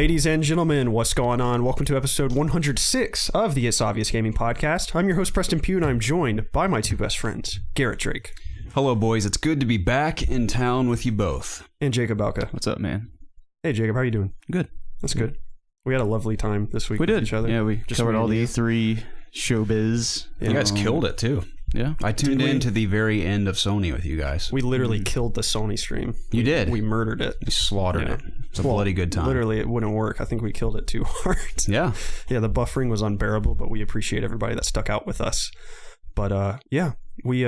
Ladies and gentlemen, what's going on? Welcome to episode 106 of the ItsObviousGaming podcast. I'm your host, Preston Pugh, and I'm joined by my two best friends, Garrett Drake. Hello, boys. It's good to be back in town with you both. And Jacob Balka. What's up, man? Hey, Jacob, how are you doing? Good. That's good. We had a lovely time this week with each other. Yeah, we just covered all the E3 showbiz. Yeah. You guys killed it, too. Yeah. I tuned in to the very end of Sony with you guys. We literally killed the Sony stream. You did? We murdered it. We slaughtered it. It's a bloody good time. Literally, it wouldn't work. I think we killed it too hard. Yeah. Yeah, the buffering was unbearable, but we appreciate everybody that stuck out with us. But yeah, we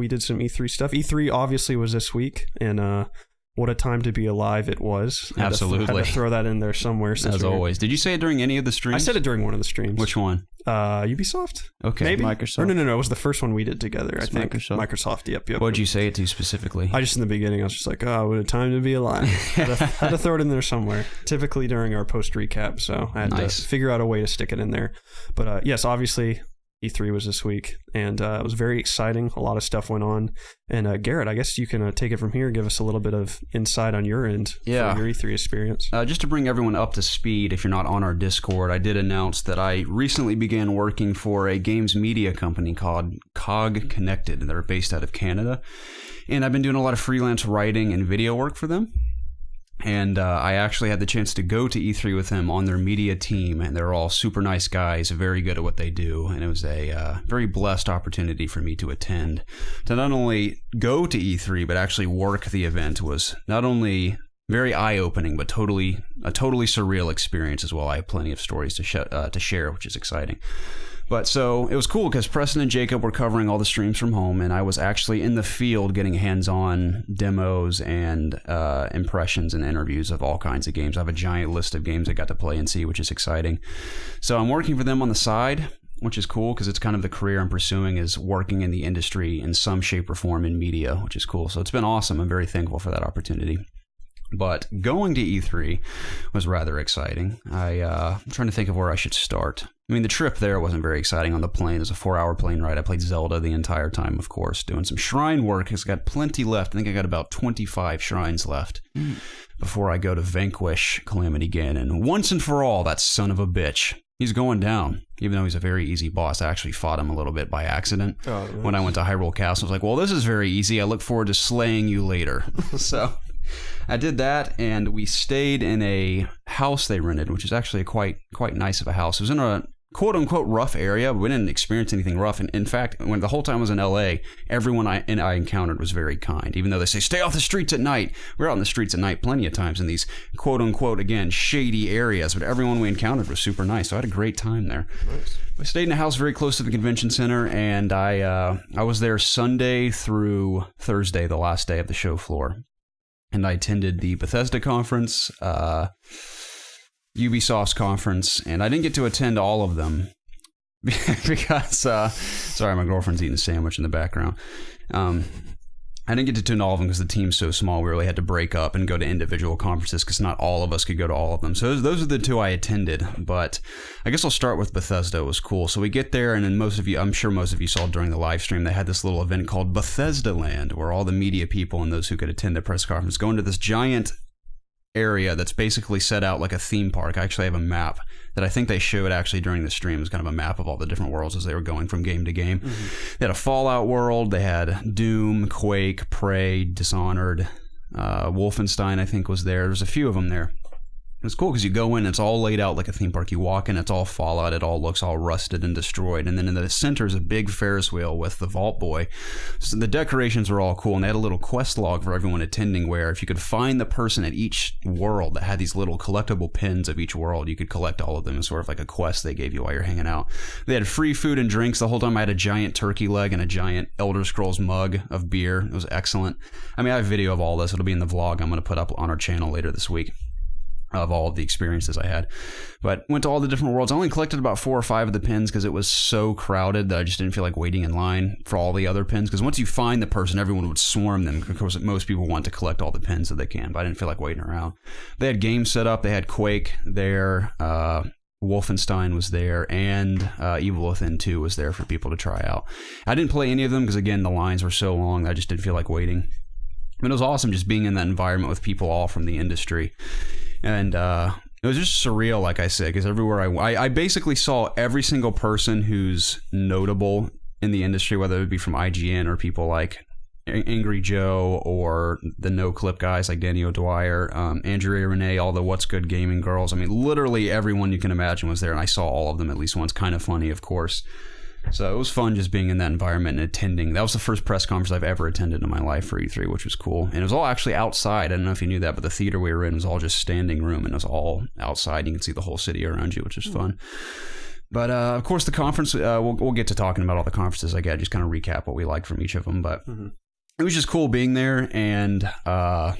did some E3 stuff. E3 obviously was this week, and what a time to be alive it was. Absolutely. Had to throw that in there somewhere. As always. Did you say it during any of the streams? I said it during one of the streams. Which one? Ubisoft. Okay. Maybe? Microsoft. Or no. It was the first one we did together, I think. Microsoft. Yep. What did you say it to specifically? I just, in the beginning, I was just like, oh, what a time to be alive. had to throw it in there somewhere, typically during our post recap. So I had to figure out a way to stick it in there. But yes, obviously, E3 was this week, and it was very exciting. A lot of stuff went on. And Garrett, I guess you can take it from here, give us a little bit of insight on your end for your E3 experience. Just to bring everyone up to speed, if you're not on our Discord, I did announce that I recently began working for a games media company called Cog Connected, and they're based out of Canada. And I've been doing a lot of freelance writing and video work for them. And I actually had the chance to go to E3 with them on their media team, and they're all super nice guys, very good at what they do, and it was a very blessed opportunity for me to attend. To not only go to E3, but actually work the event was not only very eye-opening, but a totally surreal experience as well. I have plenty of stories to share, which is exciting. But so it was cool because Preston and Jacob were covering all the streams from home, and I was actually in the field getting hands-on demos and impressions and interviews of all kinds of games. I have a giant list of games I got to play and see, which is exciting. So I'm working for them on the side, which is cool because it's kind of the career I'm pursuing, is working in the industry in some shape or form in media, which is cool. So it's been awesome. I'm very thankful for that opportunity. But going to E3 was rather exciting. I'm trying to think of where I should start. I mean, the trip there wasn't very exciting on the plane. It was a 4-hour plane ride. I played Zelda the entire time, of course, doing some shrine work. It's got plenty left. I think I got about 25 shrines left before I go to vanquish Calamity Ganon. Once and for all, that son of a bitch. He's going down, even though he's a very easy boss. I actually fought him a little bit by accident when I went to Hyrule Castle. I was like, well, this is very easy. I look forward to slaying you later. So I did that, and we stayed in a house they rented, which is actually quite nice of a house. It was in a quote-unquote rough area, but we didn't experience anything rough. And in fact, when the whole time I was in LA, everyone I encountered was very kind. Even though they say, stay off the streets at night. We're out in the streets at night plenty of times in these quote-unquote, again, shady areas. But everyone we encountered was super nice. So I had a great time there. Nice. We stayed in a house very close to the convention center, and I was there Sunday through Thursday, the last day of the show floor. And I attended the Bethesda conference, Ubisoft's conference, and I didn't get to attend all of them because, sorry, my girlfriend's eating a sandwich in the background. I didn't get to attend all of them because the team's so small. We really had to break up and go to individual conferences because not all of us could go to all of them. So those are the two I attended. But I guess I'll start with Bethesda. It was cool. So we get there, and then I'm sure most of you saw during the live stream, they had this little event called Bethesda Land, where all the media people and those who could attend the press conference go into this giant area that's basically set out like a theme park. I actually have a map that I think they showed actually during the stream. It was kind of a map of all the different worlds as they were going from game to game. Mm-hmm. They had a Fallout world. They had Doom, Quake, Prey, Dishonored, Wolfenstein, I think was there. There's a few of them there. It's cool because you go in, it's all laid out like a theme park. You walk in, it's all Fallout. It all looks all rusted and destroyed. And then in the center is a big Ferris wheel with the Vault Boy. So the decorations were all cool. And they had a little quest log for everyone attending where if you could find the person at each world that had these little collectible pins of each world, you could collect all of them. It's sort of like a quest they gave you while you're hanging out. They had free food and drinks the whole time. I had a giant turkey leg and a giant Elder Scrolls mug of beer. It was excellent. I mean, I have video of all this. It'll be in the vlog I'm going to put up on our channel later this week of all of the experiences I had. But went to all the different worlds. I only collected about 4 or 5 of the pins because it was so crowded that I just didn't feel like waiting in line for all the other pins. Because once you find the person, everyone would swarm them. Of course, most people want to collect all the pins that they can, but I didn't feel like waiting around. They had games set up. They had Quake there. Wolfenstein was there, and Evil Within 2 was there for people to try out. I didn't play any of them because, again, the lines were so long that I just didn't feel like waiting. But it was awesome just being in that environment with people all from the industry. And It was just surreal, like I said, because everywhere I basically saw every single person who's notable in the industry, whether it be from IGN or people like Angry Joe or the No Clip guys like Danny O'Dwyer, Andrea Renee, all the What's Good Gaming girls. I mean, literally everyone you can imagine was there, and I saw all of them at least once. Kind of funny, of course. So it was fun just being in that environment and attending. That was the first press conference I've ever attended in my life for E3, which was cool. And it was all actually outside. I don't know if you knew that, but the theater we were in was all just standing room, and it was all outside. You can see the whole city around you, which was fun. But of course, the conference, we'll get to talking about all the conferences I get, just kind of recap what we liked from each of them. But it was just cool being there. And I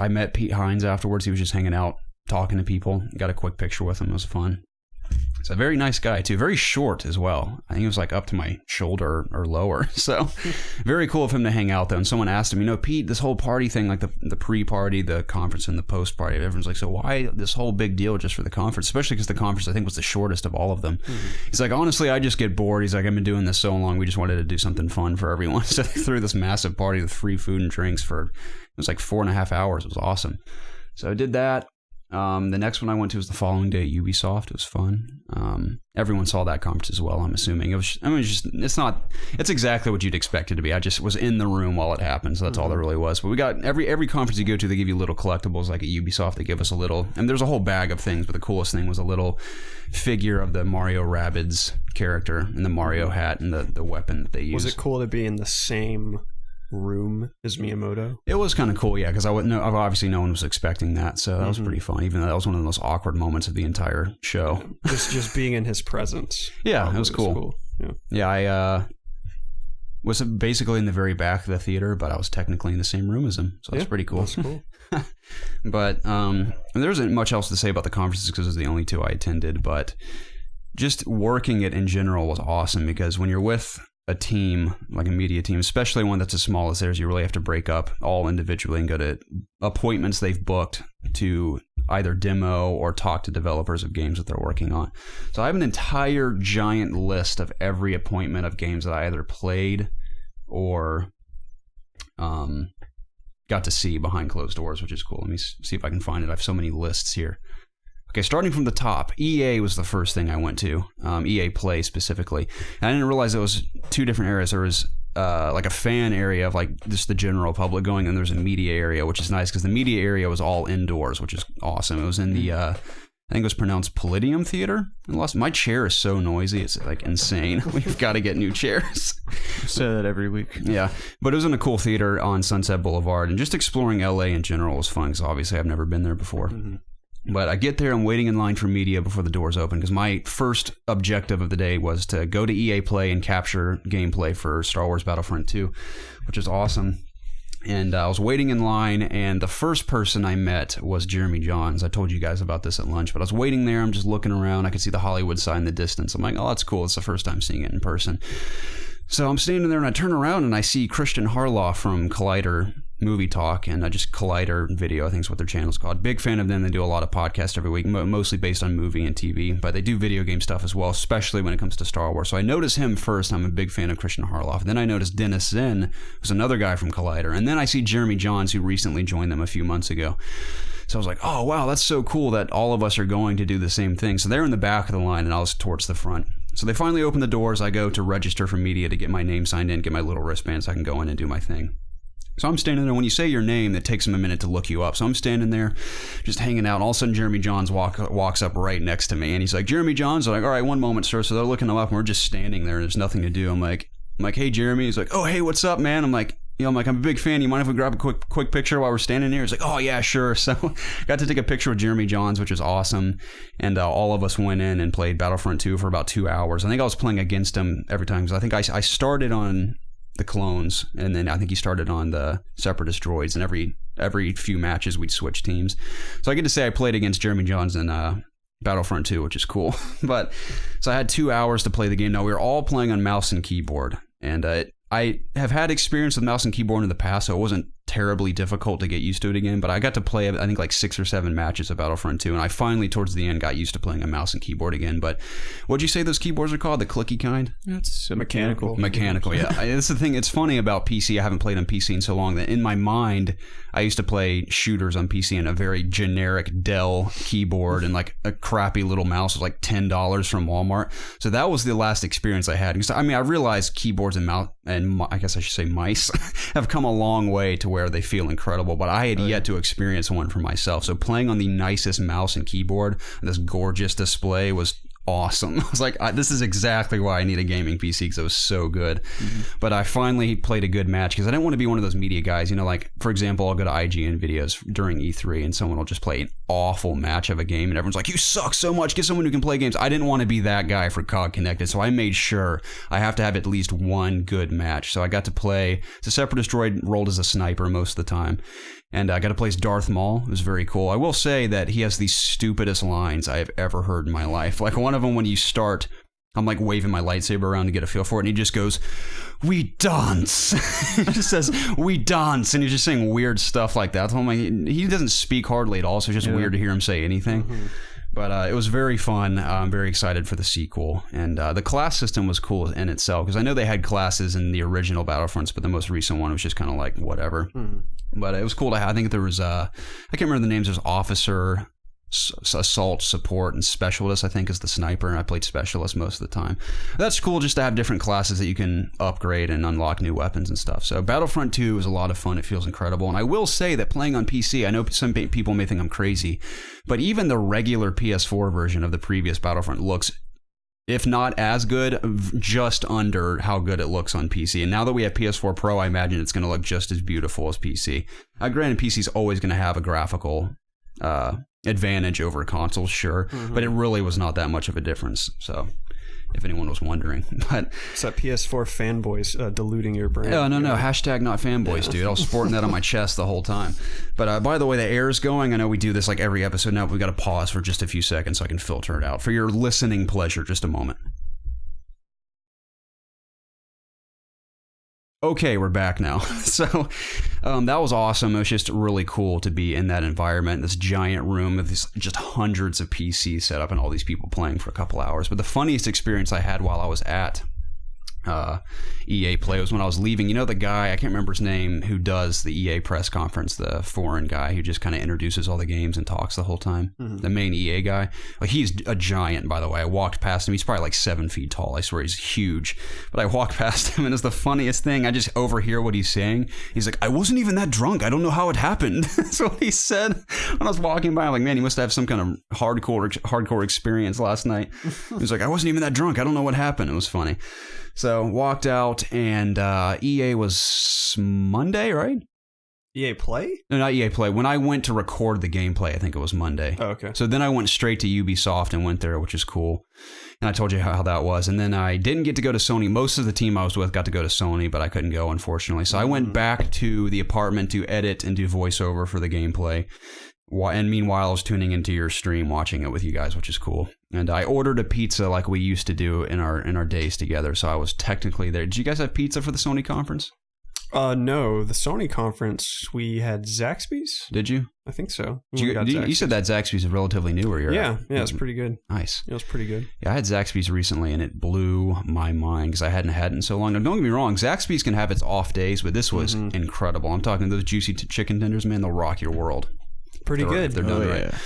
met Pete Hines afterwards. He was just hanging out, talking to people. Got a quick picture with him. It was fun. He's a very nice guy, too. Very short as well. I think he was like up to my shoulder or lower. So very cool of him to hang out, though. And someone asked him, Pete, this whole party thing, like the pre-party, the conference, and the post-party, everyone's like, so why this whole big deal just for the conference? Especially because the conference, I think, was the shortest of all of them. He's like, honestly, I just get bored. He's like, I've been doing this so long. We just wanted to do something fun for everyone. So they threw this massive party with free food and drinks it was like 4.5 hours. It was awesome. So I did that. The next one I went to was the following day at Ubisoft. It was fun. Everyone saw that conference as well, I'm assuming. It's exactly what you'd expect it to be. I just was in the room while it happened, so that's all there really was. But we got every conference you go to, they give you little collectibles. Like at Ubisoft, they give us a little, and there's a whole bag of things, but the coolest thing was a little figure of the Mario Rabbids character and the Mario hat and the weapon that they use. Was it cool to be in the same room as Miyamoto? It was kind of cool, yeah, because obviously no one was expecting that, so that was pretty fun, even though that was one of the most awkward moments of the entire show. Just being in his presence. Yeah, it was cool. Yeah, I was basically in the very back of the theater, but I was technically in the same room as him, so that's pretty cool. That's cool. But there isn't much else to say about the conferences because it was the only two I attended, but just working it in general was awesome because when you're with a team, like a media team, especially one that's as small as theirs, you really have to break up all individually and go to appointments they've booked to either demo or talk to developers of games that they're working on. So I have an entire giant list of every appointment of games that I either played or got to see behind closed doors, which is cool. Let me see if I can find it. I have so many lists here. Okay, starting from the top, EA was the first thing I went to, EA Play specifically. And I didn't realize there was two different areas. There was like a fan area of like just the general public going, and there's a media area, which is nice because the media area was all indoors, which is awesome. It was in the, I think it was pronounced Palladium Theater. My chair is so noisy, it's like insane. We've got to get new chairs. I say that every week. Yeah, but it was in a cool theater on Sunset Boulevard, and just exploring LA in general was fun because obviously I've never been there before. But I get there, I'm waiting in line for media before the doors open because my first objective of the day was to go to EA Play and capture gameplay for Star Wars Battlefront 2, which is awesome. And I was waiting in line, and the first person I met was Jeremy Jahns. I told you guys about this at lunch, but I was waiting there. I'm just looking around. I could see the Hollywood sign in the distance. I'm like, oh, that's cool. It's the first time seeing it in person. So I'm standing there, and I turn around, and I see Christian Harloff from Collider Movie Talk, and just Collider Video, I think is what their channel's called. Big fan of them. They do a lot of podcasts every week, mostly based on movie and TV, but they do video game stuff as well, especially when it comes to Star Wars. So I notice him first. I'm a big fan of Christian Harloff. Then I notice Dennis Zen, who's another guy from Collider. And then I see Jeremy Jahns, who recently joined them a few months ago. So I was like, oh, wow, that's so cool that all of us are going to do the same thing. So they're in the back of the line, and I was towards the front. So they finally open the doors. I go to register for media to get my name signed in, get my little wristband so I can go in and do my thing. So I'm standing there. When you say your name, it takes them a minute to look you up. So I'm standing there just hanging out. And all of a sudden, Jeremy Jahns walks up right next to me. And he's like, Jeremy Jahns? I'm like, all right, one moment, sir. So they're looking him up, and we're just standing there. And there's nothing to do. I'm like, hey, Jeremy. He's like, oh, hey, what's up, man? I'm like, I'm a big fan. You mind if we grab a quick picture while we're standing here? He's like, oh, yeah, sure. So got to take a picture with Jeremy Jahns, which was awesome. And all of us went in and played Battlefront 2 for about 2 hours. I think I was playing against him every time. So I think I started on the clones, and then I think he started on the separatist droids, and every few matches we'd switch teams. So I get to say I played against Jeremy Jahns in Battlefront 2, which is cool. But so I had 2 hours to play the game. Now we were all playing on mouse and keyboard, and I have had experience with mouse and keyboard in the past, so it wasn't terribly difficult to get used to it again, but I got to play, I think, like 6 or 7 matches of Battlefront 2, and I finally, towards the end, got used to playing a mouse and keyboard again. But what'd you say those keyboards are called? The clicky kind? It's mechanical. Mechanical, yeah. That's the thing. It's funny about PC. I haven't played on PC in so long that in my mind, I used to play shooters on PC in a very generic Dell keyboard and like a crappy little mouse was like $10 from Walmart. So that was the last experience I had. Because I mean, I realized keyboards and mouse, and I guess I should say mice, have come a long way to where they feel incredible, but I had yet to experience one for myself. So playing on the nicest mouse and keyboard, this gorgeous display was awesome. I was like, this is exactly why I need a gaming PC, because it was so good. But I finally played a good match because I didn't want to be one of those media guys. You know, like, for example, I'll go to IGN videos during E3 and someone will just play an awful match of a game and everyone's like, you suck so much, get someone who can play games. I didn't want to be that guy for COG Connected, so I made sure I have to have at least one good match. So I got to play the Separatist droid, rolled as a sniper most of the time. And I got to play as Darth Maul. It was very cool. I will say that he has the stupidest lines I have ever heard in my life. Like one of them, when you start, I'm like waving my lightsaber around to get a feel for it, and he just goes, "We dance." He just says, "We dance," and he's just saying weird stuff like that. So I'm like, he doesn't speak hardly at all, so it's just weird to hear him say anything. But it was very fun. I'm very excited for the sequel. And the class system was cool in itself, because I know they had classes in the original Battlefronts, but the most recent one was just kind of like whatever. But it was cool to have. I think there was, I can't remember the names. There's Officer, Assault, Support, and Specialist, I think, is the sniper. And I played Specialist most of the time. That's cool just to have different classes that you can upgrade and unlock new weapons and stuff. So Battlefront 2 is a lot of fun. It feels incredible. And I will say that playing on PC, I know some people may think I'm crazy, but even the regular PS4 version of the previous Battlefront looks, if not as good, just under how good it looks on PC. And now that we have PS4 Pro, I imagine it's going to look just as beautiful as PC. Granted, PC is always going to have a graphical advantage over consoles, sure, but it really was not that much of a difference. So, if anyone was wondering, but it's that PS4 fanboys diluting your brain. Oh, no, hashtag not fanboys, dude. I was sporting that on my chest the whole time. But by the way, the air is going. I know we do this like every episode now, but we got to pause for just a few seconds so I can filter it out for your listening pleasure. Just a moment. Okay, we're back now. So that was awesome. It was just really cool to be in that environment, this giant room with just hundreds of PCs set up and all these people playing for a couple hours. But the funniest experience I had while I was at EA Play was when I was leaving. You know the guy, I can't remember his name, who does the EA press conference, the foreign guy who just kind of introduces all the games and talks the whole time, the main EA guy. Like, he's a giant, by the way. I walked past him. He's probably like 7 feet tall. I swear he's huge. But I walked past him, and it's the funniest thing. I just overhear what he's saying. He's like, "I wasn't even that drunk. I don't know how it happened." That's what he said when I was walking by. I'm like, man, he must have some kind of hardcore experience last night. He's like, "I wasn't even that drunk. I don't know what happened." It was funny. So walked out, and EA was Monday, right? EA Play? No, not EA Play. When I went to record the gameplay, I think it was Monday. Oh, okay. So then I went straight to Ubisoft and went there, which is cool. And I told you how that was. And then I didn't get to go to Sony. Most of the team I was with got to go to Sony, but I couldn't go, unfortunately. So I went back to the apartment to edit and do voiceover for the gameplay. And meanwhile, I was tuning into your stream, watching it with you guys, which is cool. And I ordered a pizza like we used to do in our days together. So I was technically there. Did you guys have pizza for the Sony conference? No, the Sony conference, we had Zaxby's. Did you? I think so. You said that Zaxby's is relatively new where you're at. Yeah, it's pretty good. Nice. It was pretty good. Yeah, I had Zaxby's recently, and it blew my mind because I hadn't had it in so long. Now, don't get me wrong, Zaxby's can have its off days, but this was incredible. I'm talking those juicy chicken tenders, man, they'll rock your world. Pretty good. They're done right. Yeah.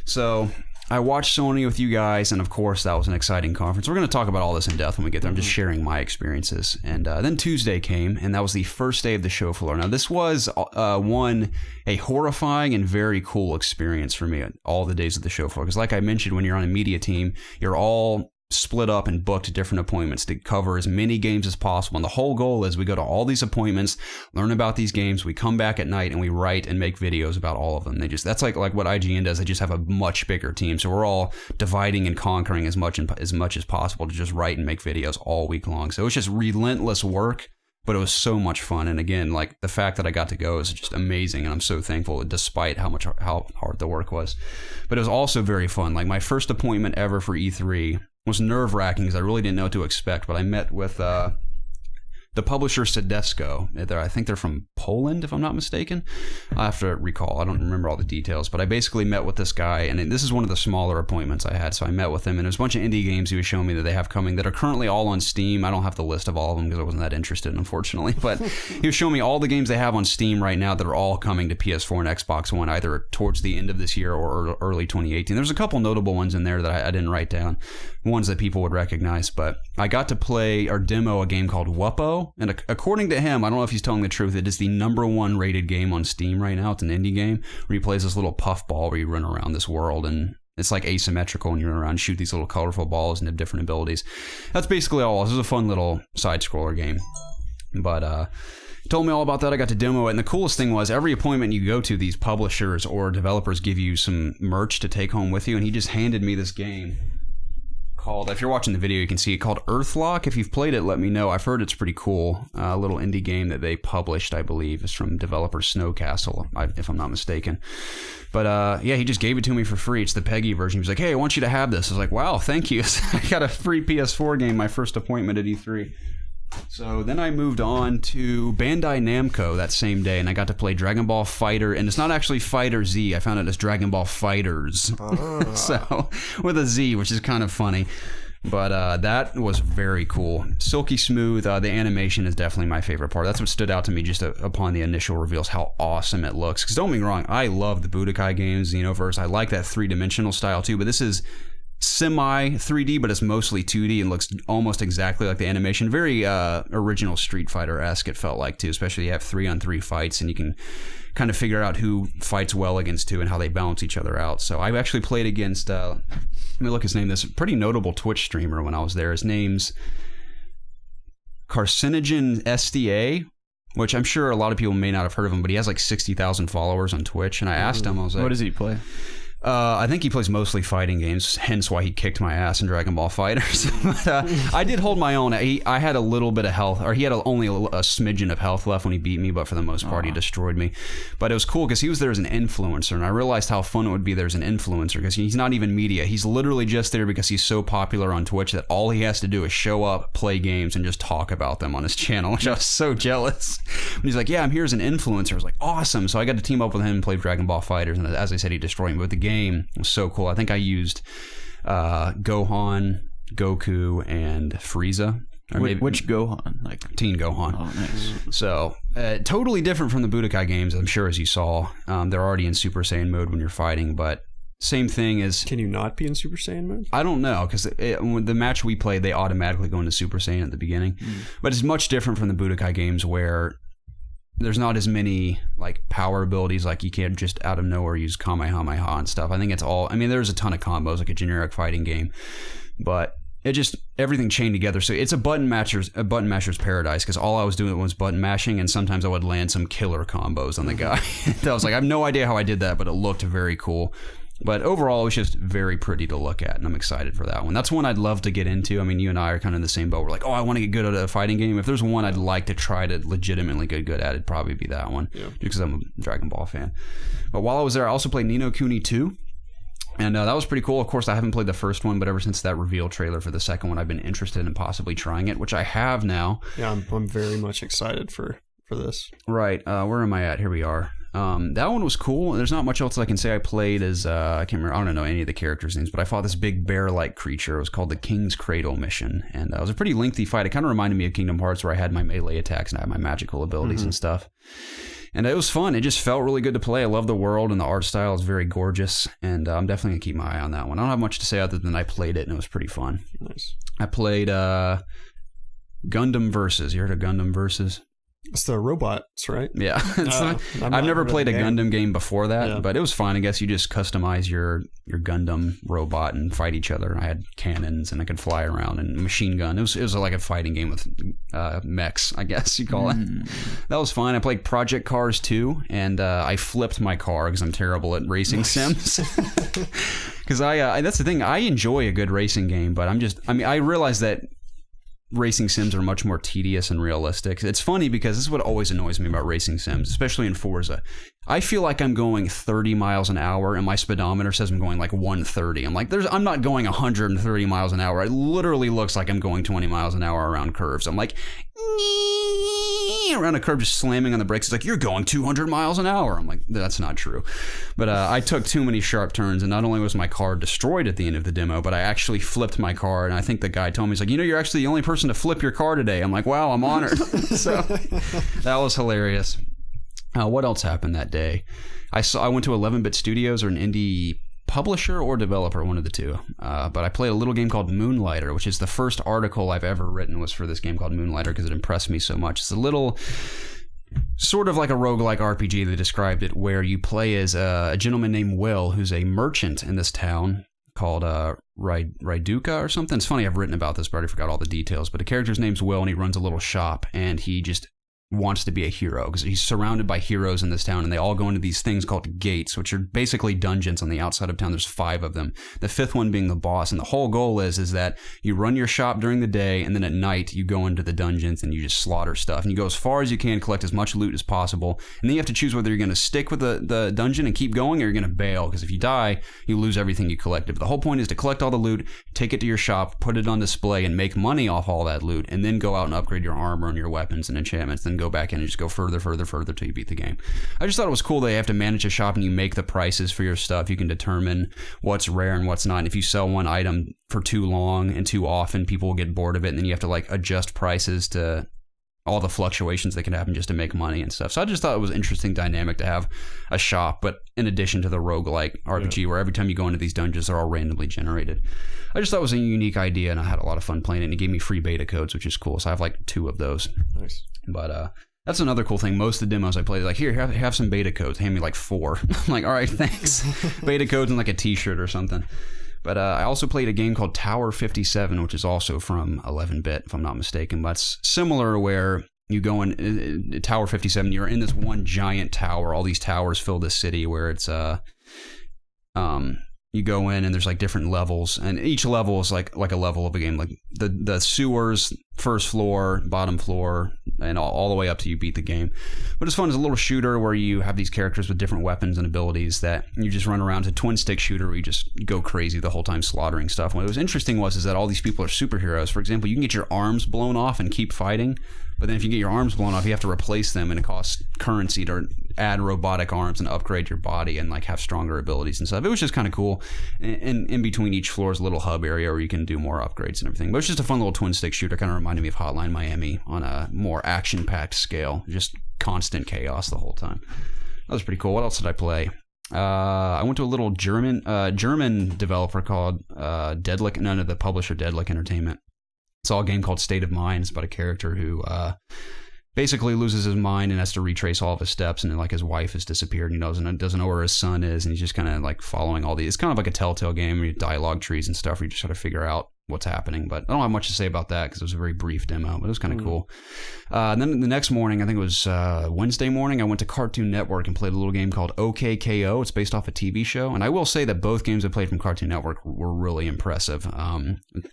So I watched Sony with you guys, and of course, that was an exciting conference. We're going to talk about all this in depth when we get there. I'm just sharing my experiences. And then Tuesday came, and that was the first day of the show floor. Now, this was, a horrifying and very cool experience for me all the days of the show floor. Because like I mentioned, when you're on a media team, you're all split up and booked different appointments to cover as many games as possible. And the whole goal is we go to all these appointments, learn about these games, we come back at night and we write and make videos about all of them. That's like what IGN does. They just have a much bigger team. So we're all dividing and conquering as much as possible to just write and make videos all week long. So it was just relentless work, but it was so much fun. And again, like the fact that I got to go is just amazing. And I'm so thankful despite how hard the work was. But it was also very fun. Like my first appointment ever for E3 was nerve-wracking because I really didn't know what to expect, but I met with the publisher Sedesco. I think they're from Poland, if I'm not mistaken. I have to recall. I don't remember all the details, but I basically met with this guy, and this is one of the smaller appointments I had. So I met with him, and there's a bunch of indie games he was showing me that they have coming that are currently all on Steam. I don't have the list of all of them because I wasn't that interested, unfortunately. But he was showing me all the games they have on Steam right now that are all coming to PS4 and Xbox One, either towards the end of this year or early 2018. There's a couple notable ones in there that I didn't write down, ones that people would recognize. But I got to play or demo a game called Wuppo, and according to him, I don't know if he's telling the truth, it is the #1 rated game on Steam right now. It's an indie game where you play as this little puffball where you run around this world, and it's like asymmetrical, and you run around and shoot these little colorful balls and have different abilities. That's basically all. This is a fun little side-scroller game. But he told me all about that. I got to demo it, and the coolest thing was every appointment you go to, these publishers or developers give you some merch to take home with you, and he just handed me this game called, if you're watching the video, you can see it, called Earthlock. If you've played it, let me know. I've heard it's pretty cool. A little indie game that they published, I believe. It's from developer Snowcastle, if I'm not mistaken. But yeah, he just gave it to me for free. It's the PEGI version. He was like, hey, I want you to have this. I was like, wow, thank you. I got a free PS4 game, my first appointment at E3. So then I moved on to Bandai Namco that same day, and I got to play Dragon Ball Fighter, and it's not actually Fighter Z. I found it as Dragon Ball Fighters. So with a Z, which is kind of funny. But that was very cool. Silky smooth. The animation is definitely my favorite part. That's what stood out to me just upon the initial reveals, how awesome it looks. Because don't get me wrong, I love the Budokai games, Xenoverse. I like that three-dimensional style too, but this is semi 3D, but it's mostly 2D and looks almost exactly like the animation. Very original Street Fighter-esque, it felt like too, especially you have 3-on-3 fights and you can kind of figure out who fights well against who and how they balance each other out. So I've actually played against, let me look his name, this pretty notable Twitch streamer when I was there. His name's Carcinogen SDA, which I'm sure a lot of people may not have heard of him, but he has like 60,000 followers on Twitch. And I asked him, I was like, what does he play? I think he plays mostly fighting games, hence why he kicked my ass in Dragon Ball FighterZ. But I did hold my own. I had a little bit of health, or he had only a smidgen of health left when he beat me, but for the most part, he destroyed me. But it was cool because he was there as an influencer, and I realized how fun it would be there as an influencer because he's not even media. He's literally just there because he's so popular on Twitch that all he has to do is show up, play games, and just talk about them on his channel, which I was so jealous. And he's like, yeah, I'm here as an influencer. I was like, awesome. So I got to team up with him and play Dragon Ball FighterZ, and as I said, he destroyed me. But the game was so cool. I think I used Gohan, Goku, and Frieza. Or maybe which Gohan? Like Teen Gohan. Oh, nice. So totally different from the Budokai games, I'm sure, as you saw. They're already in Super Saiyan mode when you're fighting, but same thing as... Can you not be in Super Saiyan mode? I don't know, because the match we played, they automatically go into Super Saiyan at the beginning. But it's much different from the Budokai games where there's not as many like power abilities, like you can't just out of nowhere use Kamehameha and stuff. I think it's all, I mean, there's a ton of combos, like a generic fighting game, but it just, everything chained together. So it's a button masher's paradise, because all I was doing was button mashing, and sometimes I would land some killer combos on the guy. I was like, I have no idea how I did that, but it looked very cool. But overall, it was just very pretty to look at, and I'm excited for that one. That's one I'd love to get into. I mean, you and I are kind of in the same boat. We're like, oh, I want to get good at a fighting game. If there's one I'd like to try to legitimately get good at, it'd probably be that one, because I'm a Dragon Ball fan. But while I was there, I also played Ni no Kuni 2, and that was pretty cool. Of course, I haven't played the first one, but ever since that reveal trailer for the second one, I've been interested in possibly trying it, which I have now. Yeah, I'm very much excited for this. Right. Where am I at? Here we are. That one was cool. There's not much else I can say. I played as, I can't remember, I don't know any of the characters' names, but I fought this big bear-like creature. It was called the King's Cradle mission, and it was a pretty lengthy fight. It kind of reminded me of Kingdom Hearts, where I had my melee attacks and I had my magical abilities and stuff. And it was fun. It just felt really good to play. I love the world, and the art style is very gorgeous, and I'm definitely going to keep my eye on that one. I don't have much to say other than I played it, and it was pretty fun. Nice. I played Gundam Versus. You heard of Gundam Versus? It's the robots, right? Yeah. I've never played a Gundam game before that, but it was fun. I guess you just customize your Gundam robot and fight each other. I had cannons, and I could fly around, and machine gun. It was like a fighting game with mechs, I guess you call it. That was fun. I played Project Cars 2, and I flipped my car because I'm terrible at racing sims. Because that's the thing. I enjoy a good racing game, but I realize that racing sims are much more tedious and realistic. It's funny because this is what always annoys me about racing sims, especially in Forza. I feel like I'm going 30 miles an hour and my speedometer says I'm going like 130. I'm like, I'm not going 130 miles an hour. It literally looks like I'm going 20 miles an hour around curves. I'm like, around a curve, just slamming on the brakes. It's like, you're going 200 miles an hour. I'm like, that's not true. But I took too many sharp turns, and not only was my car destroyed at the end of the demo, but I actually flipped my car, and I think the guy told me, he's like, you're actually the only person to flip your car today. I'm like, wow, I'm honored. So that was hilarious. What else happened that day? I went to 11-Bit Studios, or an indie publisher or developer, one of the two. But I played a little game called Moonlighter, which is the first article I've ever written was for this game called Moonlighter because it impressed me so much. It's a little sort of like a roguelike RPG, they described it, where you play as a gentleman named Will, who's a merchant in this town called Ryduka or something. It's funny, I've written about this, but I already forgot all the details. But the character's name's Will, and he runs a little shop, and he just wants to be a hero because he's surrounded by heroes in this town, and they all go into these things called gates, which are basically dungeons on the outside of town. There's 5 of them, the 5th one being the boss, and the whole goal is that you run your shop during the day, and then at night you go into the dungeons and you just slaughter stuff, and you go as far as you can, collect as much loot as possible, and then you have to choose whether you're going to stick with the dungeon and keep going, or you're going to bail, because if you die you lose everything you collected. But the whole point is to collect all the loot, take it to your shop, put it on display, and make money off all that loot, and then go out and upgrade your armor and your weapons and enchantments, then go back in and just go further till you beat the game. I just thought it was cool that you have to manage a shop and you make the prices for your stuff. You can determine what's rare and what's not. And if you sell one item for too long and too often, people will get bored of it, and then you have to like adjust prices to all the fluctuations that can happen just to make money and stuff. So I just thought it was an interesting dynamic to have a shop, but in addition to the roguelike RPG where every time you go into these dungeons, they're all randomly generated. I just thought it was a unique idea, and I had a lot of fun playing it, and it gave me free beta codes, which is cool. So I have like 2 of those. Nice. But that's another cool thing. Most of the demos I played, like, here, have some beta codes. Hand me like 4. I'm like, all right, thanks. Beta codes and like a t-shirt or something. But I also played a game called Tower 57, which is also from 11-Bit, if I'm not mistaken. But it's similar where you go in Tower 57, you're in this one giant tower. All these towers fill this city where it's you go in and there's like different levels, and each level is like a level of a game. Like the sewers, first floor, bottom floor, and all the way up till you beat the game. But it's fun. It's a little shooter where you have these characters with different weapons and abilities that you just run around. It's a twin stick shooter where you just go crazy the whole time slaughtering stuff. What was interesting is that all these people are superheroes. For example, you can get your arms blown off and keep fighting, but then if you get your arms blown off, you have to replace them, and it costs currency to add robotic arms and upgrade your body and like have stronger abilities and stuff. It was just kind of cool. And in between each floor is a little hub area where you can do more upgrades and everything. But it's just a fun little twin stick shooter. Kind of reminded me of Hotline Miami on a more action-packed scale. Just constant chaos the whole time. That was pretty cool. What else did I play? I went to a little German developer called the publisher Deadlick Entertainment. It's all a game called State of Mind. It's about a character who basically loses his mind and has to retrace all of his steps, and then like his wife has disappeared, and he doesn't know where his son is, and he's just kind of like following all these. It's kind of like a Telltale game where you dialogue trees and stuff where you just try to figure out what's happening. But I don't have much to say about that because it was a very brief demo, but it was kind of cool. And then the next morning, I think it was Wednesday morning, I went to Cartoon Network and played a little game called OKKO. It's based off a TV show, and I will say that both games I played from Cartoon Network were really impressive.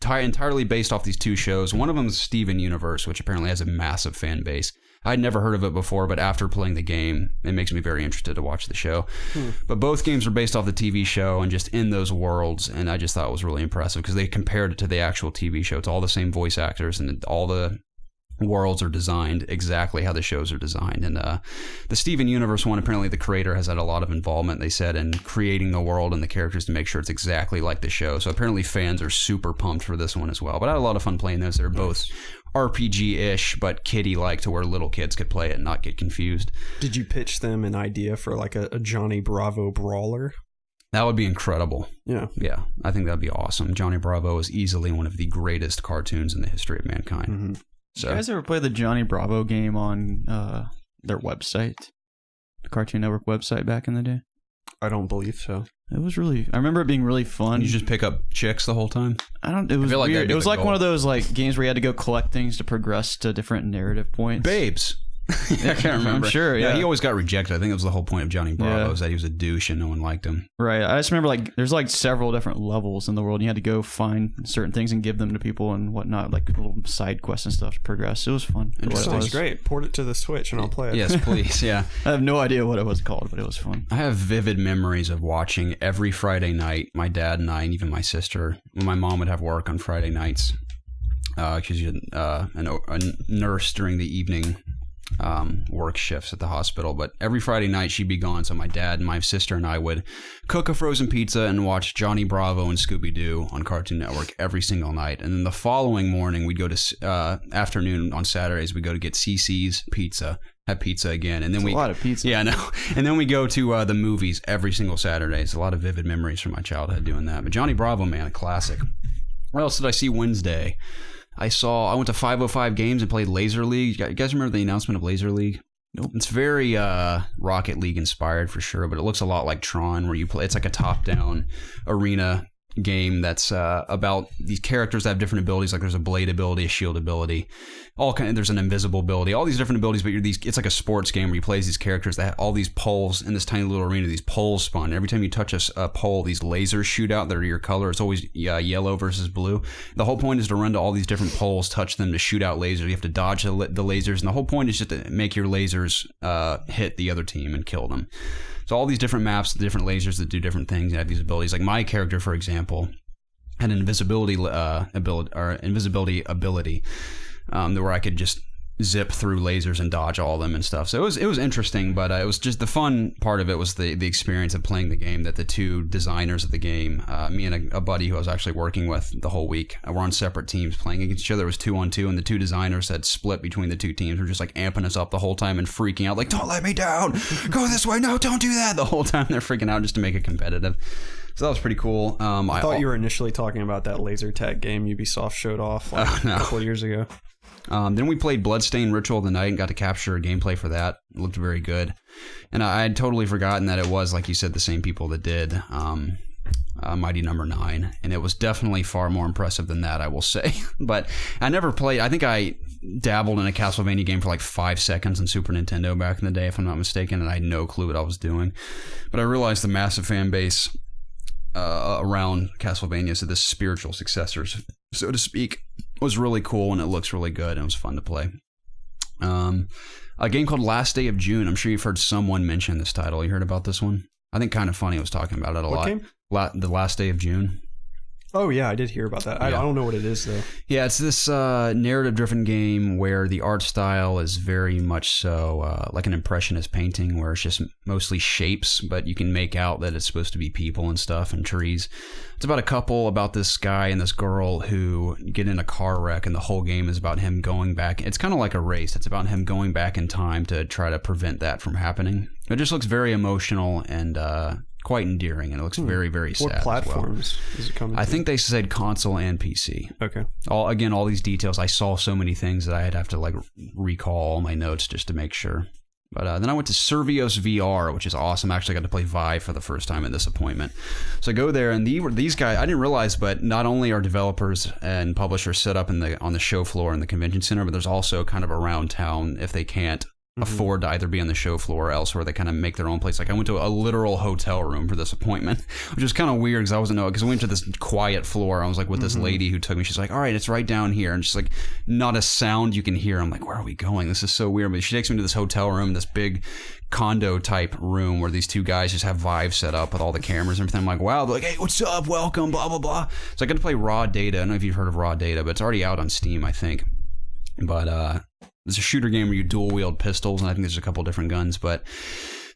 Entirely based off these 2 shows. One of them is Steven Universe, which apparently has a massive fan base. I'd never heard of it before, but after playing the game, it makes me very interested to watch the show. But both games are based off the TV show and just in those worlds, and I just thought it was really impressive because they compared it to the actual TV show. It's all the same voice actors, and all the worlds are designed exactly how the shows are designed. And the Steven Universe one, apparently the creator has had a lot of involvement, they said, in creating the world and the characters to make sure it's exactly like the show. So apparently fans are super pumped for this one as well. But I had a lot of fun playing those. They're both RPG-ish, but kiddie-like, to where little kids could play it and not get confused. Did you pitch them an idea for like a Johnny Bravo brawler? That would be incredible. Yeah. I think that'd be awesome. Johnny Bravo is easily one of the greatest cartoons in the history of mankind. Mm-hmm. So, you guys ever play the Johnny Bravo game on their website, the Cartoon Network website back in the day? I don't believe so. It was really. I remember it being really fun. You just pick up chicks the whole time. It was weird. It was like one of those like games where you had to go collect things to progress to different narrative points. Babes. I can't remember. I'm sure, yeah. He always got rejected. I think it was the whole point of Johnny Bravo, is that he was a douche and no one liked him. Right. I just remember, like, there's, like, several different levels in the world. You had to go find certain things and give them to people and whatnot, like little side quests and stuff to progress. It was fun. It sounds great. Port it to the Switch and I'll play it. Yes, please, yeah. I have no idea what it was called, but it was fun. I have vivid memories of watching every Friday night, my dad and I, and even my sister, when my mom would have work on Friday nights, because she had a nurse during the evening work shifts at the hospital. But every Friday night she'd be gone, so my dad and my sister and I would cook a frozen pizza and watch Johnny Bravo and Scooby-Doo on Cartoon Network every single night. And then the following morning we'd go to afternoon on Saturdays, we'd go to get CC's Pizza, have pizza again, and then a lot of pizza. Yeah, I know. And then we go to the movies every single Saturday. It's a lot of vivid memories from my childhood doing that. But Johnny Bravo, man, a classic. What else did I see Wednesday? I went to 505 Games and played Laser League. You guys remember the announcement of Laser League? Nope. It's very Rocket League inspired for sure, but it looks a lot like Tron, where you play. It's like a top-down arena game that's about these characters that have different abilities. Like there's a blade ability, a shield ability, there's an invisible ability, all these different abilities. But it's like a sports game where you play as these characters that have all these poles in this tiny little arena. These poles spawn. Every time you touch a pole, these lasers shoot out that are your color. It's always yellow versus blue. The whole point is to run to all these different poles, touch them to shoot out lasers. You have to dodge the lasers, and the whole point is just to make your lasers hit the other team and kill them. So all these different maps, the different lasers that do different things and have these abilities. Like my character, for example, had an invisibility ability where I could just zip through lasers and dodge all of them and stuff. So it was interesting, but it was just the fun part of it was the experience of playing the game. That the two designers of the game, me and a buddy who I was actually working with the whole week, were on separate teams playing against each other. It was 2-on-2, and the two designers had split between the two teams. Were just like amping us up the whole time and freaking out, like, "Don't let me down! Go this way! No, don't do that!" The whole time they're freaking out just to make it competitive. So that was pretty cool. I thought you were initially talking about that laser tag game Ubisoft showed off a couple of years ago. Then we played Bloodstained Ritual of the Night and got to capture a gameplay for that. It looked very good. And I had totally forgotten that it was, like you said, the same people that did Mighty Number 9. And it was definitely far more impressive than that, I will say. But I never played. I think I dabbled in a Castlevania game for like 5 seconds on Super Nintendo back in the day, if I'm not mistaken, and I had no clue what I was doing. But I realized the massive fan base around Castlevania, so the spiritual successors, so to speak, was really cool, and it looks really good, and it was fun to play. A game called Last Day of June. I'm sure you've heard someone mention this title. You heard about this one? I think Kind of Funny was talking about it a lot. What game? The Last Day of June. Oh, yeah, I did hear about that. I don't know what it is, though. Yeah, it's this narrative-driven game where the art style is very much so like an impressionist painting, where it's just mostly shapes, but you can make out that it's supposed to be people and stuff and trees. It's about a couple, about this guy and this girl who get in a car wreck, and the whole game is about him going back. It's kind of like a race. It's about him going back in time to try to prevent that from happening. It just looks very emotional and quite endearing, and it looks very, very sad. What platforms is it coming to? I think they said console and PC. Okay. All these details. I saw so many things that I'd have to like recall all my notes just to make sure. But then I went to Survios VR, which is awesome. I actually got to play Vive for the first time at this appointment. So I go there, and these guys, I didn't realize, but not only are developers and publishers set up on the show floor in the convention center, but there's also kind of around town if they can't afford to either be on the show floor or elsewhere. They kind of make their own place. Like I went to a literal hotel room for this appointment, which was kind of weird because I went to this quiet floor. I was like with this lady who took me. She's like, "All right, it's right down here," and just like not a sound you can hear. I'm like, "Where are we going? This is so weird." But she takes me to this hotel room, this big condo type room where these two guys just have Vive set up with all the cameras and everything. I'm like, wow. They're like, "Hey, what's up? Welcome, blah blah blah." So I got to play Raw Data. I don't know if you've heard of Raw Data, but it's already out on Steam, I think. But it's a shooter game where you dual wield pistols, and I think there's a couple different guns, but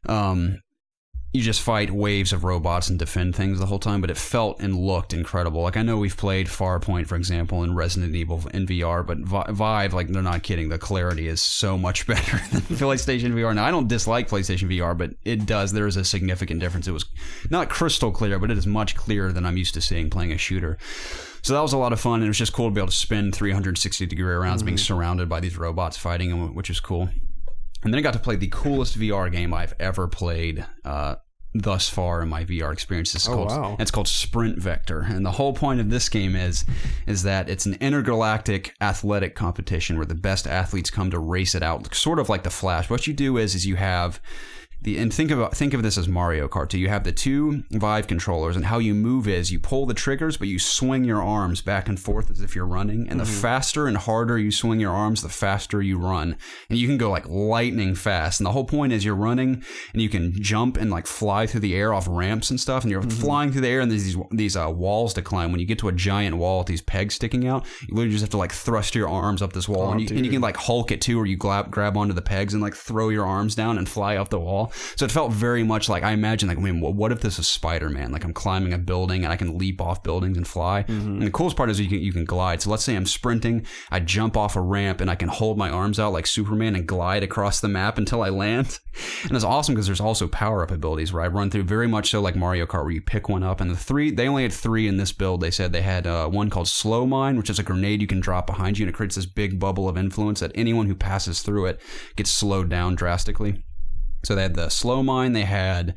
you just fight waves of robots and defend things the whole time. But it felt and looked incredible. Like I know we've played Farpoint, for example, and Resident Evil in VR, but Vive, like they're not kidding. The clarity is so much better than PlayStation VR. Now I don't dislike PlayStation VR, but it does. There is a significant difference. It was not crystal clear, but it is much clearer than I'm used to seeing playing a shooter. So that was a lot of fun, and it was just cool to be able to spin 360-degree rounds being surrounded by these robots fighting, which is cool. And then I got to play the coolest VR game I've ever played thus far in my VR experience. It's called Sprint Vector, and the whole point of this game is that it's an intergalactic athletic competition where the best athletes come to race it out, sort of like the Flash. What you do is you have and think of this as Mario Kart. You have the two Vive controllers, and how you move is you pull the triggers, but you swing your arms back and forth as if you're running. And the faster and harder you swing your arms, the faster you run. And you can go like lightning fast. And the whole point is you're running, and you can jump and like fly through the air off ramps and stuff. And you're flying through the air, and there's these walls to climb. When you get to a giant wall with these pegs sticking out, you literally just have to like thrust your arms up this wall, and you can like Hulk it too, or you grab onto the pegs and like throw your arms down and fly up the wall. So it felt very much like, I imagine, like, I mean, what if this is Spider-Man? Like, I'm climbing a building and I can leap off buildings and fly. And the coolest part is you can glide. So let's say I'm sprinting, I jump off a ramp and I can hold my arms out like Superman and glide across the map until I land. And it's awesome because there's also power-up abilities where I run through, very much so like Mario Kart, where you pick one up. And they only had 3 in this build. They said they had one called Slow Mine, which is a grenade you can drop behind you, and it creates this big bubble of influence that anyone who passes through it gets slowed down drastically. So they had the Slow Mine, they had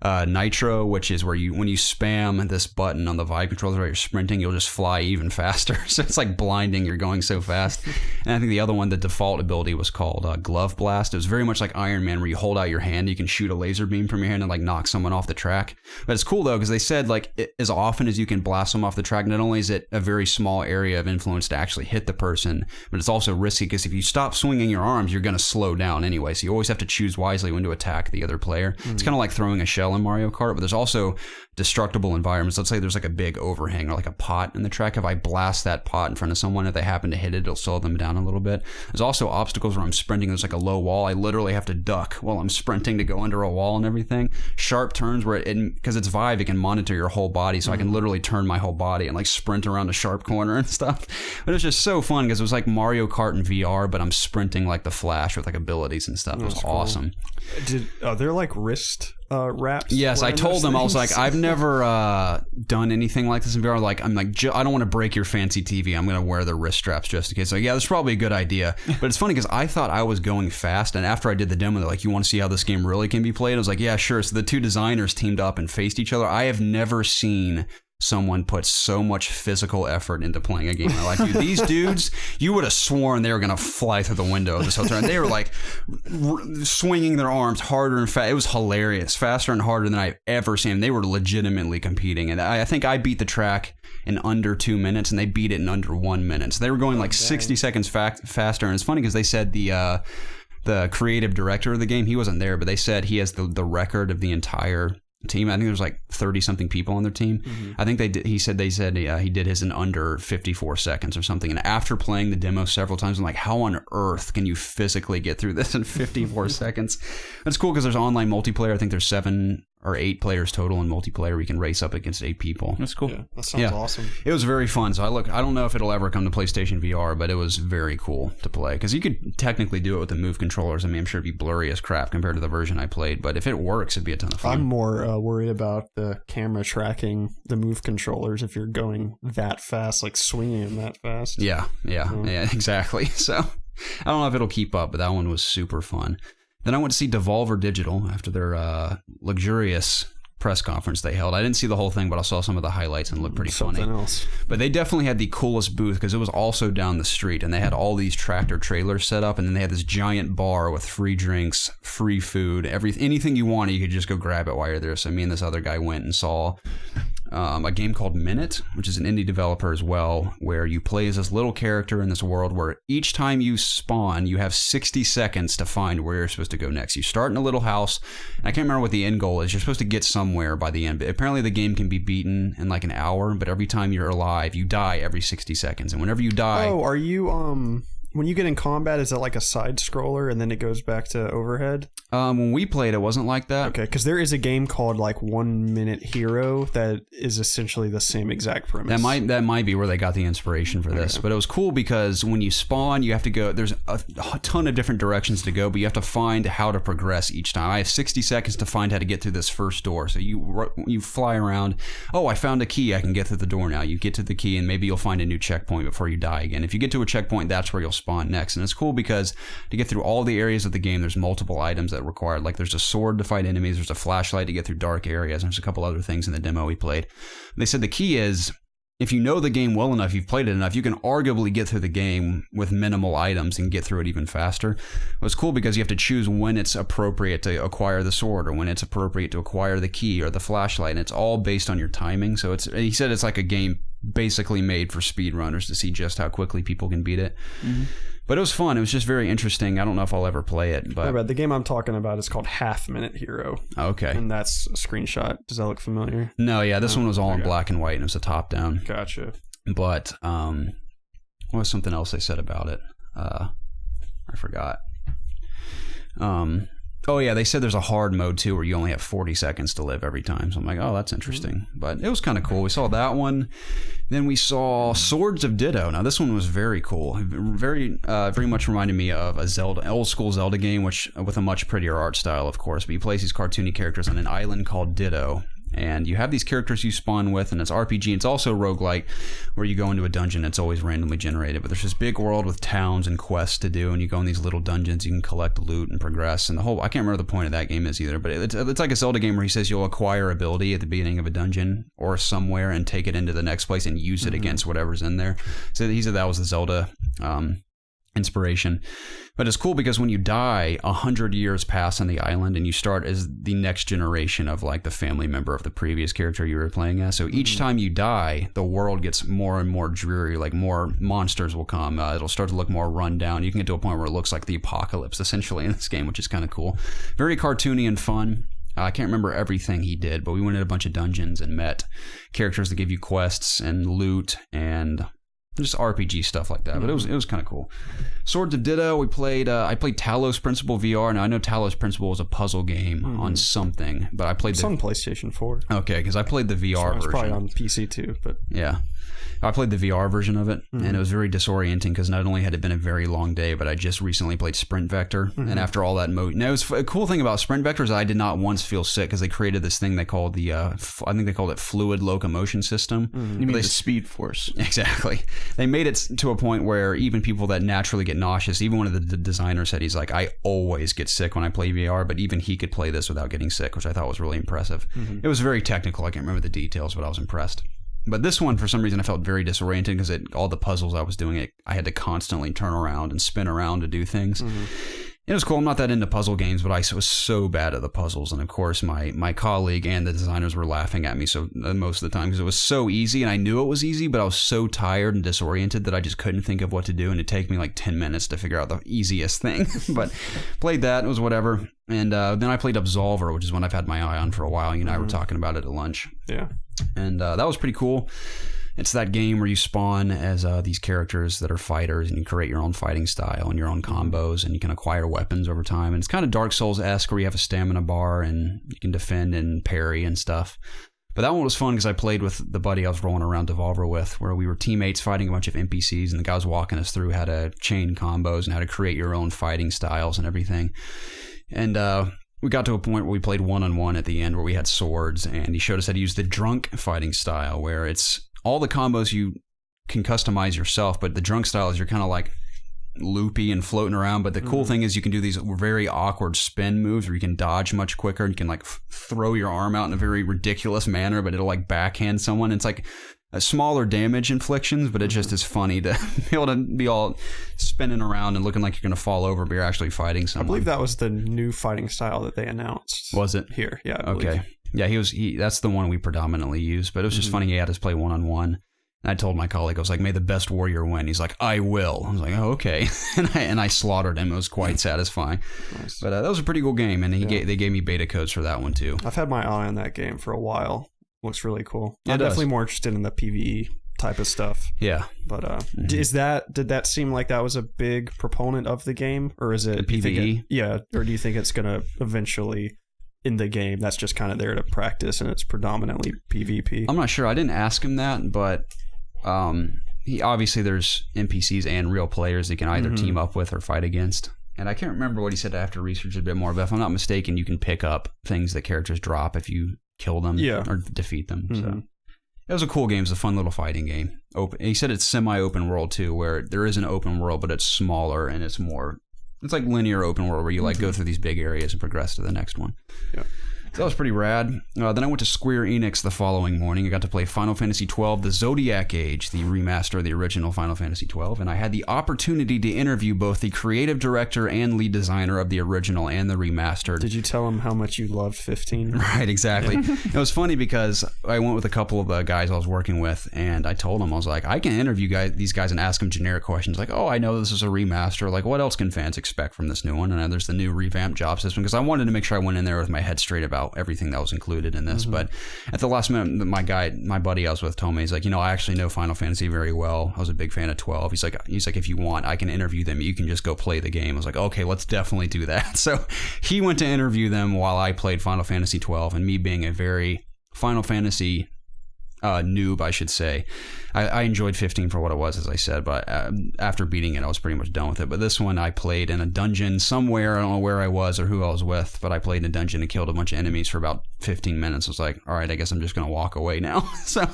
Nitro, which is where when you spam this button on the Vive controller while you're sprinting, you'll just fly even faster. So it's like blinding, you're going so fast. And I think the other one, the default ability, was called Glove Blast. It was very much like Iron Man, where you hold out your hand, you can shoot a laser beam from your hand and like knock someone off the track. But it's cool though, because they said like as often as you can blast them off the track, not only is it a very small area of influence to actually hit the person, but it's also risky because if you stop swinging your arms, you're going to slow down anyway. So you always have to choose wisely when to attack the other player. It's kind of like throwing a shell in Mario Kart, but there's also destructible environments. Let's say there's like a big overhang or like a pot in the track. If I blast that pot in front of someone, if they happen to hit it, it'll slow them down a little bit. There's also obstacles where I'm sprinting. There's like a low wall. I literally have to duck while I'm sprinting to go under a wall and everything. Sharp turns where because it's Vive, it can monitor your whole body. So I can literally turn my whole body and like sprint around a sharp corner and stuff. But it was just so fun because it was like Mario Kart in VR, but I'm sprinting like the Flash with like abilities and stuff. It was awesome. Are there like wrist wraps? Yes, I told them, I was like, I've never done anything like this in VR. I don't want to break your fancy TV. I'm going to wear the wrist straps just in case. So yeah, that's probably a good idea. But it's funny because I thought I was going fast, and after I did the demo, they're like, you want to see how this game really can be played? I was like, yeah, sure. So the two designers teamed up and faced each other. I have never seen someone put so much physical effort into playing a game in my life. Dude, these dudes, you would have sworn they were going to fly through the window of this hotel. And they were like swinging their arms harder and fast. It was hilarious, faster and harder than I've ever seen. They were legitimately competing. And I think I beat the track in under 2 minutes, and they beat it in under 1 minute. So they were going 60 seconds faster. And it's funny because they said the creative director of the game, he wasn't there, but they said he has the record of the entire team. I think there's like 30 something people on their team. I think he said he did his in under 54 seconds or something. And after playing the demo several times, I'm like, how on earth can you physically get through this in 54 seconds? It's cool because there's online multiplayer. I think there's 7 or 8 players total in multiplayer. We can race up against 8 people. That's cool. Yeah, that sounds awesome. It was very fun. So I don't know if it'll ever come to PlayStation VR, but it was very cool to play because you could technically do it with the Move controllers. I mean, I'm sure it'd be blurry as crap compared to the version I played, but if it works, it'd be a ton of fun. I'm more worried about the camera tracking the Move controllers if you're going that fast, like swinging them that fast. Yeah, exactly. So I don't know if it'll keep up, but that one was super fun. Then I went to see Devolver Digital after their luxurious press conference they held. I didn't see the whole thing, but I saw some of the highlights and it looked pretty funny. Something else. But they definitely had the coolest booth because it was also down the street, and they had all these tractor trailers set up, and then they had this giant bar with free drinks, free food, anything you wanted, you could just go grab it while you're there. So me and this other guy went and saw a game called Minute, which is an indie developer as well, where you play as this little character in this world where each time you spawn, you have 60 seconds to find where you're supposed to go next. You start in a little house, and I can't remember what the end goal is. You're supposed to get somewhere by the end. But apparently the game can be beaten in like an hour, but every time you're alive, you die every 60 seconds. And whenever you die... Oh, are you... When you get in combat, is it like a side scroller and then it goes back to overhead? When we played, it wasn't like that. Okay, because there is a game called like 1 Minute Hero that is essentially the same exact premise. That might be where they got the inspiration for this. Okay. But it was cool because when you spawn, you have to go. There's a ton of different directions to go, but you have to find how to progress each time. I have 60 seconds to find how to get through this first door. So you fly around. Oh, I found a key. I can get through the door now. You get to the key, and maybe you'll find a new checkpoint before you die again. If you get to a checkpoint, that's where you'll spawn next. And it's cool because to get through all the areas of the game, there's multiple items that that required, like there's a sword to fight enemies, there's a flashlight to get through dark areas, and there's a couple other things in the demo we played. They said the key is, if you know the game well enough, you've played it enough, you can arguably get through the game with minimal items and get through it even faster. It was cool because you have to choose when it's appropriate to acquire the sword or when it's appropriate to acquire the key or the flashlight, and it's all based on your timing. So he said it's like a game basically made for speedrunners to see just how quickly people can beat it. Mm-hmm. But it was fun. It was just very interesting. I don't know if I'll ever play it. But the game I'm talking about is called Half Minute Hero. Okay. And that's a screenshot. Does that look familiar? No, yeah. This one was all in black and white, and it was a top-down. Gotcha. But what was something else they said about it? I forgot. Oh, yeah, they said there's a hard mode, too, where you only have 40 seconds to live every time. So I'm like, oh, that's interesting. But it was kind of cool. We saw that one. Then we saw Swords of Ditto. Now, this one was very cool. Very much reminded me of a old-school Zelda game, which with a much prettier art style, of course. But you place these cartoony characters on an island called Ditto. And you have these characters you spawn with, and it's RPG. It's also roguelike, where you go into a dungeon that's always randomly generated. But there's this big world with towns and quests to do, and you go in these little dungeons. You can collect loot and progress. And I can't remember the point of that game is either, but it's like a Zelda game where he says you'll acquire ability at the beginning of a dungeon or somewhere and take it into the next place and use it against whatever's in there. So he said that was the Zelda inspiration. But it's cool because when you die, 100 years pass on the island and you start as the next generation of like the family member of the previous character you were playing as. So each time you die, the world gets more and more dreary, like more monsters will come. It'll start to look more run down. You can get to a point where it looks like the apocalypse essentially in this game, which is kind of cool. Very cartoony and fun. I can't remember everything he did, but we went in a bunch of dungeons and met characters that give you quests and loot and just RPG stuff like that, but it was kind of cool. Swords of Ditto, we played. I played Talos Principle VR. Now I know Talos Principle is a puzzle game on something, but I played on PlayStation 4. Okay, because I played the VR version. It's probably on PC too, but yeah. I played the VR version of it, and it was very disorienting because not only had it been a very long day, but I just recently played Sprint Vector, and after all that mode... Now, a cool thing about Sprint Vector is I did not once feel sick because they created this thing they called the... I think they called it Fluid Locomotion System. You mean the Speed Force. Exactly. They made it to a point where even people that naturally get nauseous, even one of the designers said, he's like, I always get sick when I play VR, but even he could play this without getting sick, which I thought was really impressive. It was very technical. I can't remember the details, but I was impressed. But this one, for some reason, I felt very disoriented because all the puzzles I was doing, I had to constantly turn around and spin around to do things. It was cool. I'm not that into puzzle games, but I was so bad at the puzzles. And of course, my colleague and the designers were laughing at me most of the time because it was so easy. And I knew it was easy, but I was so tired and disoriented that I just couldn't think of what to do. And it'd take me like 10 minutes to figure out the easiest thing. But played that. It was whatever. And then I played Absolver, which is one I've had my eye on for a while. You and I were talking about it at lunch. Yeah. And that was pretty cool. It's that game where you spawn as these characters that are fighters and you create your own fighting style and your own combos and you can acquire weapons over time. And it's kind of Dark Souls-esque where you have a stamina bar and you can defend and parry and stuff. But that one was fun because I played with the buddy I was rolling around Devolver with, where we were teammates fighting a bunch of NPCs and the guy was walking us through how to chain combos and how to create your own fighting styles and everything. And we got to a point where we played one-on-one at the end where we had swords and he showed us how to use the drunk fighting style where it's all the combos you can customize yourself, but the drunk style is you're kind of like loopy and floating around. But the cool thing is you can do these very awkward spin moves where you can dodge much quicker. You can like throw your arm out in a very ridiculous manner, but it'll like backhand someone. It's like a smaller damage inflictions, but it just is funny to be able to be all spinning around and looking like you're going to fall over, but you're actually fighting someone. I believe that was the new fighting style that they announced. Was it? Here, yeah. Okay. Yeah, that's the one we predominantly use, but it was just funny he had us play one-on-one. And I told my colleague, I was like, may the best warrior win. He's like, I will. I was like, oh, okay. and I slaughtered him. It was quite satisfying. Nice. But that was a pretty cool game, and they gave me beta codes for that one too. I've had my eye on that game for a while. Looks really cool. Yeah, I'm definitely more interested in the PvE type of stuff. Yeah. But did that seem like that was a big proponent of the game? Or is it the PvE? Or do you think it's going to eventually... in the game, that's just kind of there to practice and it's predominantly PvP? I'm not sure. I didn't ask him that, but obviously there's NPCs and real players that can either team up with or fight against. And I can't remember what he said. I have to research a bit more, but if I'm not mistaken, you can pick up things that characters drop if you kill them or defeat them. So it was a cool game. It's a fun little fighting game. He said it's semi-open world too, where there is an open world, but it's smaller and it's more It's like linear open world where you like go through these big areas and progress to the next one. Yeah. So that was pretty rad. Then I went to Square Enix the following morning. I got to play Final Fantasy XII, the Zodiac Age, the remaster of the original Final Fantasy XII, and I had the opportunity to interview both the creative director and lead designer of the original and the remastered. Did you tell him how much you loved 15? Right, exactly. It was funny because I went with a couple of guys I was working with, and I told them, I was like, I can interview these guys and ask them generic questions like, oh, I know this is a remaster. Like, what else can fans expect from this new one? And there's the new revamped job system, because I wanted to make sure I went in there with my head straight about everything that was included in this. But at the last minute, my buddy I was with told me, he's like, I actually know Final Fantasy very well. I was a big fan of 12. He's like, if you want, I can interview them. You can just go play the game. I was like, okay, let's definitely do that. So he went to interview them while I played Final Fantasy 12, and me being a very Final Fantasy noob, I should say. I enjoyed 15 for what it was, as I said, but after beating it, I was pretty much done with it. But this one, I played in a dungeon somewhere. I don't know where I was or who I was with, but I played in a dungeon and killed a bunch of enemies for about 15 minutes. I was like, all right, I guess I'm just going to walk away now. So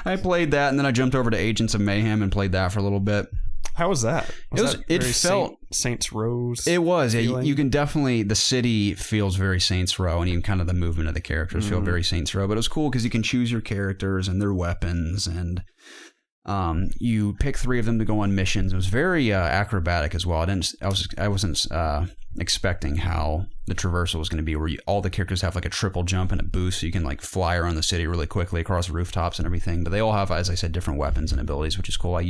I played that, and then I jumped over to Agents of Mayhem and played that for a little bit. How was that? It felt Saints Row's. It was. You can definitely, the city feels very Saints Row, and even kind of the movement of the characters feel very Saints Row. But it was cool because you can choose your characters and their weapons, and you pick 3 of them to go on missions. It was very acrobatic as well. I wasn't expecting how the traversal was going to be, where all the characters have like a triple jump and a boost, so you can like fly around the city really quickly across the rooftops and everything. But they all have, as I said, different weapons and abilities, which is cool. I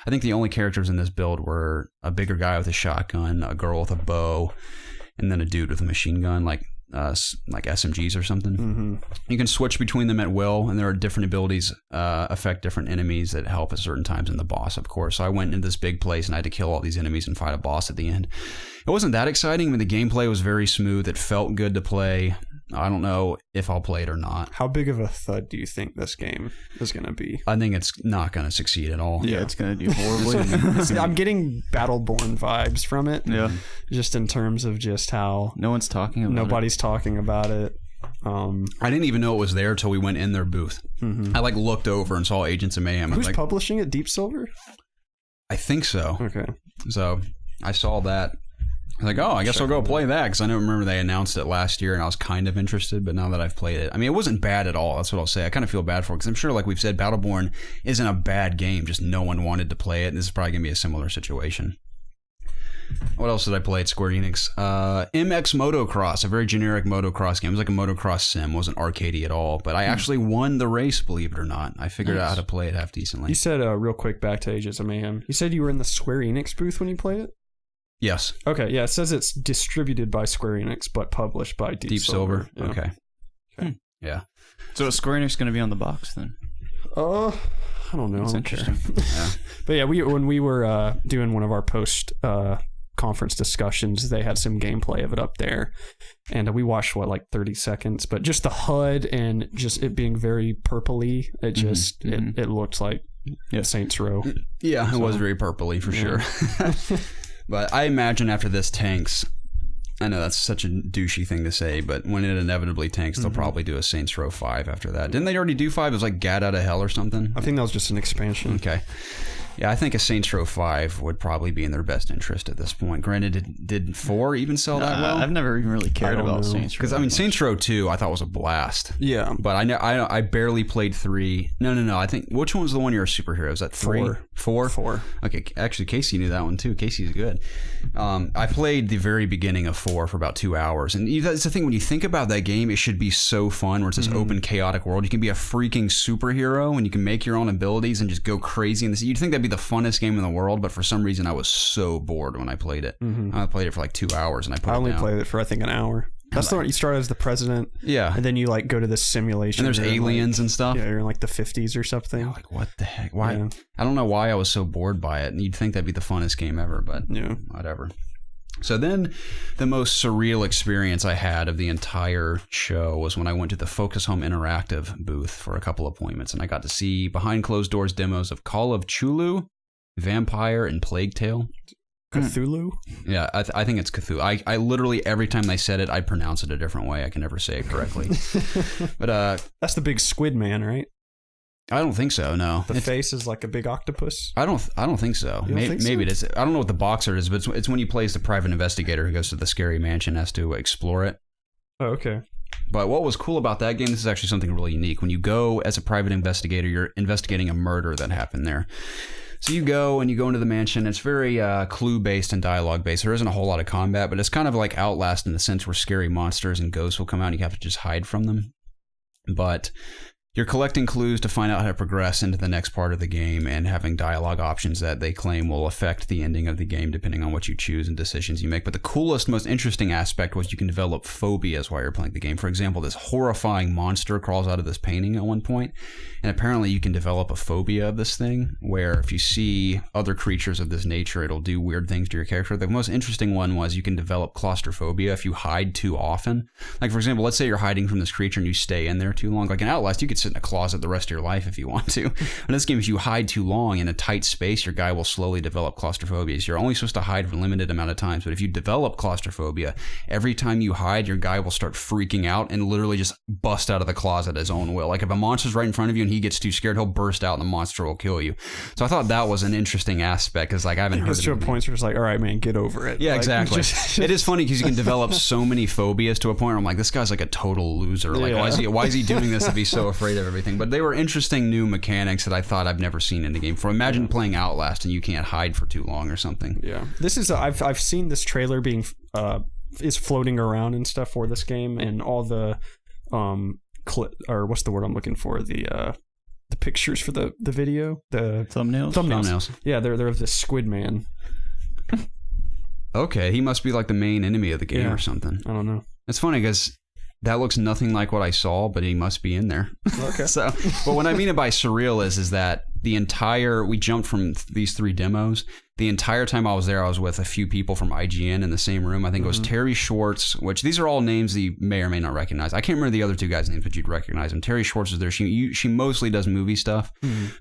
think the only characters in this build were a bigger guy with a shotgun, a girl with a bow, and then a dude with a machine gun, like SMGs or something. You can switch between them at will, and there are different abilities affect different enemies that help at certain times in the boss, of course. So I went into this big place and I had to kill all these enemies and fight a boss at the end. It wasn't that exciting, but the gameplay was very smooth. It felt good to play. I don't know if I'll play it or not. How big of a thud do you think this game is going to be? I think it's not going to succeed at all. Yeah, it's going to do horribly. I'm getting Battleborn vibes from it. Yeah. Just in terms of just how nobody's talking about it. I didn't even know it was there until we went in their booth. I looked over and saw Agents of Mayhem. Who's publishing it? Deep Silver? I think so. Okay. So I saw that. I was like, oh, I guess I'll go play that, because I don't remember they announced it last year and I was kind of interested, but now that I've played it, I mean, it wasn't bad at all. That's what I'll say. I kind of feel bad for it, because I'm sure, like we've said, Battleborn isn't a bad game, just no one wanted to play it, and this is probably going to be a similar situation. What else did I play at Square Enix? MX Motocross, a very generic motocross game. It was like a motocross sim. It wasn't arcadey at all, but I actually won the race, believe it or not. I figured out how to play it half decently. You said, real quick, back to Agents of Mayhem, you said you were in the Square Enix booth when you played it? Yes. Okay, yeah, it says it's distributed by Square Enix, but published by Deep Silver. Yeah. Okay. Yeah. So is Square Enix going to be on the box then? I don't know. That's interesting. Yeah. But yeah, when we were doing one of our post conference discussions, they had some gameplay of it up there, and we watched 30 seconds, but just the HUD and just it being very purpley, it just it looked like Saints Row. Yeah, it was very purpley for sure. But I imagine after this tanks, I know that's such a douchey thing to say, but when it inevitably tanks, they'll probably do a Saints Row 5 after that. Didn't they already do 5? It was like Gat Out of Hell or something? I think that was just an expansion. Okay. Yeah, I think a Saints Row 5 would probably be in their best interest at this point. Granted, did 4 even sell that well? I've never even really cared about Saints Row. Because, I mean, Saints Row 2 I thought was a blast. Yeah. But I barely played 3. No. I think, which one was the one you're a superhero? Is that 3? 4? 4. Okay, actually, Casey knew that one too. Casey's good. I played the very beginning of 4 for about 2 hours. And that's the thing, when you think about that game, it should be so fun, where it's this open, chaotic world. You can be a freaking superhero, and you can make your own abilities and just go crazy. And you'd think that'd be the funnest game in the world, but for some reason I was so bored when I played it. I played it for like 2 hours, and I only played it for I think an hour. That's the one you start as the president. Yeah. And then you go to this simulation. And there's aliens and stuff. Yeah, you're in the 50s or something. Yeah, what the heck? Why? Yeah. I don't know why I was so bored by it. And you'd think that'd be the funnest game ever, but whatever. So then the most surreal experience I had of the entire show was when I went to the Focus Home Interactive booth for a couple appointments, and I got to see behind closed doors demos of Call of Cthulhu, Vampire, and Plague Tale. Cthulhu? Yeah, I think it's Cthulhu. I literally, every time they said it, I'd pronounce it a different way. I can never say it correctly. But that's the big squid man, right? I don't think so. No, The face is like a big octopus. I don't think so. Maybe it is. I don't know what the boxer is, but it's when you play as the private investigator who goes to the scary mansion, has to explore it. Oh, okay. But what was cool about that game, this is actually something really unique. When you go as a private investigator, you're investigating a murder that happened there. So you go into the mansion. It's very clue-based and dialogue-based. There isn't a whole lot of combat, but it's kind of like Outlast in the sense where scary monsters and ghosts will come out and you have to just hide from them. But you're collecting clues to find out how to progress into the next part of the game and having dialogue options that they claim will affect the ending of the game depending on what you choose and decisions you make. But the coolest, most interesting aspect was you can develop phobias while you're playing the game. For example, this horrifying monster crawls out of this painting at one point, and apparently you can develop a phobia of this thing where if you see other creatures of this nature, it'll do weird things to your character. The most interesting one was you can develop claustrophobia if you hide too often. Like, for example, let's say you're hiding from this creature and you stay in there too long. Like in Outlast, you could sit in a closet the rest of your life if you want to. In this game, if you hide too long in a tight space, your guy will slowly develop claustrophobia. So you're only supposed to hide for a limited amount of times, but if you develop claustrophobia, every time you hide, your guy will start freaking out and literally just bust out of the closet at his own will. Like if a monster's right in front of you and he gets too scared, he'll burst out and the monster will kill you. So I thought that was an interesting aspect because like I haven't heard of it. To a point where it's like, all right, man, get over it. Yeah, like, exactly. It is funny because you can develop so many phobias to a point where I'm like, this guy's like a total loser. Like, why is he doing this if he's so afraid of everything? But they were interesting new mechanics that I thought I've never seen in the game. For imagine playing Outlast and you can't hide for too long or something. Yeah, this is I've seen this trailer being is floating around and stuff for this game, and all the or what's the word I'm looking for, the pictures for the video, the thumbnails. Yeah, they're this squid man. Okay, he must be like the main enemy of the game or something. I don't know. It's funny because that looks nothing like what I saw, but he must be in there. Okay. But what I mean by surreal is that we jumped from these 3 demos. The entire time I was there, I was with a few people from IGN in the same room. I think it was Terry Schwartz, which these are all names that you may or may not recognize. I can't remember the other 2 guys' names, but you'd recognize them. Terry Schwartz was there. She mostly does movie stuff,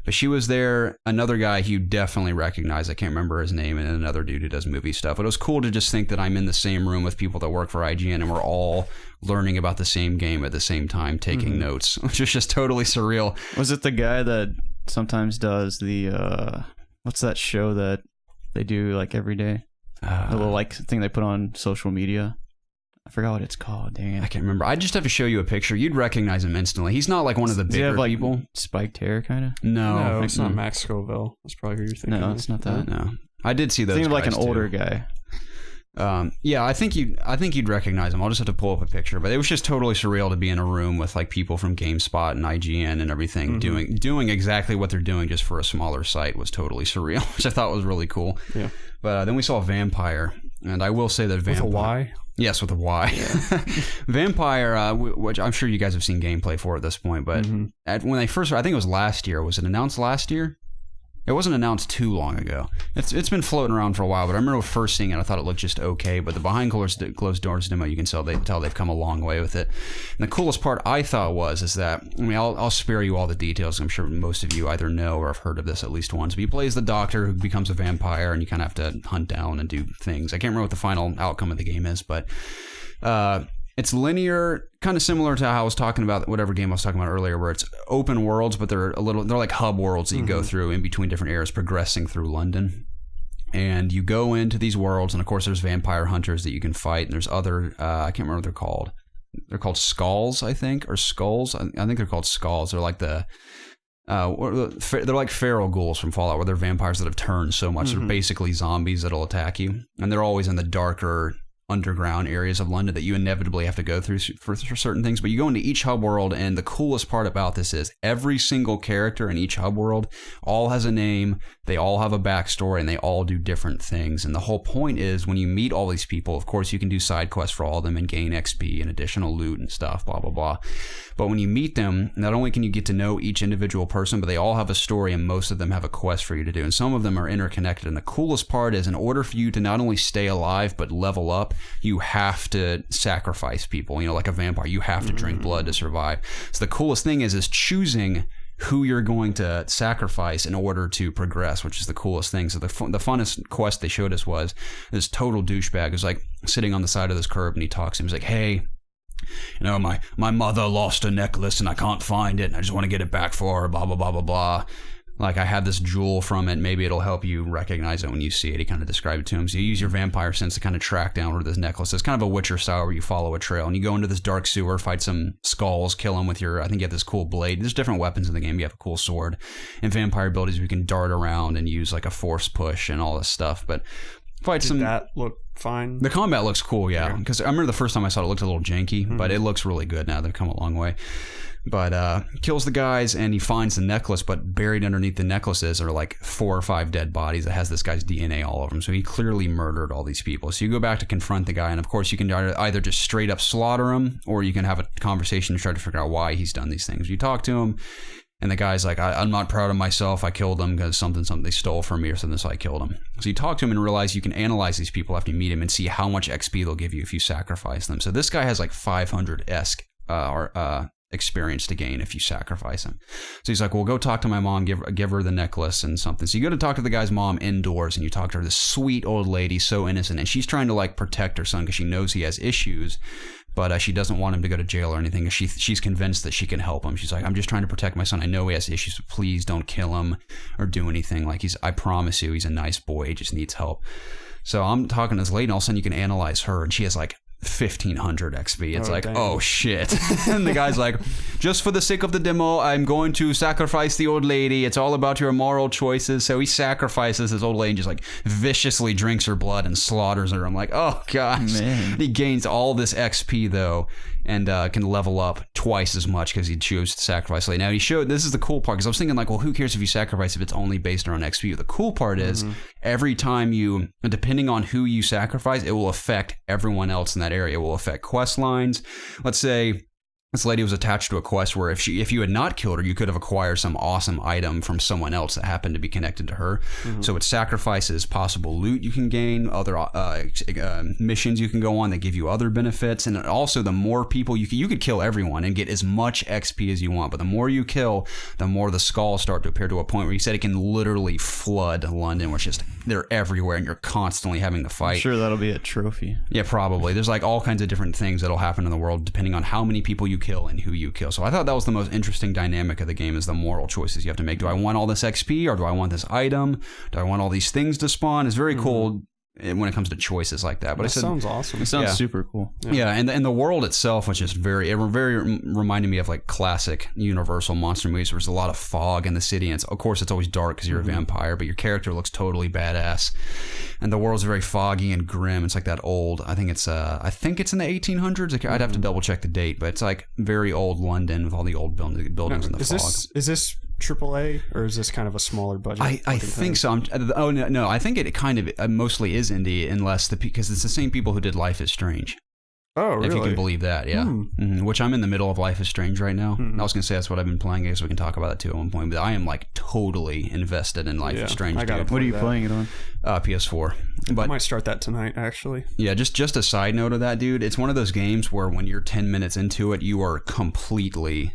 but she was there. Another guy you definitely recognize. I can't remember his name, and another dude who does movie stuff. But it was cool to just think that I'm in the same room with people that work for IGN, and we're all learning about the same game at the same time, taking notes, which is just totally surreal. Was it the guy that sometimes does the what's that show that they do like every day, the little like thing they put on social media? I forgot what it's called. Dang it. I can't remember. I just have to show you a picture. You'd recognize him instantly. He's not like one of the bigger people. Spiked hair, kind of. No, it's not Max Scoville. That's probably who you're thinking. No, it's not that. No, I did see those. Seemed like an too. older guy. Yeah, I think you'd recognize him. I'll just have to pull up a picture, but it was just totally surreal to be in a room with like people from GameSpot and IGN and everything doing exactly what they're doing just for a smaller site was totally surreal, which I thought was really cool. Yeah. But then we saw Vampire, and I will say that Vampire. With a Y? Yes, with a Y. Yeah. Vampire, which I'm sure you guys have seen gameplay for at this point, but when they first, I think it was last year. Was it announced last year? It wasn't announced too long ago. It's been floating around for a while, but I remember first seeing it, I thought it looked just okay. But the behind closed doors demo, you can tell they've come a long way with it. And the coolest part I thought is that, I mean, I'll spare you all the details. I'm sure most of you either know or have heard of this at least once. But he plays the doctor who becomes a vampire, and you kind of have to hunt down and do things. I can't remember what the final outcome of the game is, but it's linear, kind of similar to how I was talking about whatever game I was talking about earlier, where it's open worlds, but they're like hub worlds that you go through in between different areas, progressing through London. And you go into these worlds, and of course, there's vampire hunters that you can fight, and there's other, I can't remember what they're called. They're called Skulls, I think, or Skulls. I think they're called Skulls. They're like they're like feral ghouls from Fallout, where they're vampires that have turned so much. They're basically zombies that'll attack you, and they're always in the darker underground areas of London that you inevitably have to go through for certain things. But you go into each hub world, and the coolest part about this is every single character in each hub world all has a name, they all have a backstory, and they all do different things. And the whole point is, when you meet all these people, of course you can do side quests for all of them and gain XP and additional loot and stuff, blah blah blah. But when you meet them, not only can you get to know each individual person, but they all have a story, and most of them have a quest for you to do, and some of them are interconnected. And the coolest part is, in order for you to not only stay alive but level up, you have to sacrifice people. You know, like a vampire, you have to drink blood to survive. So the coolest thing is choosing who you're going to sacrifice in order to progress, which is the coolest thing. So the funnest quest they showed us was this total douchebag who's like sitting on the side of this curb, and he talks to him. He's like, "Hey, you know, my mother lost a necklace and I can't find it and I just want to get it back for her, blah, blah, blah, blah, blah. Like, I have this jewel from it. Maybe it'll help you recognize it when you see it. He kind of described it to him. So you use your vampire sense to kind of track down where this necklace is. It's kind of a Witcher style where you follow a trail and you go into this dark sewer, fight some skulls, kill them with your, I think you have this cool blade. There's different weapons in the game. You have a cool sword. And vampire abilities, we can dart around and use like a force push and all this stuff. But fight some. Did that look fine? The combat looks cool, yeah. Because I remember the first time I saw it, it looked a little janky, but it looks really good now. They've come a long way. But kills the guys and he finds the necklace, but buried underneath the necklaces are like 4 or 5 dead bodies that has this guy's DNA all over them. So he clearly murdered all these people. So you go back to confront the guy, and of course you can either just straight up slaughter him, or you can have a conversation to try to figure out why he's done these things. You talk to him, and the guy's like, I'm not proud of myself. I killed them because something they stole from me or something, so I killed them. So you talk to him and realize you can analyze these people after you meet him and see how much XP they'll give you if you sacrifice them. So this guy has like 500-esque experience to gain if you sacrifice him. So he's like, well, go talk to my mom, give her the necklace and something. So you go to talk to the guy's mom indoors, and you talk to her, this sweet old lady, so innocent, and she's trying to like protect her son because she knows he has issues, but she doesn't want him to go to jail or anything. She's convinced that she can help him. She's like, I'm just trying to protect my son. I know he has issues, but please don't kill him or do anything. Like, I promise you, he's a nice boy. He just needs help. So I'm talking to this lady, and all of a sudden you can analyze her, and she has like 1,500 XP. It's like, dang. Oh shit. And the guy's like, just for the sake of the demo, I'm going to sacrifice the old lady. It's all about your moral choices. So he sacrifices this old lady and just like viciously drinks her blood and slaughters her. I'm like, oh gosh. Man. He gains all this XP though, and can level up twice as much because he chose to sacrifice lady. Now he showed, this is the cool part, because I was thinking like, well, who cares if you sacrifice if it's only based on XP? The cool part is every time you, depending on who you sacrifice, it will affect everyone else in that area. It will affect quest lines. Let's say this lady was attached to a quest where if you had not killed her, you could have acquired some awesome item from someone else that happened to be connected to her. So it sacrifices possible loot you can gain, other missions you can go on that give you other benefits, and also the more people you could kill everyone and get as much XP as you want. But the more you kill, the more the skulls start to appear, to a point where he said it can literally flood London, where it's just they're everywhere and you're constantly having to fight. I'm sure that'll be a trophy. Yeah, probably. There's like all kinds of different things that'll happen in the world depending on how many people you kill and who you kill. So I thought that was the most interesting dynamic of the game, is the moral choices you have to make. Do I want all this XP, or do I want this item? Do I want all these things to spawn? It's very cool when it comes to choices like that. But that sounds awesome. It sounds super cool. Yeah, and the world itself was just very reminded me of like classic Universal monster movies, where there's a lot of fog in the city, and of course it's always dark because you're a vampire, but your character looks totally badass, and the world's very foggy and grim. It's like that old, I think it's in the 1800s. I'd have to double check the date, but it's like very old London with all the old buildings in the fog. Is this AAA, or is this kind of a smaller budget? I think so. No, I think it kind of mostly is indie, because it's the same people who did Life is Strange. Oh, really? If you can believe that, yeah. Which I'm in the middle of Life is Strange right now. I was going to say that's what I've been playing. I guess we can talk about that too at one point. But I am like totally invested in Life is Strange. What are you playing it on? PS4. But I might start that tonight, actually. Yeah, just a side note of that, dude. It's one of those games where when you're 10 minutes into it, you are completely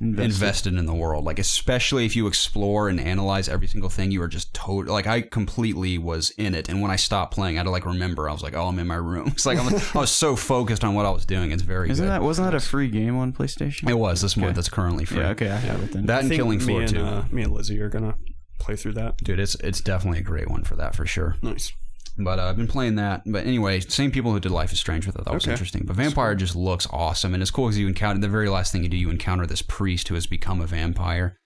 invested in the world. Like, especially if you explore and analyze every single thing, you are just totally, like, I completely was in it. And when I stopped playing, I had to like remember, I was like, oh, I'm in my room. It's like I was so focused on what I was doing. It's very good. Wasn't that a free game on PlayStation? It was this month. It's currently free. Yeah, okay, I have it then. That and Killing Floor 2. Me and Lizzie are gonna play through that. Dude, it's definitely a great one for that, for sure. Nice. But I've been playing that. But anyway, same people who did Life is Strange with it. That was interesting. But Vampire just looks awesome. And it's cool because you encounter, the very last thing you do, you encounter this priest who has become a vampire.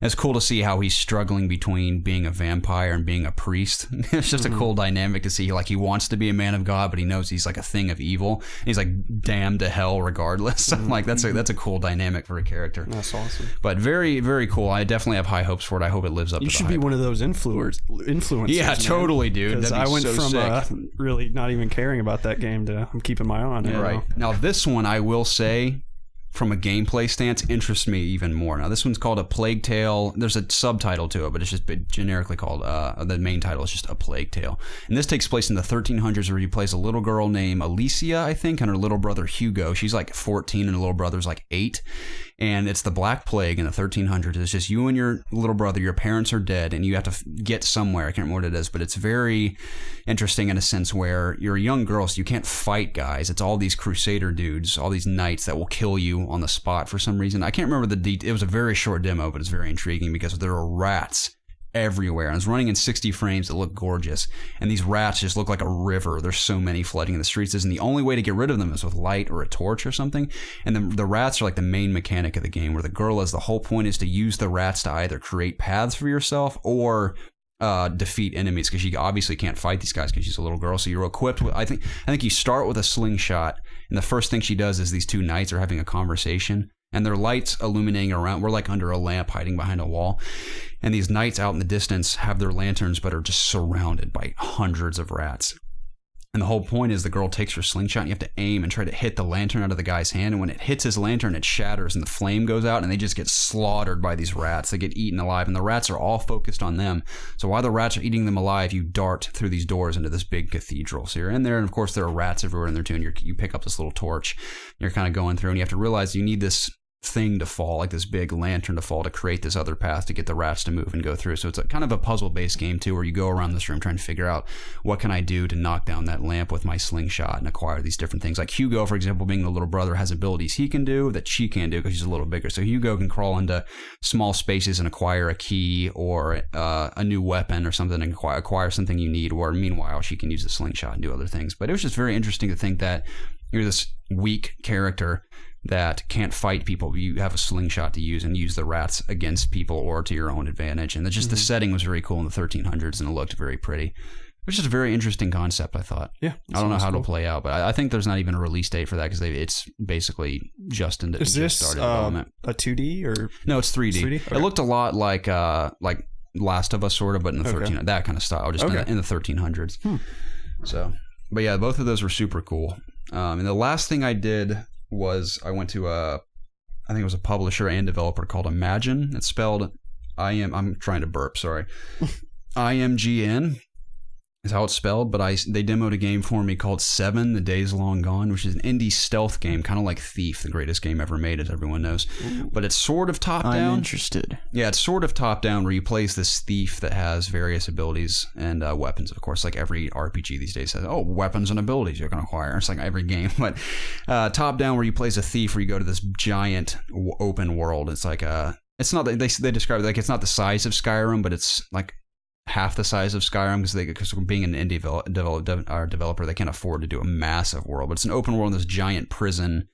It's cool to see how he's struggling between being a vampire and being a priest. It's just a cool dynamic to see. Like, he wants to be a man of God, but he knows he's like a thing of evil. And he's like damned to hell regardless. So like that's a cool dynamic for a character. That's awesome. But very, very cool. I definitely have high hopes for it. I hope it lives up to the hype. You should be one of those influencers. Yeah, man. Totally, dude. Because I went from really not even caring about that game to I'm keeping my eye on it. Right. Now this one, I will say, from a gameplay stance, interests me even more. Now, this one's called A Plague Tale. There's a subtitle to it, but it's just generically called, the main title is just A Plague Tale. And this takes place in the 1300s, where you play as a little girl named Alicia, I think, and her little brother Hugo. She's like 14 and her little brother's like 8. And it's the Black Plague in the 1300s. It's just you and your little brother. Your parents are dead, and you have to get somewhere. I can't remember what it is, but it's very interesting in a sense where you're a young girl, so you can't fight guys. It's all these crusader dudes, all these knights that will kill you on the spot for some reason. I can't remember the detail. It was a very short demo, but it's very intriguing because there are rats everywhere, and it's running in 60 frames that look gorgeous, and these rats just look like a river. There's so many flooding in the streets, and the only way to get rid of them is with light or a torch or something. And the rats are like the main mechanic of the game, where the girl is, the whole point is to use the rats to either create paths for yourself or defeat enemies, because she obviously can't fight these guys because she's a little girl. So you're equipped with, I think you start with a slingshot, and the first thing she does is these two knights are having a conversation, and their lights illuminating around. We're like under a lamp hiding behind a wall. And these knights out in the distance have their lanterns, but are just surrounded by hundreds of rats. And the whole point is the girl takes her slingshot, and you have to aim and try to hit the lantern out of the guy's hand. And when it hits his lantern, it shatters and the flame goes out, and they just get slaughtered by these rats. They get eaten alive, and the rats are all focused on them. So while the rats are eating them alive, you dart through these doors into this big cathedral. So you're in there, and of course there are rats everywhere in there too, and you pick up this little torch. You're kind of going through, and you have to realize you need this thing to fall, like this big lantern to fall, to create this other path to get the rats to move and go through. So it's a kind of a puzzle-based game too, where you go around this room trying to figure out what can I do to knock down that lamp with my slingshot and acquire these different things. Like Hugo, for example, being the little brother, has abilities he can do that she can't do because she's a little bigger. So Hugo can crawl into small spaces and acquire a key or a new weapon or something, and acquire something you need, where meanwhile she can use the slingshot and do other things. But it was just very interesting to think that you're this weak character that can't fight people. You have a slingshot to use, and use the rats against people or to your own advantage. And the setting was very cool in the 1300s, and it looked very pretty. Which is a very interesting concept, I thought. Yeah. I don't know how it'll play out, but I think there's not even a release date for that, because it's basically just started development. A 2D or? No, it's 3D. 3D? Okay. It looked a lot like Last of Us, sort of, but in the that kind of style, just in the 1300s. So, but yeah, both of those were super cool. And the last thing I did was I went to I think it was a publisher and developer called Imagine. It's spelled I'm trying to burp, sorry. IMGN is how it's spelled, but they demoed a game for me called 7: The Days Long Gone, which is an indie stealth game, kind of like Thief, the greatest game ever made, as everyone knows. Ooh. But it's sort of top-down. I'm interested. Yeah, it's sort of top-down, where you play as this thief that has various abilities and weapons, of course, like every RPG these days says, weapons and abilities you're going to acquire. It's like every game. But top-down, where you play as a thief, where you go to this giant open world. It's like it's not, they describe it like it's not the size of Skyrim, but it's like half the size of Skyrim, because being an indie developer, they can't afford to do a massive world. But it's an open world in this giant prison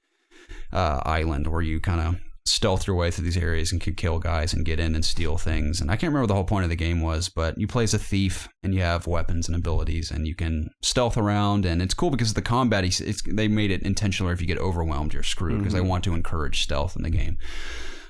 island, where you kind of stealth your way through these areas and can kill guys and get in and steal things. And I can't remember what the whole point of the game was, but you play as a thief, and you have weapons and abilities, and you can stealth around. And it's cool because the combat, they made it intentional, if you get overwhelmed, you're screwed, because they want to encourage stealth in the game.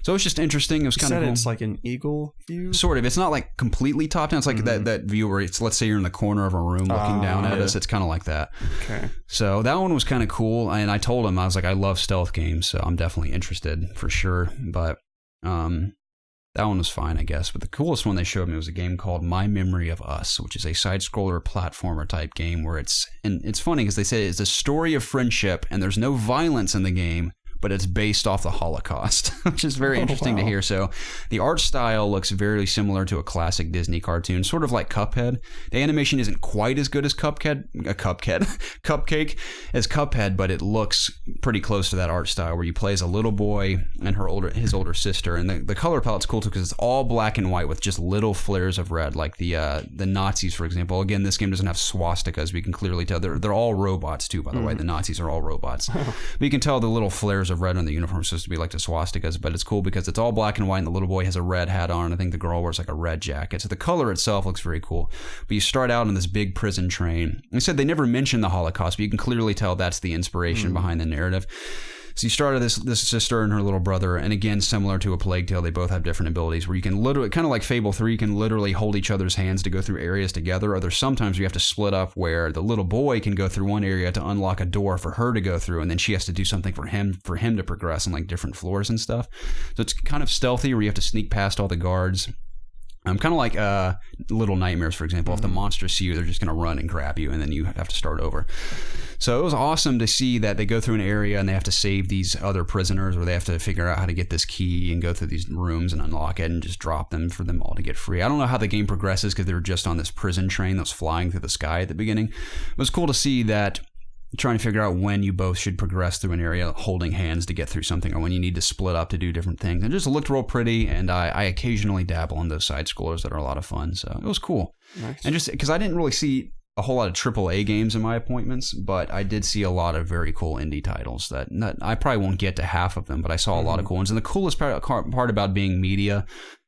So it's just interesting. It was kind of cool. It's like an eagle view? Sort of. It's not like completely top down. It's like that view where it's, let's say you're in the corner of a room looking down at us. It's kind of like that. Okay. So that one was kind of cool. And I told him, I was like, I love stealth games, so I'm definitely interested for sure. But that one was fine, I guess. But the coolest one they showed me was a game called My Memory of Us, which is a side-scroller platformer type game where it's funny because they say it's a story of friendship, and there's no violence in the game, but it's based off the Holocaust, which is very interesting to hear. So the art style looks very similar to a classic Disney cartoon, sort of like Cuphead. The animation isn't quite as good as Cupcake as Cuphead, but it looks pretty close to that art style, where you play as a little boy and his older sister. And the color palette's cool too, because it's all black and white with just little flares of red, like the Nazis, for example. Again, this game doesn't have swastikas, but you can clearly tell they're all robots too, by the way. The Nazis are all robots. But you can tell the little flares of red on the uniform is supposed to be like the swastikas, but it's cool because it's all black and white, and the little boy has a red hat on, and I think the girl wears like a red jacket. So the color itself looks very cool. But you start out on this big prison train. They said they never mentioned the Holocaust, but you can clearly tell that's the inspiration behind the narrative. So you start this sister and her little brother, and again, similar to a Plague Tale, they both have different abilities where you can literally, kind of like Fable 3, you can literally hold each other's hands to go through areas together. Or there's sometimes you have to split up where the little boy can go through one area to unlock a door for her to go through, and then she has to do something for him to progress on like different floors and stuff. So it's kind of stealthy where you have to sneak past all the guards. Kind of like Little Nightmares, for example. If the monsters see you, they're just going to run and grab you, and then you have to start over. So it was awesome to see that they go through an area and they have to save these other prisoners, or they have to figure out how to get this key and go through these rooms and unlock it and just drop them for them all to get free. I don't know how the game progresses because they were just on this prison train that was flying through the sky at the beginning. It was cool to see that, trying to figure out when you both should progress through an area holding hands to get through something, or when you need to split up to do different things. It just looked real pretty, and I occasionally dabble in those side scrollers that are a lot of fun, so it was cool. Nice. And just because I didn't really see a whole lot of AAA games in my appointments, but I did see a lot of very cool indie titles that I probably won't get to half of them, but I saw a lot of cool ones. And the coolest part about being media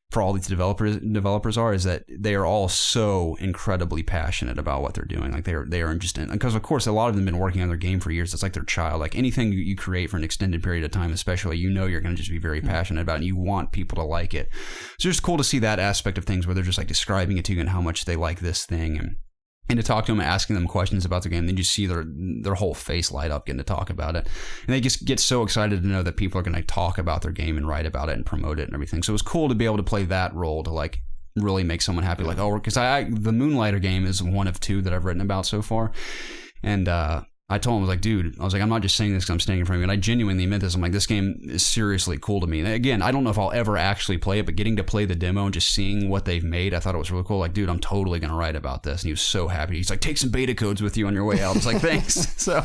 for all these developers is that they are all so incredibly passionate about what they're doing. Like they are just in, because of course a lot of them have been working on their game for years. It's like their child. Like anything you create for an extended period of time, especially, you're going to just be very passionate about it, and you want people to like it. So it's just cool to see that aspect of things where they're just like describing it to you and how much they like this thing, and to talk to them, asking them questions about the game. Then you see their whole face light up getting to talk about it. And they just get so excited to know that people are going to talk about their game and write about it and promote it and everything. So it was cool to be able to play that role to like really make someone happy. Like, oh, because the Moonlighter game is one of two that I've written about so far. And I told him, I was like, dude, I'm not just saying this because I'm standing in front of you. And I genuinely meant this. I'm like, this game is seriously cool to me. And again, I don't know if I'll ever actually play it, but getting to play the demo and just seeing what they've made, I thought it was really cool. Like, dude, I'm totally going to write about this. And he was so happy. He's like, take some beta codes with you on your way out. I was like, thanks. So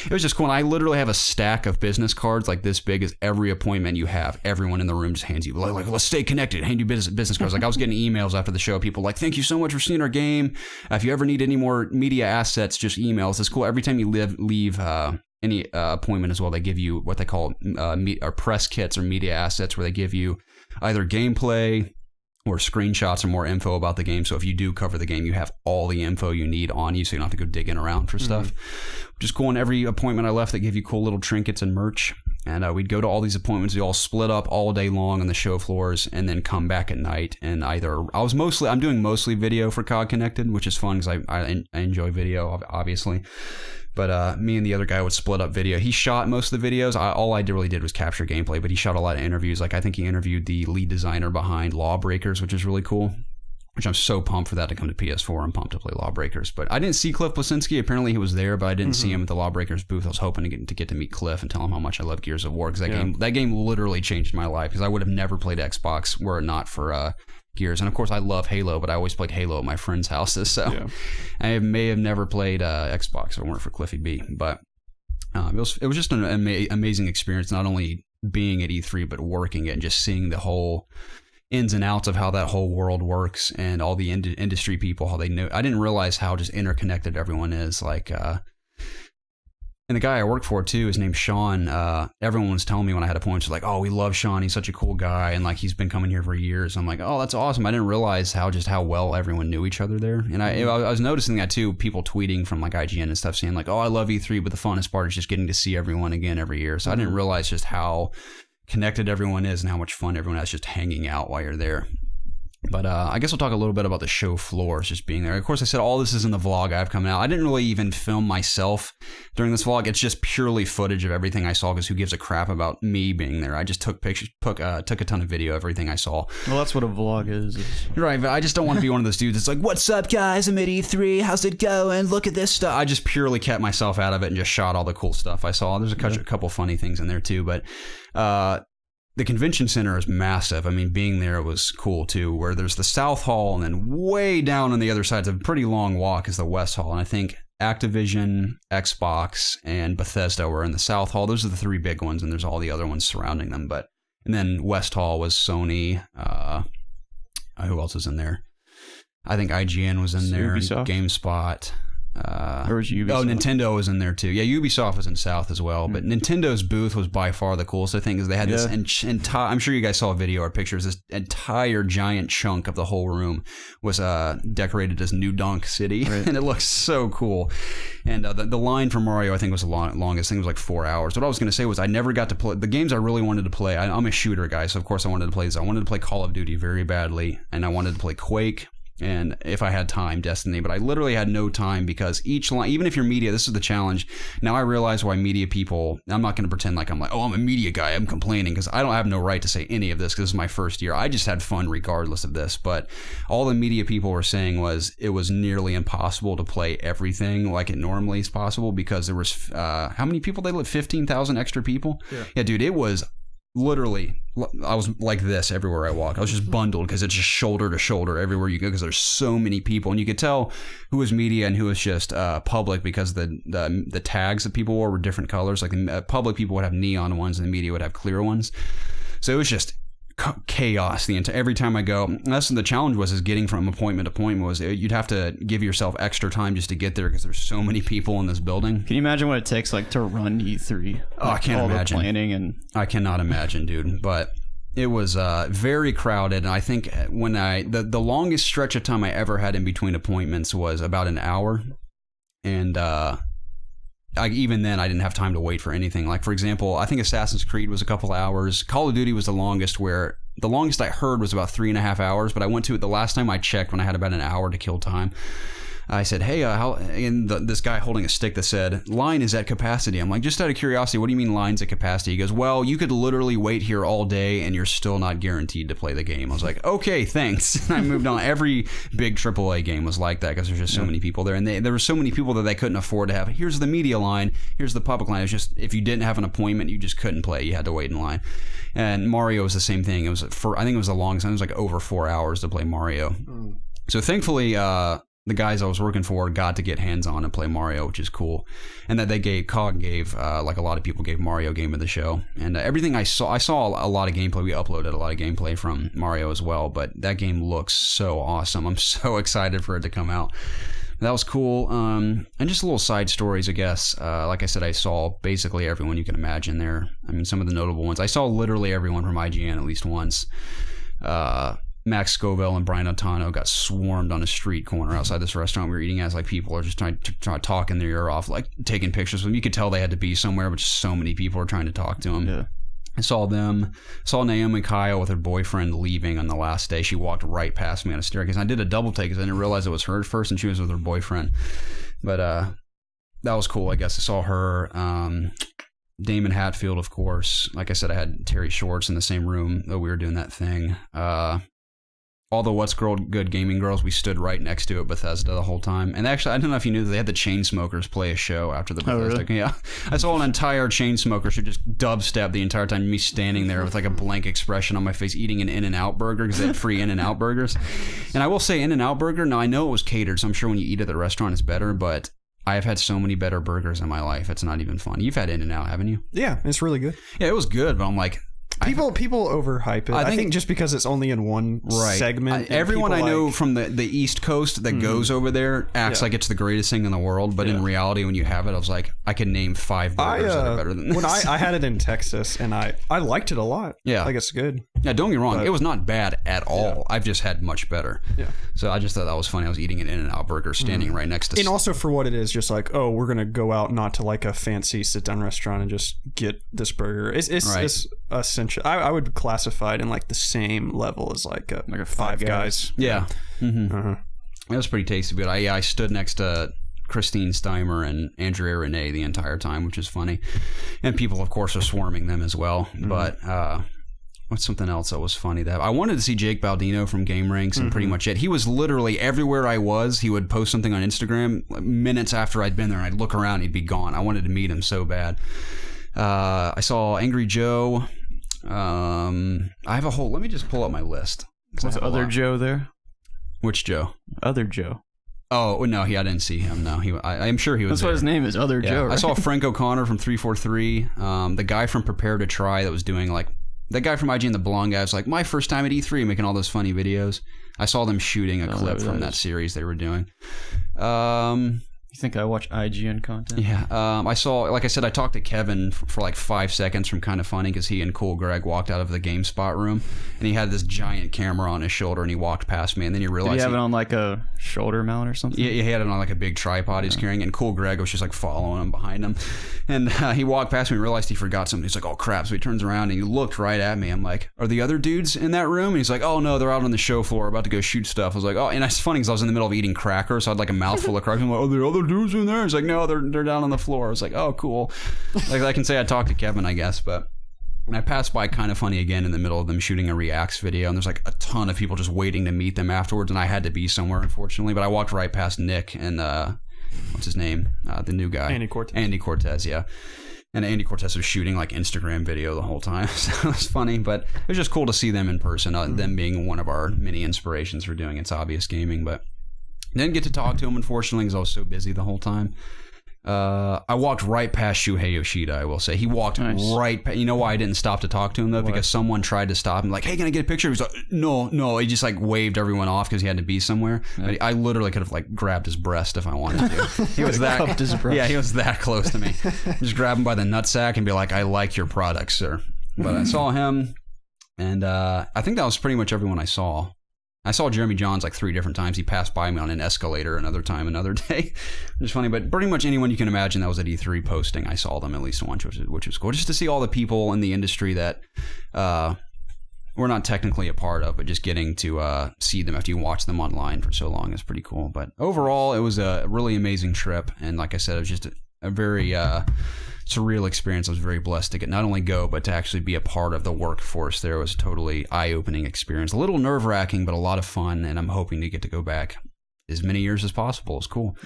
it was just cool. And I literally have a stack of business cards like this big as every appointment you have. Everyone in the room just hands you, like let's stay connected. Hand you business cards. Like I was getting emails after the show. People like, thank you so much for seeing our game. If you ever need any more media assets, just email us. It's cool. Every time you leave any appointment as well, they give you what they call or press kits or media assets, where they give you either gameplay or screenshots or more info about the game. So if you do cover the game, you have all the info you need on you, so you don't have to go digging around for stuff. Which is cool. In every appointment I left, they give you cool little trinkets and merch. And we'd go to all these appointments. We all split up all day long on the show floors, and then come back at night. And I'm doing mostly video for COG Connected, which is fun because I enjoy video, obviously. But me and the other guy would split up video. He shot most of the videos. All I really did was capture gameplay, but he shot a lot of interviews. Like I think he interviewed the lead designer behind Lawbreakers, which is really cool. Which I'm so pumped for that to come to PS4. I'm pumped to play Lawbreakers. But I didn't see Cliff Blasinski. Apparently he was there, but I didn't see him at the Lawbreakers booth. I was hoping to get to meet Cliff and tell him how much I love Gears of War, because that game literally changed my life, because I would have never played Xbox were it not for Gears. And of course I love Halo, but I always played Halo at my friends' houses, so I may have never played Xbox if it weren't for Cliffy B. But it was just an amazing experience, not only being at E3 but working it and just seeing the whole ins and outs of how that whole world works, and all the industry people, how they know. I didn't realize how just interconnected everyone is. Like and the guy I work for too, his name's Sean. Everyone was telling me when I had appointments, like, oh, we love Sean, he's such a cool guy, and like he's been coming here for years. I'm like, oh, that's awesome. I didn't realize how well everyone knew each other there. And I was noticing that too, people tweeting from like IGN and stuff saying like, oh, I love E3, but the funnest part is just getting to see everyone again every year. So I didn't realize just how connected everyone is and how much fun everyone has just hanging out while you're there. But I guess we'll talk a little bit about the show floors just being there. Of course, I said all this is in the vlog I have coming out. I didn't really even film myself during this vlog. It's just purely footage of everything I saw, because who gives a crap about me being there? I just took pictures, took a ton of video of everything I saw. Well, that's what a vlog is. Right, but I just don't want to be one of those dudes that's like, what's up, guys? I'm at E3. How's it going? Look at this stuff. I just purely kept myself out of it and just shot all the cool stuff I saw. There's a couple funny things in there too, but the convention center is massive. I mean, being there was cool too, where there's the South Hall, and then way down on the other side, it's a pretty long walk, is the West Hall. And I think Activision, Xbox, and Bethesda were in the South Hall. Those are the three big ones, and there's all the other ones surrounding them. And then West Hall was Sony. Who else was in there? I think IGN was in there. Ubisoft. GameSpot. Or was Ubisoft? Oh, Nintendo was in there too. Yeah, Ubisoft was in South as well. But Nintendo's booth was by far the coolest thing because they had this entire. I'm sure you guys saw a video or pictures. This entire giant chunk of the whole room was decorated as New Donk City, and it looks so cool. And the line for Mario, I think, was the longest. I think it was like 4 hours. What I was going to say was I never got to play the games I really wanted to play. I'm a shooter guy, so of course I wanted to play this. I wanted to play Call of Duty very badly, and I wanted to play Quake. And if I had time, Destiny, but I literally had no time because each line, even if you're media, this is the challenge. Now I realize why media people, I'm not going to pretend like I'm like, oh, I'm a media guy, I'm complaining because I don't have no right to say any of this because this is my first year. I just had fun regardless of this. But all the media people were saying was it was nearly impossible to play everything like it normally is possible because there was, how many people they let? 15,000 extra people? Yeah, dude, it was literally, I was like this everywhere I walk. I was just bundled because it's just shoulder to shoulder everywhere you go because there's so many people. And you could tell who was media and who was just public because the tags that people wore were different colors. Like the public people would have neon ones and the media would have clear ones. So it was just chaos every time I go. And that's the challenge was is getting from appointment to appointment was you'd have to give yourself extra time just to get there because there's so many people in this building. Can you imagine what it takes like to run E3? Oh, I can't imagine. The planning and I cannot imagine, dude. But it was very crowded, and I think when the longest stretch of time I ever had in between appointments was about an hour, and even then, I didn't have time to wait for anything. Like, for example, I think Assassin's Creed was a couple hours. Call of Duty was the longest, where the longest I heard was about 3.5 hours, but I went to it the last time I checked when I had about an hour to kill time. I said, hey, this guy holding a stick that said, line is at capacity. I'm like, just out of curiosity, what do you mean line's at capacity? He goes, well, you could literally wait here all day and you're still not guaranteed to play the game. I was like, okay, thanks. And I moved on. Every big AAA game was like that because there's just so many people there. And there were so many people that they couldn't afford to have. Here's the media line. Here's the public line. It's just, if you didn't have an appointment, you just couldn't play. You had to wait in line. And Mario was the same thing. It was I think it was the longest. It was like over 4 hours to play Mario. So thankfully, the guys I was working for got to get hands-on and play Mario, which is cool. And that COG gave, like a lot of people gave Mario Game of the Show. And everything I saw a lot of gameplay. We uploaded a lot of gameplay from Mario as well, but that game looks so awesome. I'm so excited for it to come out. That was cool. And just little side stories, I guess. Like I said, I saw basically everyone you can imagine there. I mean, some of the notable ones. I saw literally everyone from IGN at least once. Max Scoville and Brian Altano got swarmed on a street corner outside this restaurant we were eating at. Like, people are just trying to talk in their ear off, like taking pictures of them. You could tell they had to be somewhere, but just so many people were trying to talk to them. Yeah. I saw them. Saw Naomi Kyle with her boyfriend leaving on the last day. She walked right past me on a staircase. I did a double take because I didn't realize it was her first, and she was with her boyfriend. But that was cool. I guess I saw her. Damon Hatfield, of course. Like I said, I had Terry Schwartz in the same room that we were doing that thing. All the What's Good Gaming Girls, we stood right next to it, Bethesda, the whole time. And actually, I don't know if you knew that they had the Chainsmokers play a show after the Bethesda. Really? Yeah. I saw an entire Chainsmokers who just dubstep the entire time, me standing there with like a blank expression on my face, eating an In-N-Out burger because they had free In-N-Out burgers. And I will say, In-N-Out burger, now I know it was catered, so I'm sure when you eat at the restaurant it's better, but I have had so many better burgers in my life, it's not even fun. You've had In-N-Out, haven't you? Yeah, it's really good. Yeah, it was good, but I'm like, People overhype it. I think just because it's only in one segment. Everyone I know from the East Coast that goes over there acts like it's the greatest thing in the world. But in reality, when you have it, I was like, I can name 5 burgers that are better than this. When I had it in Texas, and I liked it a lot. Yeah. Like, it's good. Yeah, don't get me wrong. It was not bad at all. Yeah. I've just had much better. Yeah. So I just thought that was funny. I was eating an In-N-Out burger standing right next to... And also for what it is, just like, oh, we're going to go out not to like a fancy sit-down restaurant and just get this burger. It's essential. I would classify it in like the same level as like a Five Guys. Yeah. Mm-hmm. It was pretty tasty, but I stood next to Christine Steimer and Andrea Renee the entire time, which is funny. And people, of course, are swarming them as well. But what's something else that was funny? That I wanted to see Jake Baldino from Game Ranks, and pretty much it. He was literally everywhere I was. He would post something on Instagram minutes after I'd been there, and I'd look around, he'd be gone. I wanted to meet him so bad. I saw Angry Joe. I have a whole... Let me just pull up my list. Was other Joe there? Which Joe? Other Joe. Oh, no, I didn't see him. No, I'm sure he was That's there. What his name is, Other Joe, right? I saw Frank O'Connor from 343. The guy from Prepare to Try that was doing like... That guy from IGN, the blonde guy, was like, my first time at E3, making all those funny videos. I saw them shooting a clip from that series they were doing. You think I watch IGN content? Yeah. I saw, like I said, I talked to Kevin for like 5 seconds from Kind of Funny because he and Cool Greg walked out of the GameSpot room and he had this giant camera on his shoulder and he walked past me and then you realized... Did he have it on like a shoulder mount or something? Yeah, he had it on like a big tripod he's carrying, and Cool Greg was just like following him behind him. And he walked past me and realized he forgot something. He's like, oh crap. So he turns around and he looked right at me. I'm like, are the other dudes in that room? And he's like, oh no, they're out on the show floor about to go shoot stuff. I was like, oh, and it's funny because I was in the middle of eating crackers, so I had like a mouthful of crackers. I'm like, oh, there are other dudes in there? He's like, no, they're down on the floor. I was like, oh, cool. Like I can say I talked to Kevin, I guess, but I passed by Kind of Funny again in the middle of them shooting a Reacts video, and there's like a ton of people just waiting to meet them afterwards, and I had to be somewhere, unfortunately, but I walked right past Nick and, what's his name? The new guy. Andy Cortez, yeah. And Andy Cortez was shooting like Instagram video the whole time, so it was funny, but it was just cool to see them in person, them being one of our many inspirations for doing It's Obvious Gaming, but didn't get to talk to him, unfortunately, because I was so busy the whole time. I walked right past Shuhei Yoshida, I will say. He walked right past... You know why I didn't stop to talk to him, though? What? Because someone tried to stop him, like, hey, can I get a picture? He was like, no. He just, like, waved everyone off because he had to be somewhere. Yeah. But I literally could have, like, grabbed his breast if I wanted to. He was that... Cupped his breast. Yeah, he was that close to me. Just grab him by the nutsack and be like, I like your product, sir. But I saw him, and I think that was pretty much everyone I saw. I saw Jeremy Johns like 3 different times. He passed by me on an escalator another time, another day. Which is funny, but pretty much anyone you can imagine that was at E3 posting, I saw them at least once, which was cool. Just to see all the people in the industry that we're not technically a part of, but just getting to see them after you watch them online for so long is pretty cool. But overall, it was a really amazing trip. And like I said, it was just a very... surreal experience. I was very blessed to get not only go, but to actually be a part of the workforce there. It was a totally eye-opening experience. A little nerve-wracking, but a lot of fun, and I'm hoping to get to go back as many years as possible. It's cool.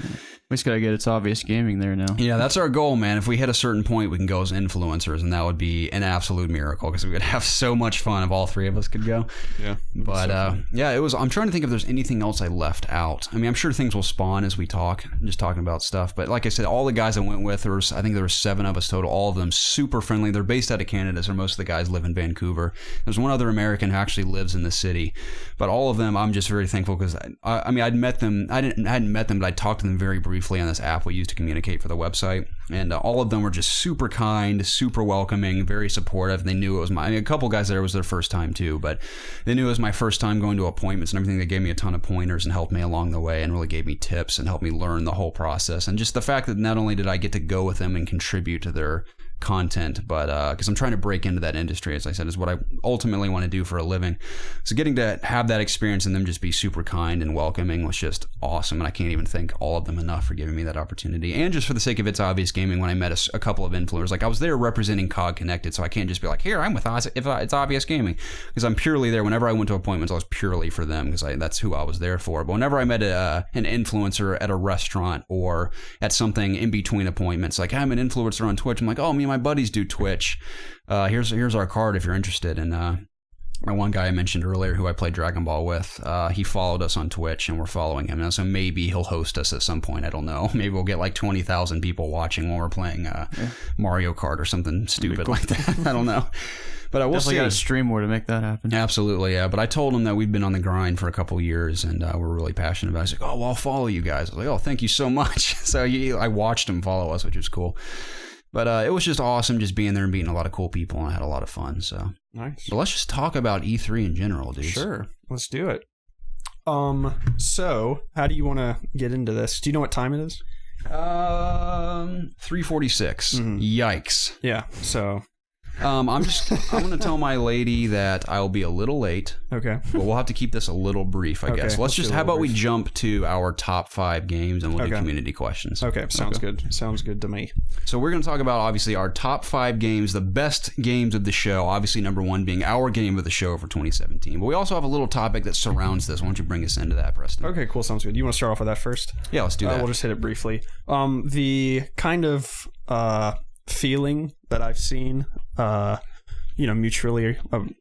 We just gotta get It's Obvious Gaming there now. Yeah, that's our goal, man. If we hit a certain point, we can go as influencers, and that would be an absolute miracle because we would have so much fun if all 3 of us could go. Yeah. But yeah, it was. I'm trying to think if there's anything else I left out. I mean, I'm sure things will spawn as we talk, just talking about stuff. But like I said, all the guys I went with, I think there were 7 of us total. All of them super friendly. They're based out of Canada, so most of the guys live in Vancouver. There's one other American who actually lives in the city. But all of them, I'm just very thankful because I mean, I'd met them. I hadn't met them, but I talked to them very briefly on this app we used to communicate for the website. And all of them were just super kind, super welcoming, very supportive. They knew it was a couple guys there, it was their first time too, but they knew it was my first time going to appointments and everything. They gave me a ton of pointers and helped me along the way and really gave me tips and helped me learn the whole process. And just the fact that not only did I get to go with them and contribute to their content, but because I'm trying to break into that industry, as I said, is what I ultimately want to do for a living. So getting to have that experience and them just be super kind and welcoming was just awesome, and I can't even thank all of them enough for giving me that opportunity. And just for the sake of It's Obvious Gaming, when I met a couple of influencers, like I was there representing COG Connected, so I can't just be like, here, I'm with It's Obvious Gaming, because I'm purely there. Whenever I went to appointments, I was purely for them because that's who I was there for. But whenever I met an influencer at a restaurant or at something in between appointments, like I'm an influencer on Twitch, I'm like, oh, me and my buddies do Twitch. Here's our card if you're interested. And my one guy I mentioned earlier who I played Dragon Ball with, he followed us on Twitch and we're following him now, so maybe he'll host us at some point. I don't know. Maybe we'll get like 20,000 people watching while we're playing Mario Kart or something stupid cool. like that. I don't know. But I will definitely got to stream more to make that happen. Absolutely, yeah. But I told him that we've been on the grind for a couple years and we're really passionate about it. He's like, oh, well, I'll follow you guys. I was like, oh, thank you so much. So I watched him follow us, which was cool. But it was just awesome just being there and meeting a lot of cool people, and I had a lot of fun. So nice. But let's just talk about E3 in general, dude. Sure, let's do it. So how do you want to get into this? Do you know what time it is? 3:46. Mm-hmm. Yikes. Yeah. So I'm going to tell my lady that I'll be a little late. Okay. But we'll have to keep this a little brief, I guess. How about we jump to our top 5 games and we'll do community questions. Okay. Sounds good. Sounds good to me. So we're going to talk about, obviously, our top 5 games, the best games of the show. Obviously, number 1 being our game of the show for 2017. But we also have a little topic that surrounds this. Why don't you bring us into that, Preston? Okay, cool. Sounds good. You want to start off with that first? Yeah, let's do that. We'll just hit it briefly. The kind of feeling that I've seen mutually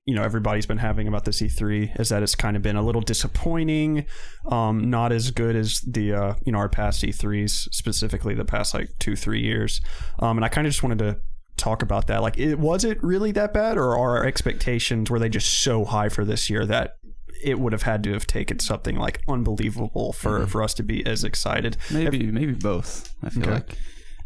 everybody's been having about this E3 is that it's kind of been a little disappointing, not as good as the our past E3s, specifically the past like 2-3 years, and I kind of just wanted to talk about that. Like, was it really that bad, or are our expectations, were they just so high for this year that it would have had to have taken something like unbelievable for us to be as excited. Maybe both. I feel like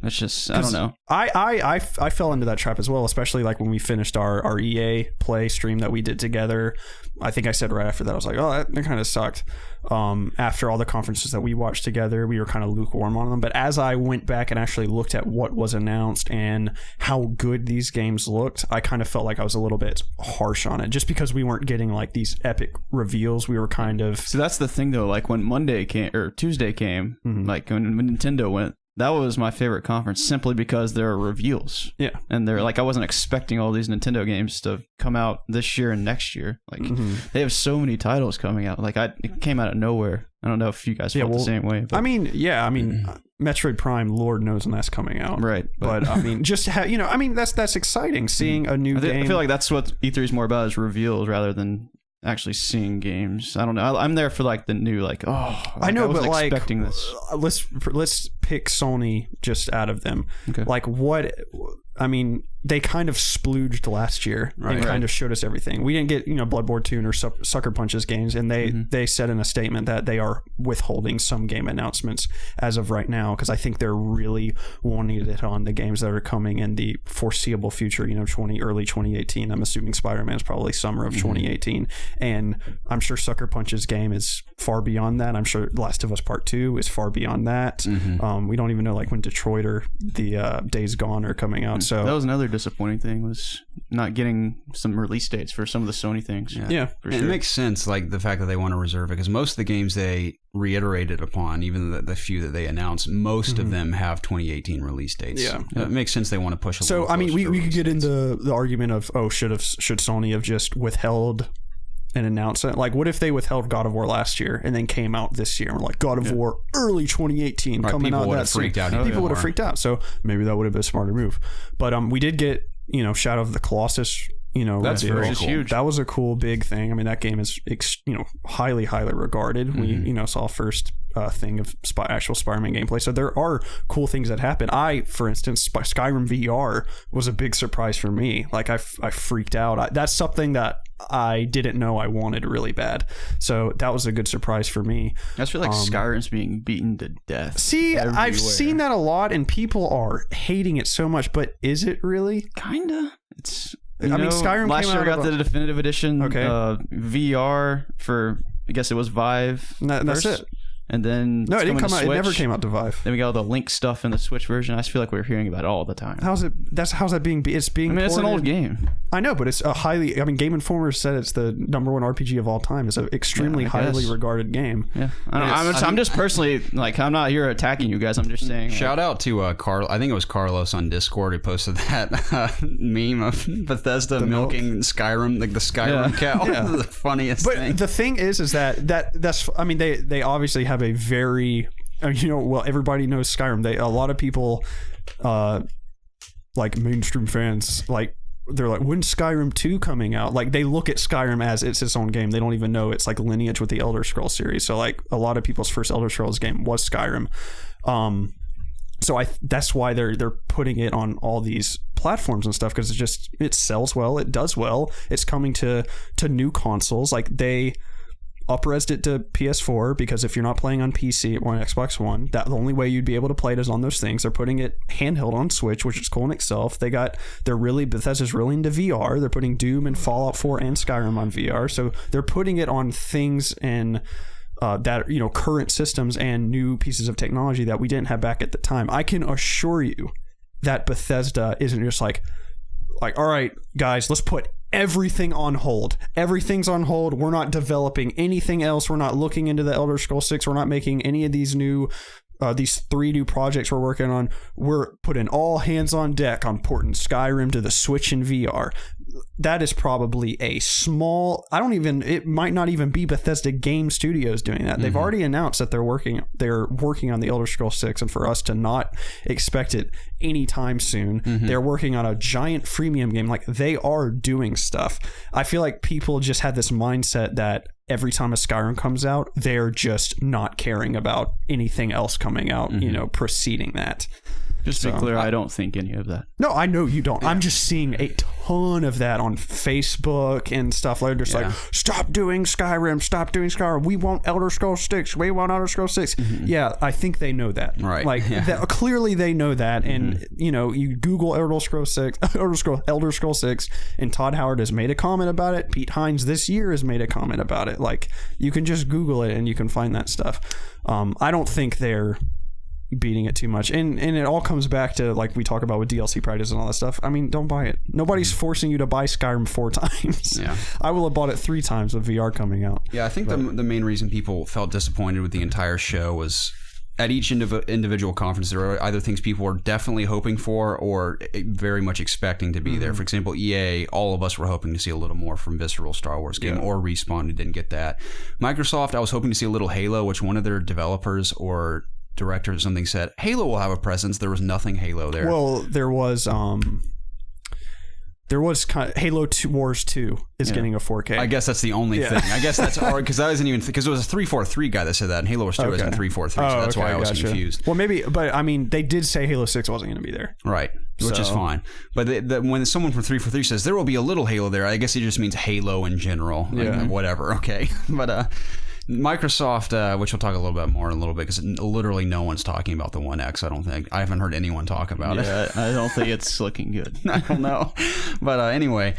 it's just, I don't know. I fell into that trap as well, especially like when we finished our EA Play stream that we did together. I think I said right after that, I was like, oh, that kind of sucked. After all the conferences that we watched together, we were kind of lukewarm on them. But as I went back and actually looked at what was announced and how good these games looked, I kind of felt like I was a little bit harsh on it, just because we weren't getting like these epic reveals. We were kind of... So that's the thing though, like when Monday came or Tuesday came, like when Nintendo went, that was my favorite conference simply because there are reveals. Yeah. And they're like, I wasn't expecting all these Nintendo games to come out this year and next year. Like they have so many titles coming out. Like it came out of nowhere. I don't know if you guys felt the same way. But. I mean, Metroid Prime, Lord knows when that's coming out. Right. But I mean, just that's exciting seeing a new game. I feel like that's what E3 is more about, is reveals rather than actually seeing games. I don't know. I'm there for like the new, like, I know, but like, expecting this. Let's pick Sony just out of them. Okay. Like what? I mean, they kind of splooged last year and kind of showed us everything. We didn't get Bloodborne 2 or Sucker Punch's games, and they said in a statement that they are withholding some game announcements as of right now, because I think they're really wanting to hit on the games that are coming in the foreseeable future. Early 2018. I'm assuming Spider-Man is probably summer of 2018, and I'm sure Sucker Punch's game is far beyond that. I'm sure Last of Us Part 2 is far beyond that. We don't even know like when Detroit or the Days Gone are coming out. So that was another disappointing thing, was not getting some release dates for some of the Sony things. Yeah, for sure. It makes sense, like the fact that they want to reserve it, because most of the games they reiterated upon, even the few that they announced, most of them have 2018 release dates. Yeah, it makes sense they want to push a little. So I mean, we could get into the argument of should Sony have just withheld an announcement? Like, what if they withheld God of War last year and then came out this year and were like, God of War early 2018 coming out that soon? People would have freaked out. So maybe that would have been a smarter move. But we did get Shadow of the Colossus. That's very cool. Huge. That was a cool big thing. I mean, that game is highly regarded. We saw first thing of actual Spider-Man gameplay. So there are cool things that happen. For instance, Skyrim VR was a big surprise for me. Like I freaked out. That's something that I didn't know I wanted really bad. So that was a good surprise for me. I just feel like Skyrim's being beaten to death. See, everywhere. I've seen that a lot, and people are hating it so much. But is it really? Kinda. It's. Skyrim last came year out got the definitive edition. Okay. VR for, I guess it was Vive. That's it. And then no, it didn't come out. It never came out to Vive. Then we got all the Link stuff in the Switch version. I just feel like we're hearing about it all the time. How's that being? It's being. I mean, it's an old game. I know, but it's a highly. I mean, Game Informer said it's the #1 RPG of all time. It's an extremely highly regarded game. Yeah, I'm just personally like, I'm not here attacking you guys. I'm just saying. Shout out to Carl. I think it was Carlos on Discord who posted that meme of Bethesda milking Skyrim, like the Skyrim cow. Yeah. The funniest thing. But the thing is that's. I mean, they obviously have a very. Everybody knows Skyrim. A lot of people, like mainstream fans, like. They're like, when's Skyrim 2 coming out? Like, they look at Skyrim as it's its own game. They don't even know it's like lineage with the Elder Scrolls series. So like a lot of people's first Elder Scrolls game was Skyrim. So that's why they're putting it on all these platforms and stuff, because it sells well, it does well. It's coming to new consoles. Like they up-resed it to PS4, because if you're not playing on PC or on Xbox One, the only way you'd be able to play it is on those things. They're putting it handheld on Switch, which is cool in itself. Bethesda's really into VR. They're putting Doom and Fallout 4 and Skyrim on VR. So they're putting it on things and that current systems and new pieces of technology that we didn't have back at the time. I can assure you that Bethesda isn't just like, all right, guys, let's put everything on hold. Everything's on hold. We're not developing anything else. We're not looking into the Elder Scrolls 6. We're not making any of these these 3 new projects we're working on. We're putting all hands on deck on porting Skyrim to the Switch and VR. That is probably a small. It might not even be Bethesda Game Studios doing that. They've already announced that they're working on the Elder Scrolls 6, and for us to not expect it anytime soon, they're working on a giant freemium game. Like, they are doing stuff. I feel like people just had this mindset that every time a Skyrim comes out, they're just not caring about anything else coming out, preceding that. Just to be clear, I don't think any of that. No, I know you don't. I'm just seeing a ton of that on Facebook and stuff. Like, just like, stop doing Skyrim. We want Elder Scrolls 6. We want Elder Scrolls 6. Mm-hmm. Yeah, I think they know that. Right. Like, clearly they know that. And, you know, you Google Elder Scrolls 6, Elder Scrolls 6, and Todd Howard has made a comment about it. Pete Hines this year has made a comment about it. Like, you can just Google it and you can find that stuff. I don't think they're beating it too much, and it all comes back to, like we talk about with DLC prices and all that stuff. I mean, don't buy it. Nobody's forcing you to buy Skyrim 4 times. Yeah, I will have bought it 3 times with VR coming out. Yeah, I think the main reason people felt disappointed with the entire show was at each individual conference there are either things people were definitely hoping for or very much expecting to be there. For example, EA, all of us were hoping to see a little more from Visceral Star Wars game, or Respawn, who didn't get that. Microsoft, I was hoping to see a little Halo, which one of their developers or director or something said Halo will have a presence. There was nothing Halo there. Well, there was Halo 2 Wars 2 is getting a 4K. I guess that's the only thing. I guess that's hard, because I wasn't even, because it was a 343 guy that said that, and Halo Wars 2 was in 343, so that's why I was confused. Well, maybe, but I mean, they did say Halo 6 wasn't going to be there. Right, which is fine. But when someone from 343 says there will be a little Halo there, I guess it just means Halo in general. Like, whatever, okay. But Microsoft, which we'll talk a little bit more in a little bit, because literally no one's talking about the One X. I don't think. I haven't heard anyone talk about it. I don't think it's looking good. I don't know. But anyway,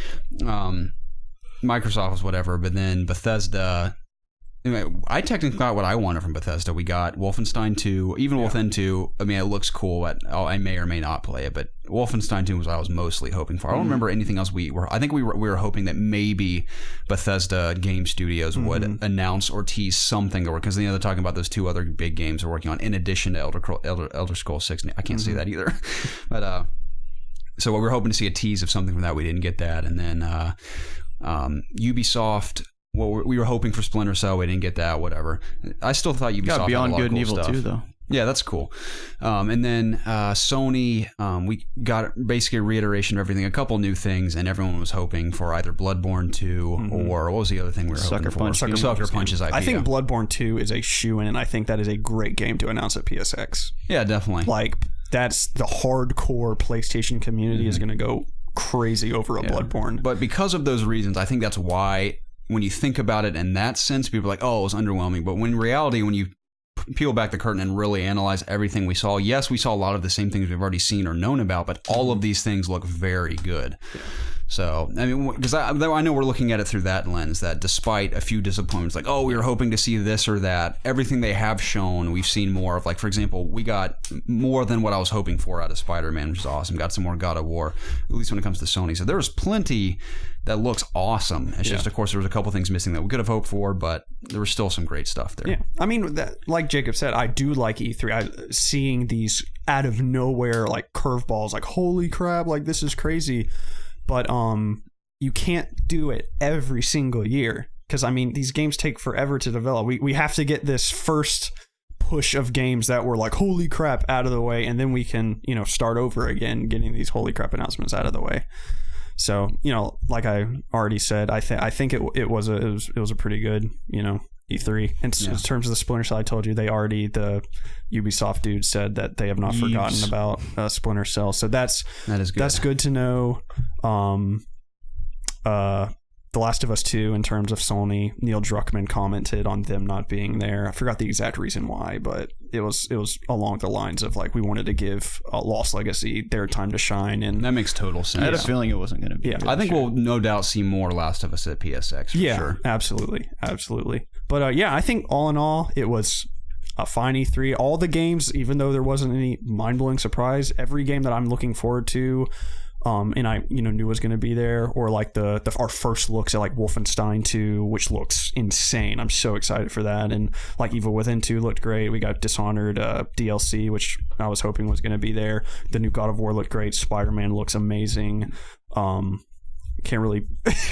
Microsoft was whatever. But then Bethesda. Anyway, I technically got what I wanted from Bethesda. We got Wolfenstein 2, even Wolfenstein 2. I mean, it looks cool, but I may or may not play it. But Wolfenstein 2 was what I was mostly hoping for. I don't remember anything else. I think we were hoping that maybe Bethesda Game Studios would announce or tease something, or because they're talking about those 2 other big games they're working on in addition to Elder Scrolls 6. I can't say that either, but so we were hoping to see a tease of something from that. We didn't get that, and then Ubisoft. Well, we were hoping for Splinter Cell. We didn't get that. Whatever. I still thought Ubisoft got Beyond had a lot Good of and cool Evil stuff. 2, though. Yeah, that's cool. And then Sony, we got basically a reiteration of everything, a couple new things, and everyone was hoping for either Bloodborne 2 or what was the other thing we were hoping for? Sucker Punch's IP. I think Bloodborne 2 is a shoo-in, and I think that is a great game to announce at PSX. Yeah, definitely. Like, that's the hardcore PlayStation community is going to go crazy over a Bloodborne. But because of those reasons, I think that's why when you think about it in that sense, people are like, oh, it was underwhelming. But when in reality, when you peel back the curtain and really analyze everything we saw, yes, we saw a lot of the same things we've already seen or known about, but all of these things look very good. Yeah. So, I mean, because I know we're looking at it through that lens, that despite a few disappointments, like, oh, we were hoping to see this or that, everything they have shown, we've seen more of. Like, for example, we got more than what I was hoping for out of Spider-Man, which is awesome. Got some more God of War, at least when it comes to Sony. So there was plenty that looks awesome. It's just, of course, there was a couple things missing that we could have hoped for, but there was still some great stuff there. Yeah. I mean, like Jacob said, I do like E3. Seeing these out of nowhere, like, curveballs, like, holy crap, like, this is crazy. But you can't do it every single year, because I mean, these games take forever to develop. We have to get this first push of games that were like holy crap out of the way, and then we can start over again, getting these holy crap announcements out of the way. So like I already said, I think it was a pretty good E3. In terms of the Splinter Cell, I told you the Ubisoft dude said that they have not forgotten about Splinter Cell. So that is good. That's good to know. The Last of Us 2, in terms of Sony, Neil Druckmann commented on them not being there. I forgot the exact reason why, but it was along the lines of like, we wanted to give Lost Legacy their time to shine, and that makes total sense. I had a feeling it wasn't going to be. Yeah, I think we'll no doubt see more Last of Us at PSX. For sure. Absolutely. But I think all in all, it was a fine E3. All the games, even though there wasn't any mind-blowing surprise, every game that I'm looking forward to, and I knew was going to be there, or like our first looks at like Wolfenstein 2, which looks insane. I'm so excited for that. And like Evil Within 2 looked great. We got Dishonored DLC, which I was hoping was going to be there. The new God of War looked great. Spider-Man looks amazing. Can't really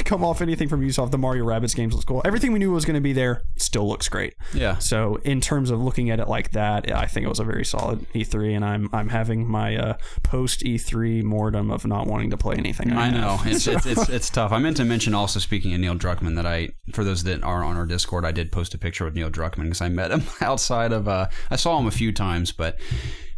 come off anything from Ubisoft. The Mario Rabbids games looks cool. Everything we knew was going to be there still looks great. Yeah. So in terms of looking at it like that, I think it was a very solid E3, and I'm having my post E3 mortem of not wanting to play anything. I know it's tough. I meant to mention also, speaking of Neil Druckmann, that for those that are on our Discord, I did post a picture with Neil Druckmann because I met him outside of. I saw him a few times, but.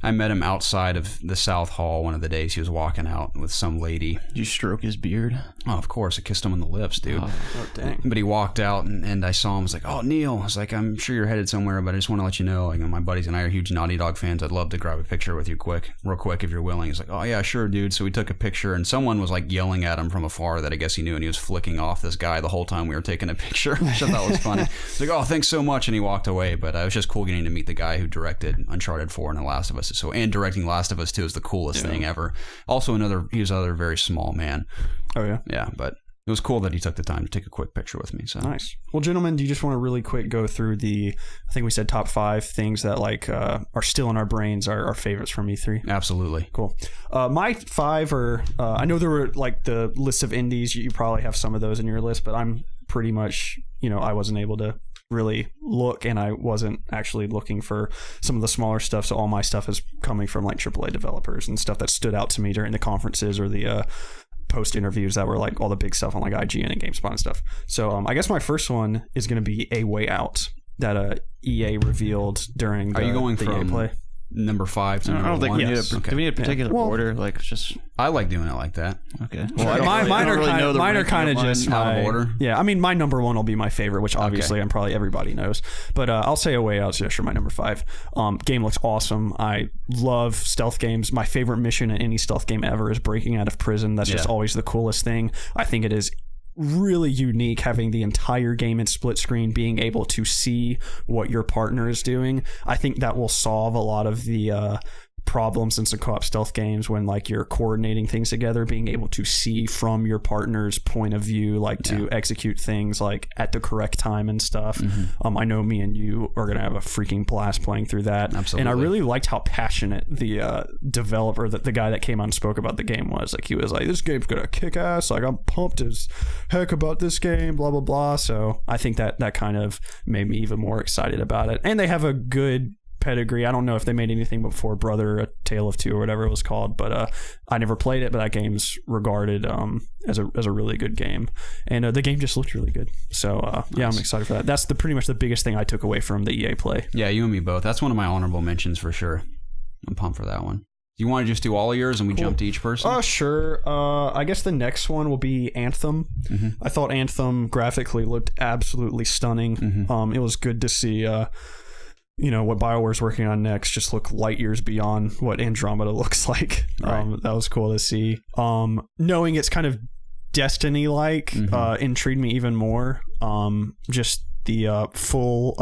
I met him outside of the South Hall one of the days. He was walking out with some lady. Did you stroke his beard? Oh, of course. I kissed him on the lips, dude. Oh, dang. But he walked out, and I saw him. I was like, oh, Neil. I was like, I'm sure you're headed somewhere, but I just want to let you know, like, my buddies and I are huge Naughty Dog fans. I'd love to grab a picture with you real quick, if you're willing. He's like, oh, yeah, sure, dude. So we took a picture, and someone was, like, yelling at him from afar that I guess he knew, and he was flicking off this guy the whole time we were taking a picture, which I thought was funny. He's like, oh, thanks so much, and he walked away. But it was just cool getting to meet the guy who directed Uncharted 4 and The Last of Us. And directing Last of Us 2 is the coolest thing ever. Also, he was another very small man. Oh, yeah? Yeah, but it was cool that he took the time to take a quick picture with me. So nice. Well, gentlemen, do you just want to really quick go through I think we said top 5 things that like are still in our brains, our favorites from E3? Absolutely. Cool. My 5 are, I know there were like the list of indies. You probably have some of those in your list, but I'm pretty much, I wasn't able to really look, and I wasn't actually looking for some of the smaller stuff, so all my stuff is coming from like AAA developers and stuff that stood out to me during the conferences or the post interviews that were like all the big stuff on like IGN and GameSpot and stuff. So I guess my first one is going to be A Way Out that EA revealed during Are you going the from EA play? Number 5 to number 1? I don't think we need Yes. do we need a particular order? Like, just I like doing it like that. okay. Well, mine are kind of just out of order. Yeah, I mean, my number 1 will be my favorite, which obviously I'm probably everybody knows. But I'll say A Way Out is sure my number 5. Game looks awesome. I love stealth games. My favorite mission in any stealth game ever is breaking out of prison. That's just always the coolest thing. I think it is really unique having the entire game in split screen, being able to see what your partner is doing. I think that will solve a lot of the problems in some co-op stealth games when like you're coordinating things together, being able to see from your partner's point of view, like to execute things like at the correct time and stuff. I know me and you are gonna have a freaking blast playing through that. Absolutely. And I really liked how passionate the developer, the guy that came out and spoke about the game was. Like, he was like, this game's gonna kick ass, like I'm pumped as heck about this game, blah blah blah. So I think that kind of made me even more excited about it. And they have a good pedigree. I don't know if they made anything before Brother, A Tale of Two or whatever it was called, but I never played it, but that game's regarded as a really good game, and the game just looked really good. So yeah, I'm excited for that. That's pretty much the biggest thing I took away from the EA play. Yeah, you and me both. That's one of my honorable mentions for sure. I'm pumped for that one. Do you want to just do all of yours and we jump to each person? Sure. I guess the next one will be Anthem. I thought Anthem graphically looked absolutely stunning. It was good to see what BioWare's working on next just look light years beyond what Andromeda looks like. Right. That was cool to see. Knowing it's kind of Destiny-like intrigued me even more. Just the full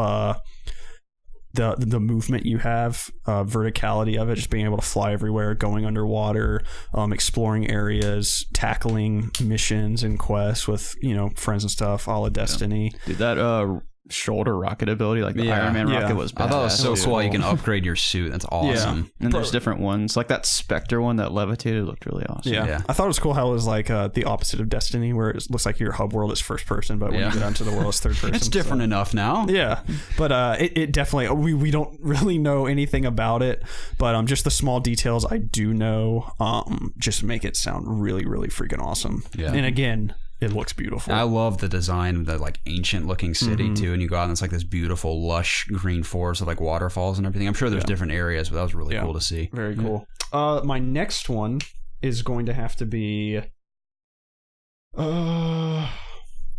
the movement you have, verticality of it, just being able to fly everywhere, going underwater, exploring areas, tackling missions and quests with friends and stuff, a la Destiny. Dude, that shoulder rocket ability, like the Iron Man rocket, was badass. I thought it was so cool. You can upgrade your suit. That's awesome. And there's different ones, like that Spectre one that levitated looked really awesome. I thought it was cool how it was like the opposite of Destiny, where it looks like your hub world is first person, but when you get onto the world, it's third person. It's different enough now. Yeah, but it definitely, we don't really know anything about it, but just the small details I do know just make it sound really, really freaking awesome. And again, it looks beautiful. I love the design of the like ancient looking city too, and you go out and it's like this beautiful lush green forest with like waterfalls and everything. I'm sure there's different areas, but that was really cool to see. Very cool. My next one is going to have to be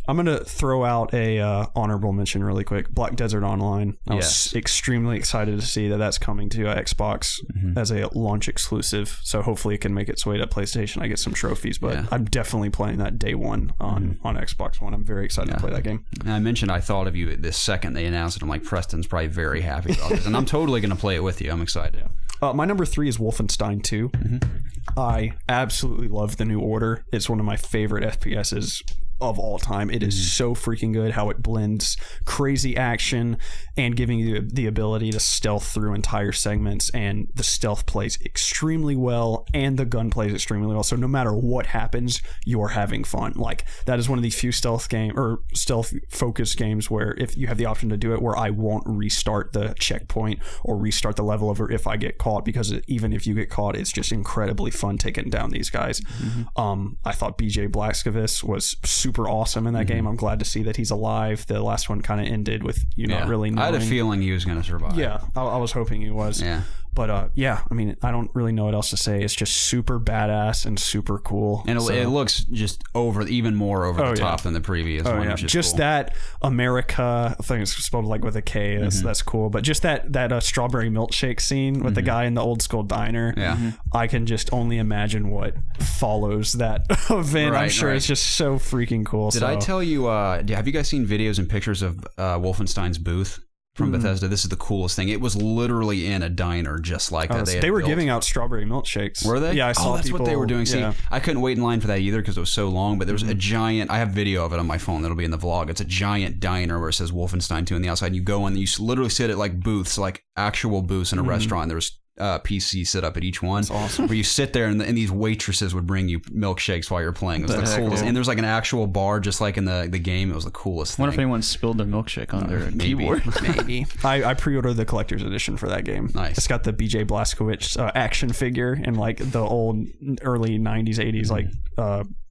I'm going to throw out a honorable mention really quick. Black Desert Online. I was extremely excited to see that that's coming to Xbox as a launch exclusive. So hopefully it can make its way to PlayStation. I get some trophies, but I'm definitely playing that day one on Xbox One. I'm very excited to play that game. And I mentioned I thought of you this second they announced it. I'm like, Preston's probably very happy about this. And I'm totally going to play it with you. I'm excited. My number 3 is Wolfenstein 2. I absolutely love The New Order. It's one of my favorite FPSs of all time. It is so freaking good how it blends crazy action and giving you the ability to stealth through entire segments, and the stealth plays extremely well and the gun plays extremely well, so no matter what happens, you're having fun. Like, that is one of the few stealth focused games where if you have the option to do it, where I won't restart the checkpoint or restart the level over if I get caught, because even if you get caught, it's just incredibly fun taking down these guys. I thought BJ Blazkowicz was super awesome in that game. I'm glad to see that he's alive. The last one kind of ended with not really knowing. I had a feeling he was going to survive. I was hoping he was. But yeah, I mean, I don't really know what else to say. It's just super badass and super cool. And it looks just even more over the top than the previous one. Yeah. Just cool. That America, I think it's spelled like with a K. That's cool. But just that strawberry milkshake scene with the guy in the old school diner. Yeah. I can just only imagine what follows that event. I'm sure it's just so freaking cool. Did I tell you, have you guys seen videos and pictures of Wolfenstein's booth from Bethesda? This is the coolest thing. It was literally in a diner just like that. They were giving out strawberry milkshakes. Were they? Yeah, I saw that's people, what they were doing. See, I couldn't wait in line for that either because it was so long, but there was a giant, I have video of it on my phone that'll be in the vlog. It's a giant diner where it says Wolfenstein 2 on the outside. And you go in and you literally sit at like booths, like actual booths in a restaurant. There was PC set up at each one. That's awesome. Where you sit there and these waitresses would bring you milkshakes while you're playing. It was the coolest. And there was like an actual bar just like in the game. It was the coolest thing. I wonder if anyone spilled their milkshake on their keyboard. Maybe. I pre-ordered the collector's edition for that game. Nice. It's got the BJ Blazkowicz action figure in like the old early 90s, 80s like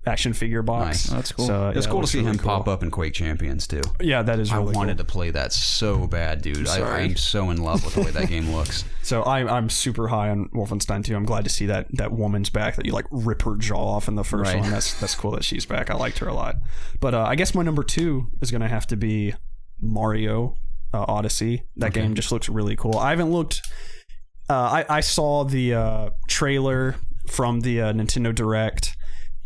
action figure box. Nice. Oh, that's cool. So it's cool to see him pop up in Quake Champions too. Yeah, that is really I wanted to play that so bad, dude. I'm so in love with the way that game looks. So I'm super high on Wolfenstein 2. I'm glad to see that woman's back, that you like rip her jaw off in the first one. That's cool that she's back. I liked her a lot. But I guess my number 2 is going to have to be Mario Odyssey. That game just looks really cool. I haven't looked... I saw the trailer from the Nintendo Direct,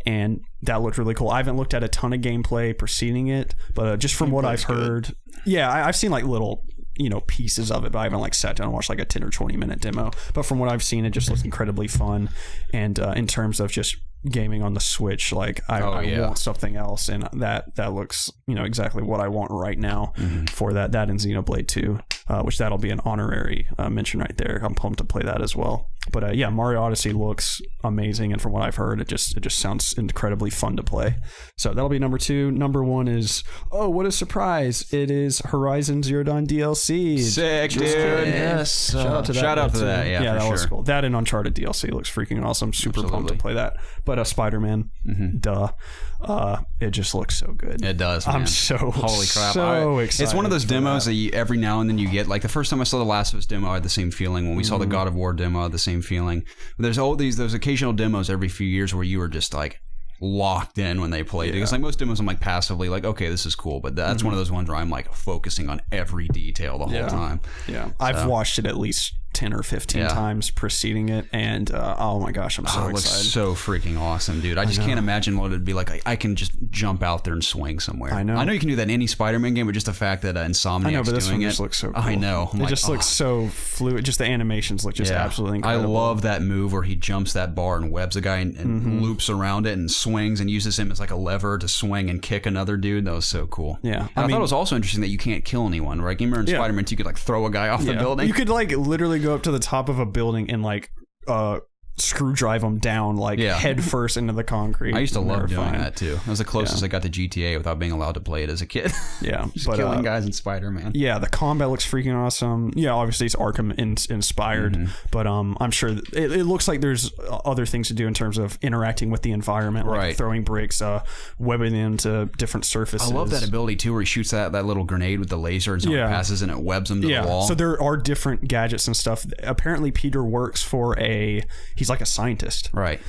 and that looked really cool. I haven't looked at a ton of gameplay preceding it, but just from what I've heard, I've seen like little pieces of it, but I haven't like sat down and watched like a 10 or 20 minute demo. But from what I've seen, it just looks incredibly fun. And in terms of just gaming on the Switch, like I want something else, and that looks exactly what I want right now for that and Xenoblade 2, which that'll be an honorary mention right there. I'm pumped to play that as well. But Mario Odyssey looks amazing, and from what I've heard, it just sounds incredibly fun to play. So that'll be number 2. Number 1 is, oh, what a surprise! It is Horizon Zero Dawn DLC. Sick, dude. Yes. Shout out to that. Yeah, that for was cool. That and Uncharted DLC looks freaking awesome. Super pumped to play that. But Spider-Man, duh. It just looks so good. It does, man. I'm so excited. It's one of those demos that every now and then you get. Like the first time I saw the Last of Us demo, I had the same feeling. When we saw the God of War demo, I had the same feeling. But there's all those occasional demos every few years where you were just like locked in when they played. Because like most demos, I'm like passively like, okay, this is cool. But that's one of those ones where I'm like focusing on every detail the whole time. Yeah, I've watched it at least 10 or 15 times preceding it, and oh my gosh, I'm so excited. It looks so freaking awesome, dude. I just can't imagine what it'd be like. I can just jump out there and swing somewhere. I know you can do that in any Spider-Man game, but just the fact that Insomniac's but this doing one just looks so cool. I know. It just looks so fluid. Just the animations look just absolutely incredible. I love that move where he jumps that bar and webs a guy and loops around it and swings and uses him as like a lever to swing and kick another dude. That was so cool. Yeah. I thought it was also interesting that you can't kill anyone, right? Remember in Spider-Man 2, you could like throw a guy off the building. You could like literally go up to the top of a building and like screw drive them down like head first into the concrete. I used to love doing that too. That was the closest I got to GTA without being allowed to play it as a kid. Just killing guys in Spider-Man. Yeah, the combat looks freaking awesome. Yeah, obviously it's Arkham inspired, but I'm sure it looks like there's other things to do in terms of interacting with the environment, like throwing bricks, webbing them to different surfaces. I love that ability too, where he shoots that little grenade with the laser and someone passes and it webs them to the wall. So there are different gadgets and stuff. Apparently Peter works for he's like a scientist, right?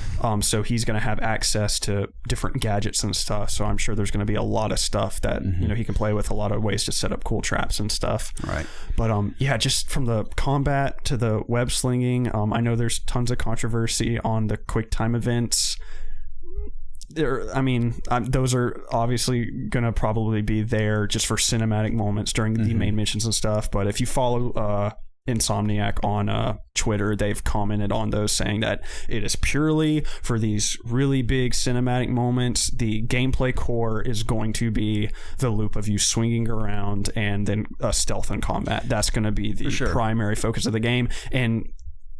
So he's going to have access to different gadgets and stuff. So I'm sure there's going to be a lot of stuff that he can play with, a lot of ways to set up cool traps and stuff. Right. But just from the combat to the web slinging, I know there's tons of controversy on the quick time events. Those are obviously gonna probably be there just for cinematic moments during the main missions and stuff. But if you follow Insomniac on Twitter, they've commented on those saying that it is purely for these really big cinematic moments. The gameplay core is going to be the loop of you swinging around and then stealth and combat. That's going to be the primary focus of the game, and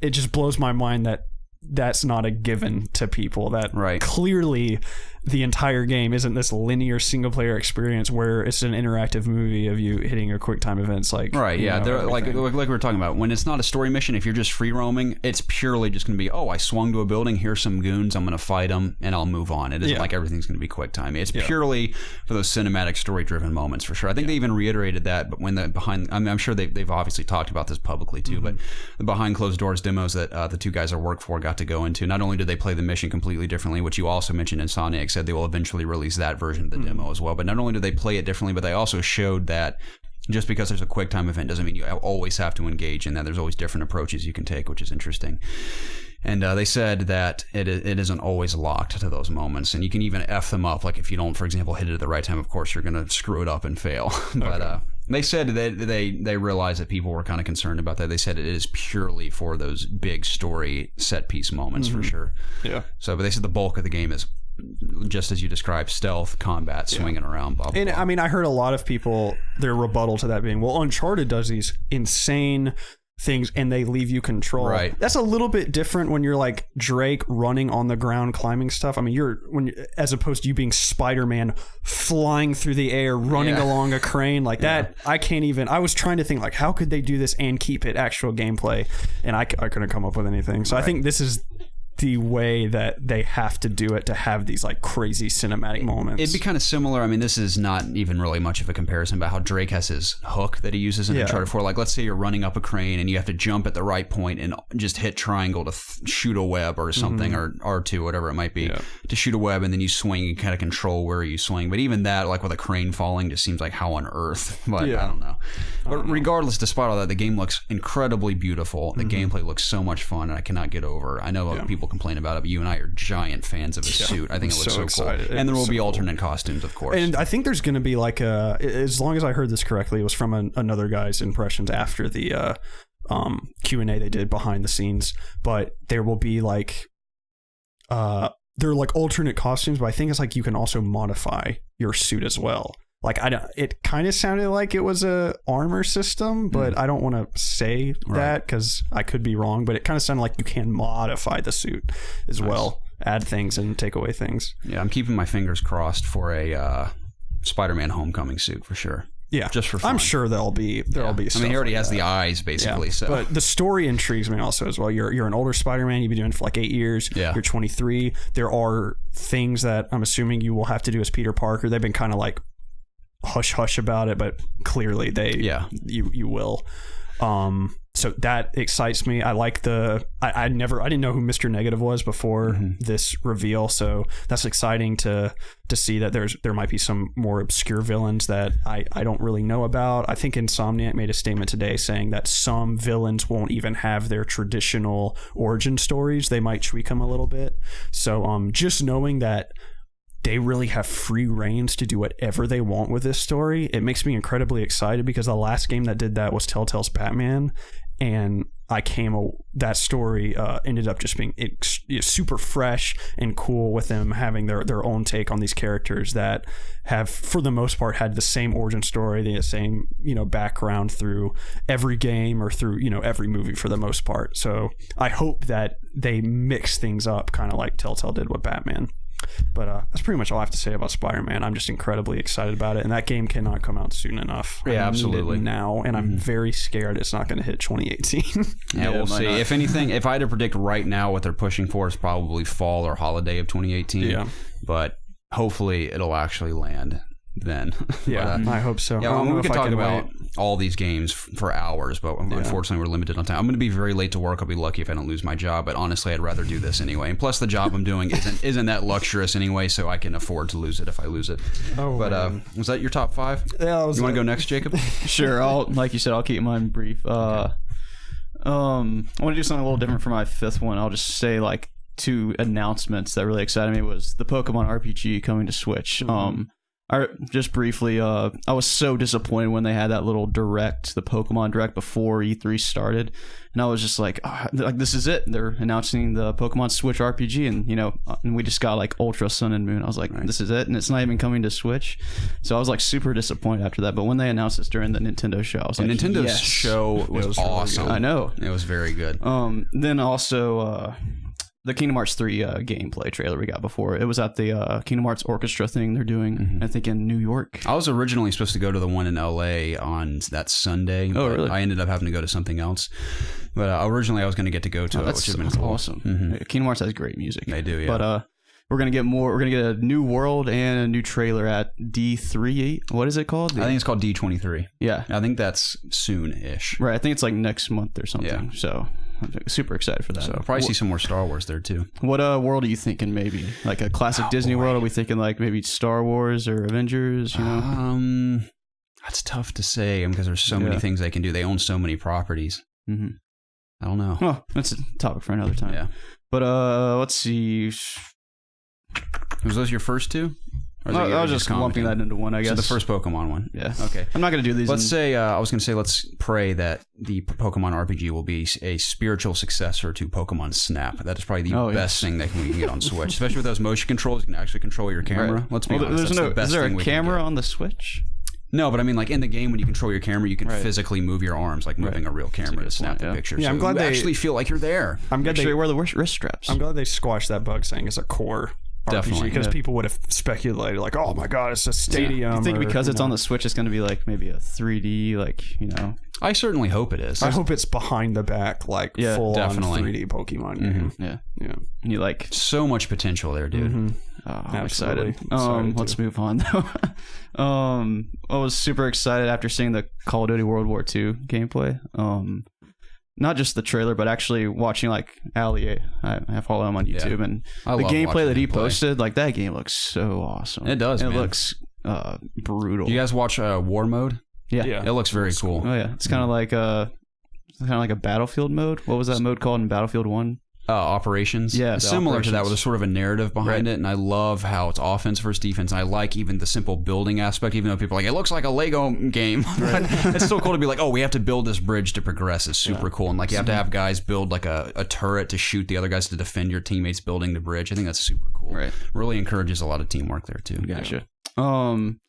it just blows my mind that that's not a given to people. That clearly the entire game isn't this linear single player experience where it's an interactive movie of you hitting a quick time events like right. Yeah, they're like we were talking about, when it's not a story mission, if you're just free roaming, it's purely just going to be, I swung to a building, here's some goons, I'm going to fight them and I'll move on. It isn't like everything's going to be quick time. It's purely for those cinematic story driven moments for sure. I think they even reiterated that, but when the behind, I'm sure they've obviously talked about this publicly too, but the behind closed doors demos that the two guys I work for got to go into, not only did they play the mission completely differently, which you also mentioned, Insomniac said they will eventually release that version of the demo as well, but not only did they play it differently, but they also showed that just because there's a quick time event doesn't mean you always have to engage in that. There's always different approaches you can take, which is interesting. And they said that it isn't always locked to those moments, and you can even F them up. Like if you don't, for example, hit it at the right time, of course you're going to screw it up and fail. But they said that they realized that people were kind of concerned about that. They said it is purely for those big story set piece moments for sure. Yeah. So, but they said the bulk of the game is just as you described, stealth, combat, swinging around, blah, blah, and blah. I mean, I heard a lot of people, their rebuttal to that being, well, Uncharted does these insane things and they leave you control. Right. That's a little bit different when you're like Drake running on the ground, climbing stuff. I mean, as opposed to you being Spider-Man flying through the air, running along a crane like that. I was trying to think like, how could they do this and keep it actual gameplay? And I couldn't come up with anything. So I think this is the way that they have to do it to have these like crazy cinematic moments. It'd be kind of similar. I mean, this is not even really much of a comparison, but how Drake has his hook that he uses in Uncharted 4. Like, let's say you're running up a crane and you have to jump at the right point and just hit triangle to shoot a web or something, or R2, whatever it might be, to shoot a web, and then you swing and kind of control where you swing. But even that, like with a crane falling, just seems like how on earth. But I don't know. But regardless, despite all that, the game looks incredibly beautiful. The gameplay looks so much fun, and I cannot get over. I know people complain about it, but you and I are giant fans of his suit. I think it looks so excited. Cool. And there will be alternate costumes, of course. And I think there's going to be like as long as I heard this correctly, it was from another guy's impressions after the Q&A they did behind the scenes, but there will be like they're like alternate costumes, but I think it's like you can also modify your suit as well. Like it kind of sounded like it was a armor system, but I don't want to say that because I could be wrong. But it kind of sounded like you can modify the suit as well, add things and take away things. Yeah, I'm keeping my fingers crossed for a Spider-Man Homecoming suit for sure. Yeah, just for fun. I'm sure there'll be. I mean, he already has the eyes basically. So, but the story intrigues me also as well. You're an older Spider-Man. You've been doing it for like 8 years. Yeah. You're 23. There are things that I'm assuming you will have to do as Peter Parker. They've been kind of like hush about it, but clearly you will. So that excites me. I like I didn't know who Mr. Negative was before this reveal, so that's exciting to see that there might be some more obscure villains that I don't really know about. I think Insomniac made a statement today saying that some villains won't even have their traditional origin stories. They might tweak them a little bit. So just knowing that they really have free reins to do whatever they want with this story, it makes me incredibly excited, because the last game that did that was Telltale's Batman, and that story ended up just being super fresh and cool, with them having their own take on these characters that have, for the most part, had the same origin story, the same background through every game or through every movie for the most part. So I hope that they mix things up, kind of like Telltale did with Batman. But that's pretty much all I have to say about Spider-Man. I'm just incredibly excited about it, and that game cannot come out soon enough. Yeah, absolutely. Now, and I'm very scared it's not going to hit 2018. Yeah, we'll see. If anything, if I had to predict right now what they're pushing for, is probably fall or holiday of 2018. Yeah, but hopefully it'll actually land then. Yeah, I hope so. Yeah, we can talk about all these games for hours, but unfortunately we're limited on time. I'm going to be very late to work. I'll be lucky if I don't lose my job, but honestly I'd rather do this anyway. And plus the job I'm doing isn't that luxurious anyway, so I can afford to lose it if I lose it. Was that your top 5? Yeah, you want to go next, Jacob? Sure. Like you said, I'll keep mine brief. I want to do something a little different for my 5th one. I'll just say like 2 announcements that really excited me. Was the Pokemon RPG coming to Switch. Just briefly, I was so disappointed when they had that little direct, the Pokemon Direct before E3 started, and I was just like this is it. They're announcing the Pokemon Switch RPG, and we just got like Ultra Sun and Moon. I was like, this is it, and it's not even coming to Switch. So I was like super disappointed after that. But when they announced this during the Nintendo show, I was like, Nintendo's show was awesome. Really, I know, it was very good. Then also the Kingdom Hearts 3 gameplay trailer we got before. It was at the Kingdom Hearts Orchestra thing they're doing, I think, in New York. I was originally supposed to go to the one in LA on that Sunday. Oh, really? I ended up having to go to something else. But originally I was going to get to go to it, which has been cool. Awesome. Kingdom Hearts has great music. They do, yeah. But we're going to get more. We're going to get a new world and a new trailer at D3. What is it called? I think it's called D23. Yeah. I think that's soon-ish. Right. I think it's like next month or something. Yeah. So I'm super excited for that. So I'll probably see some more Star Wars there too. What world are you thinking? Maybe like a classic Disney world? Are we thinking like maybe Star Wars or Avengers? You know, that's tough to say because there's so many things they can do. They own so many properties. Mm-hmm. I don't know. Well, that's a topic for another time. Yeah. But let's see. Was those your first two? I was just lumping that into one, I guess. So the first Pokemon one. Yeah. Okay. I'm not going to do these. Let's say, I was going to say, let's pray that the Pokemon RPG will be a spiritual successor to Pokemon Snap. That is probably the best thing that we can get on Switch, especially with those motion controls. You can actually control your camera. Right. Let's be honest. Is there a camera on the Switch? No, but I mean, like in the game, when you control your camera, you can physically move your arms, like moving a real camera to snap the picture. Yeah, so I'm glad you they actually feel like you're there. I'm glad they wear the wrist straps. I'm glad they squashed that bug saying it's a core RPG, because people would have speculated like, oh my god, it's a stadium. You think because it's on the Switch, it's going to be like maybe a 3D, like, you know? I certainly hope it is. I hope it's behind the back, like full on 3D Pokemon game. Yeah. And you like so much potential there, dude. I'm excited. Let's move on though. I was super excited after seeing the Call of Duty World War II gameplay. Not just the trailer, but actually watching like Ali. I follow him on YouTube, and the gameplay that he posted, like that game looks so awesome. It does. It looks brutal. You guys watch War Mode? Yeah. It looks very cool. Oh yeah, it's kind of like a Battlefield mode. What was that mode called in Battlefield 1? Operations. Yeah, similar to that, with a sort of a narrative behind it, and I love how it's offense versus defense. And I like even the simple building aspect, even though people are like, it looks like a Lego game. It's still cool to be like, oh, we have to build this bridge to progress. It's super cool, and like you have to have guys build like a turret to shoot the other guys to defend your teammates building the bridge. I think that's super cool. Right, really encourages a lot of teamwork there too. Gotcha. I'm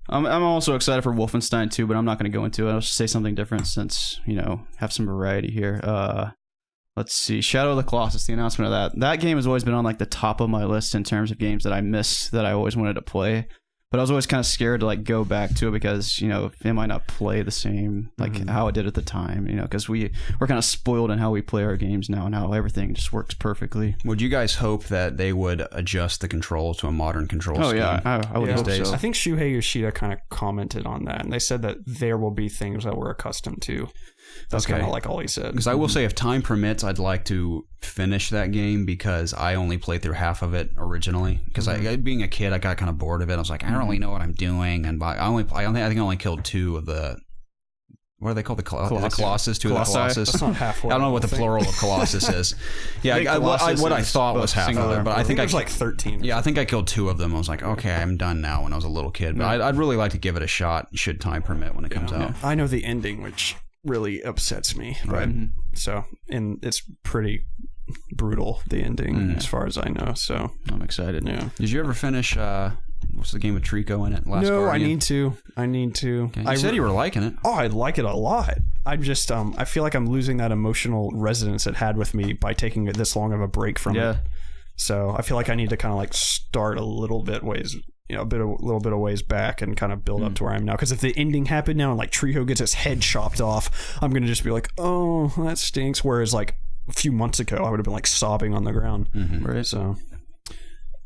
also excited for Wolfenstein 2, but I'm not going to go into it. I'll just say something different since, have some variety here. Let's see. Shadow of the Colossus, the announcement of that. That game has always been on like the top of my list in terms of games that I missed that I always wanted to play. But I was always kind of scared to like go back to it because, it might not play the same like how it did at the time, because we're kind of spoiled in how we play our games now and how everything just works perfectly. Would you guys hope that they would adjust the controls to a modern control scheme? Oh, yeah. I would hope so. I think Shuhei Yoshida kind of commented on that, and they said that there will be things that we're accustomed to. That's kind of like all he said. Because I will say, if time permits, I'd like to finish that game because I only played through half of it originally. Because being a kid, I got kind of bored of it. I was like, I don't really know what I'm doing, and I think I only killed two of the. What are they called? The Colossus? Two of the Colossus? That's not halfway. I don't know what the plural of Colossus is. Yeah, what I thought was half of it, but I think it was like 13. Yeah, I think I killed two of them. I was like, okay, I'm done now when I was a little kid. But I'd really like to give it a shot, should time permit, when it comes out. I know the ending, which really upsets me. Right. So, and it's pretty brutal, the ending, as far as I know. So I'm excited. Yeah. Did you ever finish what's the game with Trico in it? Last No, Guardian? I need to. Okay. You said you were liking it. Oh, I like it a lot. I'm just I feel like I'm losing that emotional resonance it had with me by taking this long of a break from it. So I feel like I need to kind of like start a little bit ways, a little bit of ways back and kind of build up to where I am now. Because if the ending happened now and like Trico gets his head chopped off, I'm gonna just be like, oh, that stinks. Whereas like a few months ago, I would have been like sobbing on the ground. Right. So.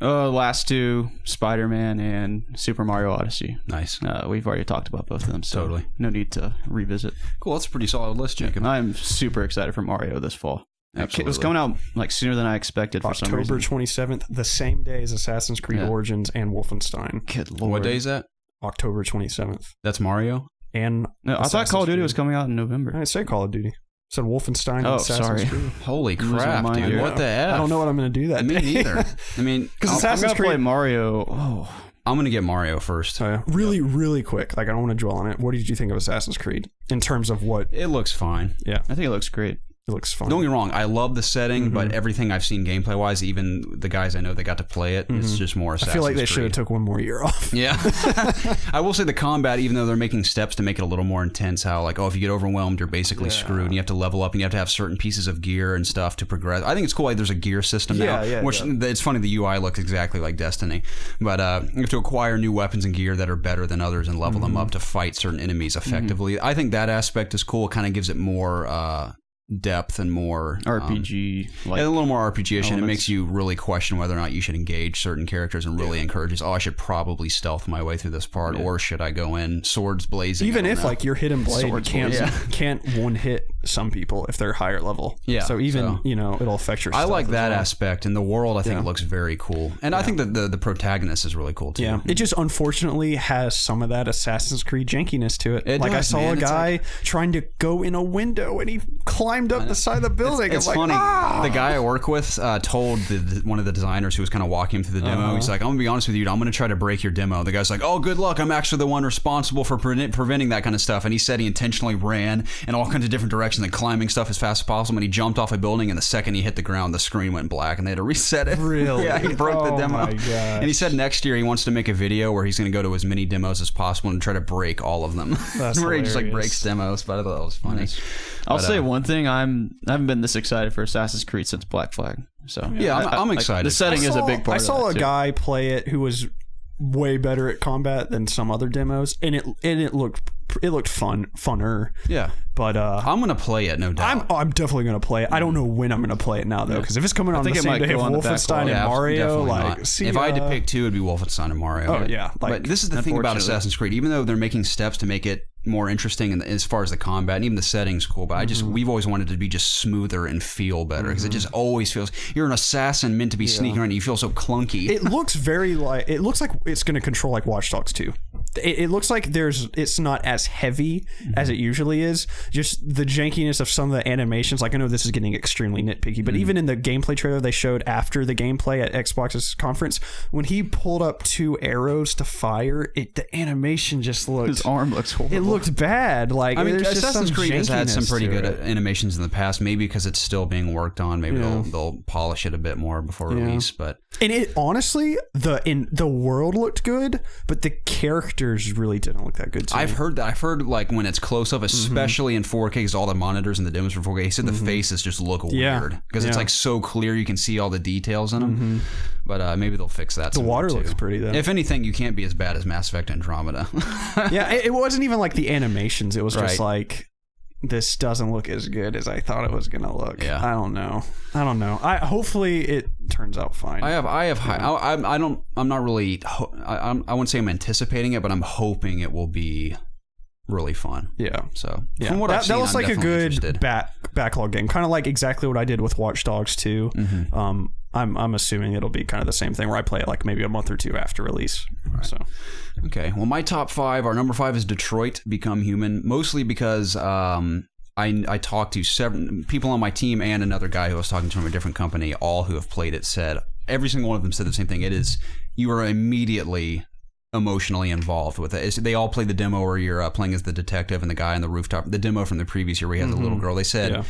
Last two, Spider-Man and Super Mario Odyssey. Nice. We've already talked about both of them, so totally no need to revisit. Cool. That's a pretty solid list, Jacob. I'm super excited for Mario this fall. Absolutely. It was coming out like sooner than I expected for some reason. October 27th, the same day as Assassin's Creed Origins and Wolfenstein. Good lord. What day is that? October 27th. That's Mario? And no, I thought Call of Duty was coming out in November. I didn't say Call of Duty. I said Wolfenstein and Assassin's Creed. Holy crap, dude. What the F? I don't know what I'm going to do that Me day. neither. I mean, because Assassin's Creed... play Mario. Oh. I'm going to get Mario first. Really quick. Like, I don't want to dwell on it. What did you think of Assassin's Creed in terms of what... It looks fine. Yeah. I think it looks great. It looks fun. Don't get me wrong, I love the setting, but everything I've seen gameplay wise, even the guys I know that got to play it, it's just more Assassin's I feel like they Creed. should have took one more year off. Yeah. I will say the combat, even though they're making steps to make it a little more intense, how like, oh, if you get overwhelmed, you're basically screwed, and you have to level up, and you have to have certain pieces of gear and stuff to progress. I think it's cool like there's a gear system now, which it's funny, the UI looks exactly like Destiny, but you have to acquire new weapons and gear that are better than others and level them up to fight certain enemies effectively. I think that aspect is cool. It kind of gives it more depth and more RPG, like a little more RPG-ish, and it makes you really question whether or not you should engage certain characters, and really encourages, I should probably stealth my way through this part, or should I go in swords blazing? Even if like your hidden blade can't one hit some people if they're higher level. So even it'll affect your stealth. I like that aspect, and the world I think looks very cool, and I think that the protagonist is really cool too. Yeah, it just unfortunately has some of that Assassin's Creed jankiness to it. Like I saw a guy trying to go in a window and he climbed up the side of the building. It's funny. The guy I work with told one of the designers who was kind of walking him through the demo, he's like, I'm going to be honest with you, I'm going to try to break your demo. The guy's like, oh, good luck. I'm actually the one responsible for preventing that kind of stuff. And he said he intentionally ran in all kinds of different directions and climbing stuff as fast as possible. And he jumped off a building, and the second he hit the ground, the screen went black and they had to reset it. Really? Yeah, he broke the demo. My gosh. And he said next year he wants to make a video where he's going to go to as many demos as possible and try to break all of them. That's where hilarious. he just like breaks demos. But I thought that was funny. Nice. I'll say one thing: I haven't been this excited for Assassin's Creed since Black Flag. So yeah, I'm excited. The setting is a big part. I saw of a guy play it who was way better at combat than some other demos, and it looked funner. Yeah, but I'm gonna play it, no doubt. I'm definitely gonna play it. I don't know when I'm gonna play it now though, because if it's coming on the same day of Wolfenstein and Mario, like if I had to pick two, it'd be Wolfenstein and Mario. Oh yeah, but this is the thing about Assassin's Creed. Even though they're making steps to make it more interesting, and as far as the combat and even the setting's cool, but we've always wanted it to be just smoother and feel better, because it just always feels you're an assassin meant to be sneaking around and you feel so clunky. It looks like it's going to control like Watch Dogs 2. It looks like it's not as heavy as it usually is. Just the jankiness of some of the animations. Like I know this is getting extremely nitpicky, but even in the gameplay trailer they showed after the gameplay at Xbox's conference, when he pulled up 2 arrows to fire, the animation just looked. His arm looks horrible. It looked bad. Like I mean, there's Assassin's Creed has had some pretty good animations in the past. Maybe because it's still being worked on. Maybe they'll polish it a bit more before release. But it honestly, the world looked good, but the characters really didn't look that good to me. I've heard that. I've heard like when it's close up, especially in 4K, because all the monitors and the demos for 4K, he said the faces just look weird because it's like so clear you can see all the details in them. But maybe they'll fix that. The water looks pretty though. If anything, you can't be as bad as Mass Effect Andromeda. Yeah, it wasn't even like the animations. It was just like, this doesn't look as good as I thought it was gonna look. Yeah. I don't know. Hopefully it turns out fine. I have high. I'm not really. I wouldn't say I'm anticipating it, but I'm hoping it will be really fun. Yeah. So from what I've seen, that looks like a good backlog. backlog game, kind of like exactly what I did with Watch Dogs 2. I'm assuming it'll be kind of the same thing where I play it like maybe a month or 2 after release. Right. So okay, well, my top 5. Our number 5 is Detroit: Become Human, mostly because I talked to 7 people on my team and another guy who I was talking to from a different company, all who have played it, said every single one of them said the same thing. You are immediately emotionally involved with it. They all played the demo where you're playing as the detective and the guy on the rooftop. The demo from the previous year where he had the little girl. They said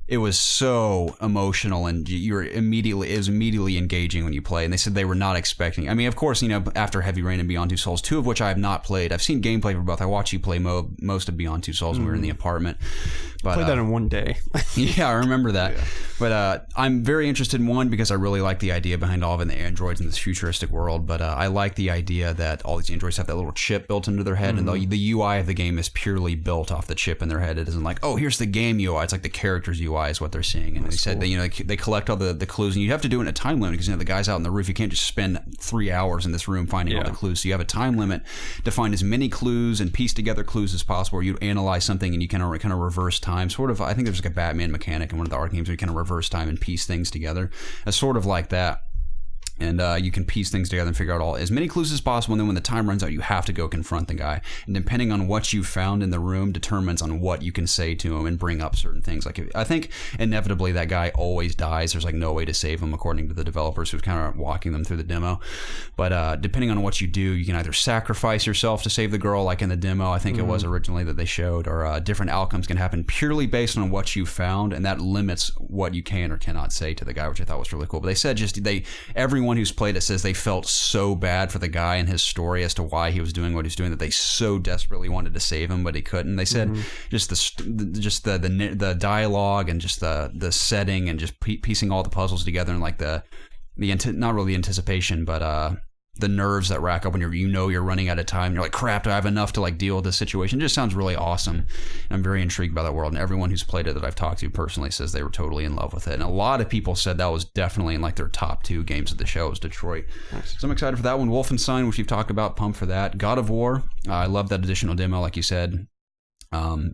it was so emotional, and it was immediately engaging when you play. And they said they were not expecting. I mean, of course, after Heavy Rain and Beyond Two Souls, 2 of which I have not played. I've seen gameplay for both. I watched you play most of Beyond Two Souls when we were in the apartment. But, played that in one day. Yeah, I remember that. Yeah. But I'm very interested in 1 because I really like the idea behind all of the androids in this futuristic world. But I like the idea that all these androids have that little chip built into their head, and the UI of the game is purely built off the chip in their head. It isn't like, oh, here's the game UI. It's like the character's UI is what they're seeing. And they said that they collect all the clues, and you have to do it in a time limit because the guy's out on the roof. You can't just spend 3 hours in this room finding all the clues. So you have a time limit to find as many clues and piece together clues as possible. Where you analyze something and you kind of reverse time. Sort of, I think there's like a Batman mechanic in one of the art games where you kind of reverse time and piece things together. It's sort of like that. And you can piece things together and figure out as many clues as possible. And then when the time runs out, you have to go confront the guy. And depending on what you found in the room determines on what you can say to him and bring up certain things. Like I think inevitably that guy always dies. There's like no way to save him according to the developers who's kind of walking them through the demo. But depending on what you do, you can either sacrifice yourself to save the girl, like in the demo I think it was originally that they showed, or different outcomes can happen purely based on what you found, and that limits what you can or cannot say to the guy, which I thought was really cool. But they said everyone who's played it says they felt so bad for the guy and his story as to why he was doing what he's doing that they so desperately wanted to save him, but he couldn't. They said just the dialogue and just the setting and just piecing all the puzzles together, and like the not really anticipation, but the nerves that rack up when you're running out of time. You're like, crap, do I have enough to like deal with this situation? It just sounds really awesome. And I'm very intrigued by that world, and everyone who's played it that I've talked to personally says they were totally in love with it. And a lot of people said that was definitely in like their top 2 games of the show was Detroit. Nice. So I'm excited for that one. Wolfenstein, which you've talked about, pumped for that. God of War, I love that additional demo, like you said.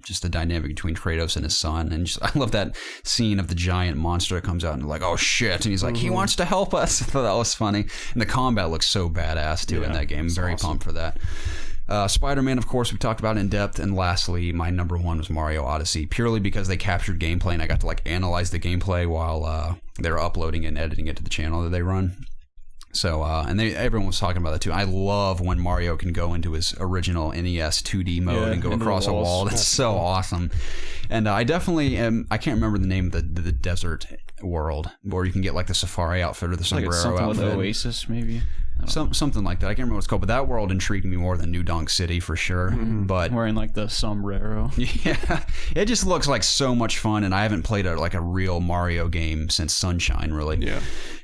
Just the dynamic between Kratos and his son, and I love that scene of the giant monster that comes out and like, oh shit, and he's like, he wants to help us. I thought that was funny, and the combat looks so badass too in that game. Very awesome. Pumped for that. Spider-Man, of course, we talked about in depth, and lastly, my number 1 was Mario Odyssey, purely because they captured gameplay and I got to like analyze the gameplay while they're uploading and editing it to the channel that they run. So, and everyone was talking about that too. I love when Mario can go into his original NES 2D mode and go across a wall. That's so awesome. And I definitely I can't remember the name of the desert world where you can get like the safari outfit or the sombrero outfit. With the Oasis, maybe. Something like that. I can't remember what it's called, but that world intrigued me more than New Donk City for sure. But wearing like the sombrero. Yeah, it just looks like so much fun, and I haven't played a real Mario game since Sunshine, really. Yeah.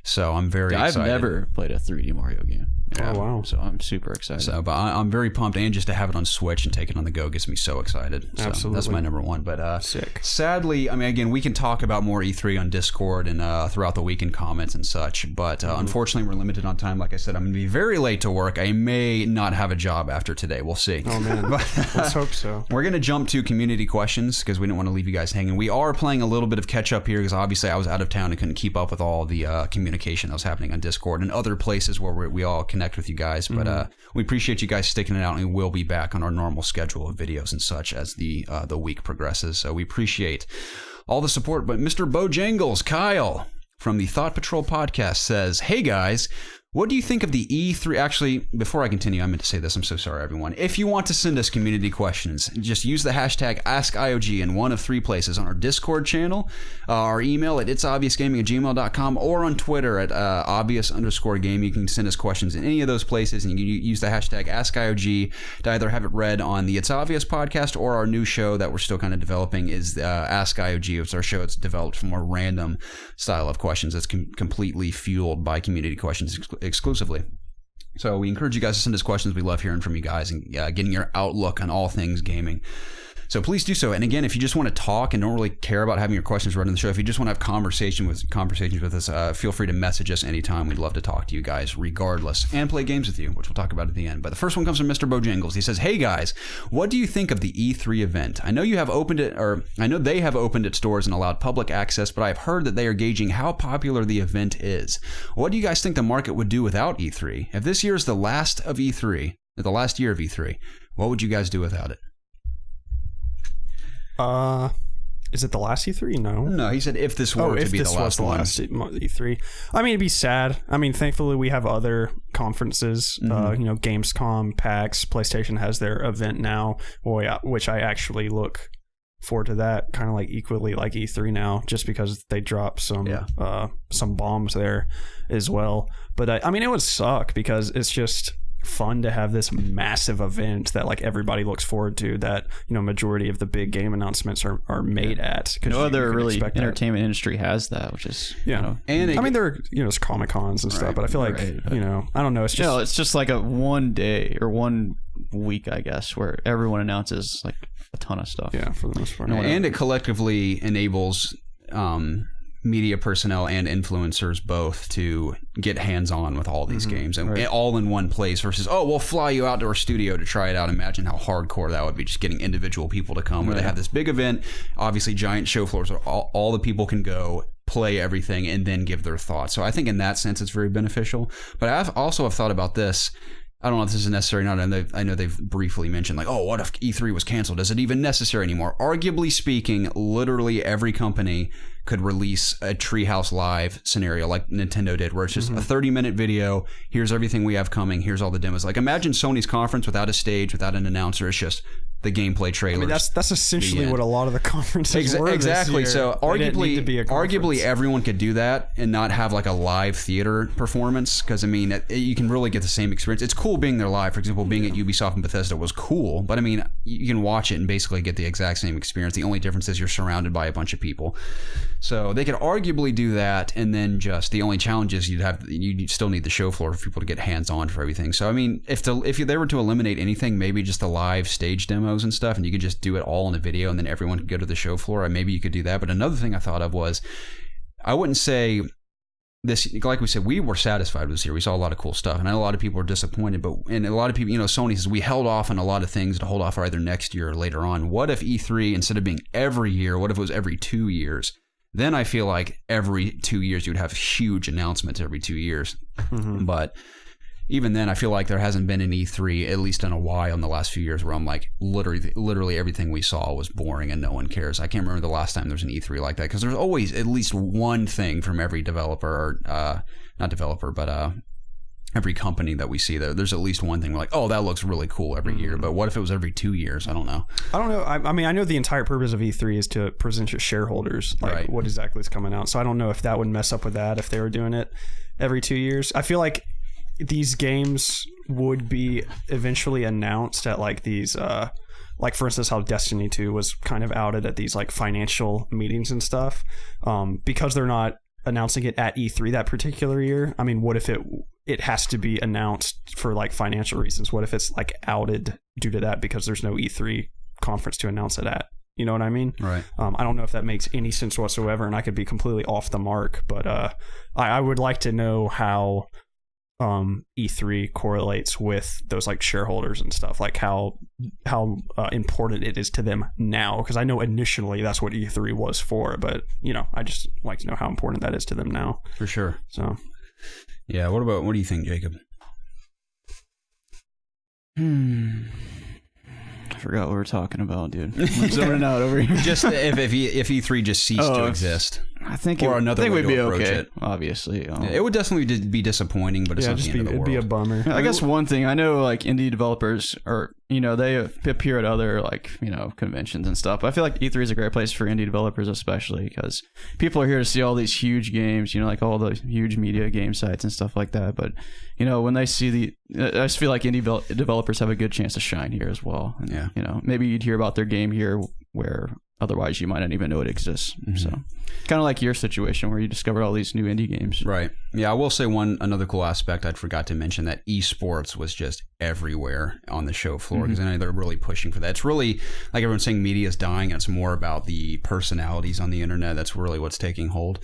So I'm very excited. I've never played a 3D Mario game. Yeah. Oh, wow. So I'm super excited. So, but I'm very pumped, and just to have it on Switch and take it on the go gets me so excited. So absolutely. That's my number 1. But sick. Sadly, I mean, again, we can talk about more E3 on Discord and throughout the week in comments and such, but unfortunately, we're limited on time. Like I said, I'm going to be very late to work. I may not have a job after today. We'll see. Oh, man. Let's hope so. We're going to jump to community questions because we didn't want to leave you guys hanging. We are playing a little bit of catch up here because obviously I was out of town and couldn't keep up with all the communication that was happening on Discord and other places where we all connect with you guys. But we appreciate you guys sticking it out, and we will be back on our normal schedule of videos and such as the week progresses. So we appreciate all the support. But Mr. Bojangles, Kyle from the Thought Patrol podcast says, hey guys, what do you think of the E3? Actually, before I continue, I meant to say this. I'm so sorry, everyone. If you want to send us community questions, just use the hashtag AskIOG in one of 3 places: on our Discord channel, our email at ItsObviousGaming@gmail.com, or on Twitter at obvious_game. You can send us questions in any of those places, and you can use the hashtag AskIOG to either have it read on the It's Obvious podcast, or our new show that we're still kind of developing is AskIOG. It's our show that's developed from a random style of questions that's completely fueled by community questions exclusively. So we encourage you guys to send us questions. We love hearing from you guys and getting your outlook on all things gaming. So please do so. And again, if you just want to talk and don't really care about having your questions read on the show, if you just want to have conversations with us, feel free to message us anytime. We'd love to talk to you guys regardless and play games with you, which we'll talk about at the end. But the first one comes from Mr. Bojangles. He says, hey guys, what do you think of the E3 event? I know they have opened its doors and allowed public access, but I've heard that they are gauging how popular the event is. What do you guys think the market would do without E3? If this year is the last year of E3, what would you guys do without it? Is it the last E3? No, he said if this were to be the last E3. I mean, it'd be sad. I mean, thankfully we have other conferences. Gamescom, PAX, PlayStation has their event now, which I actually look forward to that kind of like equally like E3 now, just because they drop some bombs there as well. But I mean, it would suck because it's just fun to have this massive event that like everybody looks forward to, that majority of the big game announcements are made at. No other really entertainment industry has that, which is and I mean there are it's Comic Cons and stuff, but I feel like I don't know, it's just it's just like a one day or 1 week, I guess, where everyone announces like a ton of stuff. Yeah, for the most part. And it collectively enables media personnel and influencers both to get hands-on with all these games and all in one place versus, we'll fly you out to our studio to try it out. Imagine how hardcore that would be, just getting individual people to come where they have this big event, obviously giant show floors where all the people can go play everything and then give their thoughts. So I think in that sense it's very beneficial. But I also have thought about this. I don't know if this is necessary or not. I know they've briefly mentioned like, oh, what if E3 was canceled? Is it even necessary anymore? Arguably speaking, literally every company could release a Treehouse Live scenario like Nintendo did, where it's just a 30-minute video. Here's everything we have coming. Here's all the demos. Like imagine Sony's conference without a stage, without an announcer. It's just the gameplay trailers. I mean, that's essentially what a lot of the conferences were exactly. This year. So arguably everyone could do that and not have like a live theater performance, because I mean you can really get the same experience. It's cool being there live. For example, being at Ubisoft and Bethesda was cool, but I mean you can watch it and basically get the exact same experience. The only difference is you're surrounded by a bunch of people. So they could arguably do that, and then just the only challenge is you'd still need the show floor for people to get hands on for everything. So I mean, if they were to eliminate anything, maybe just the live stage demos and stuff, and you could just do it all in a video, and then everyone could go to the show floor. Maybe you could do that. But another thing I thought of was, I wouldn't say this, like we said, we were satisfied with this year. We saw a lot of cool stuff, and I know a lot of people were disappointed, and a lot of people, Sony says we held off on a lot of things to hold off for either next year or later on. What if E3, instead of being every year, what if it was every 2 years? Then I feel like every 2 years you'd have huge announcements every 2 years. But even then, I feel like there hasn't been an E3, at least in a while in the last few years, where I'm like, literally everything we saw was boring and no one cares. I can't remember the last time there was an E3 like that, because there's always at least one thing from every developer, or not developer, but every company that we see. There's at least one thing we're like, oh, that looks really cool every year. But what if it was every 2 years? I don't know. I mean, I know the entire purpose of E3 is to present your shareholders like what exactly is coming out. So I don't know if that would mess up with that if they were doing it every 2 years. I feel like these games would be eventually announced at like these like for instance how Destiny 2 was kind of outed at these like financial meetings and stuff, because they're not announcing it at E3 that particular year. I mean, what if it has to be announced for like financial reasons? What if it's like outed due to that because there's no E3 conference to announce it at? You know what I mean? Right. I don't know if that makes any sense whatsoever, and I could be completely off the mark, but I would like to know how E3 correlates with those like shareholders and stuff, like how important it is to them now, because I know initially that's what E3 was for, but I just like to know how important that is to them now. For sure. So yeah, what do you think, Jacob? I forgot what we were talking about, dude. I'm zoning out over here. Just if E3 just ceased to exist. I think we'd be okay. It. Obviously, it would definitely be disappointing, but it's not the end of the world. It'd be a bummer. I guess one thing I know, like indie developers are, they appear at other like conventions and stuff. I feel like E3 is a great place for indie developers, especially because people are here to see all these huge games, like all the huge media game sites and stuff like that. But when they see I just feel like indie developers have a good chance to shine here as well. And, yeah. Maybe you'd hear about their game here where otherwise you might not even know it exists. So kind of like your situation where you discovered all these new indie games. Right. Yeah, I will say another cool aspect I forgot to mention, that esports was just everywhere on the show floor, because I know they're really pushing for that. It's really, like everyone's saying, media is dying, and it's more about the personalities on the internet. That's really what's taking hold.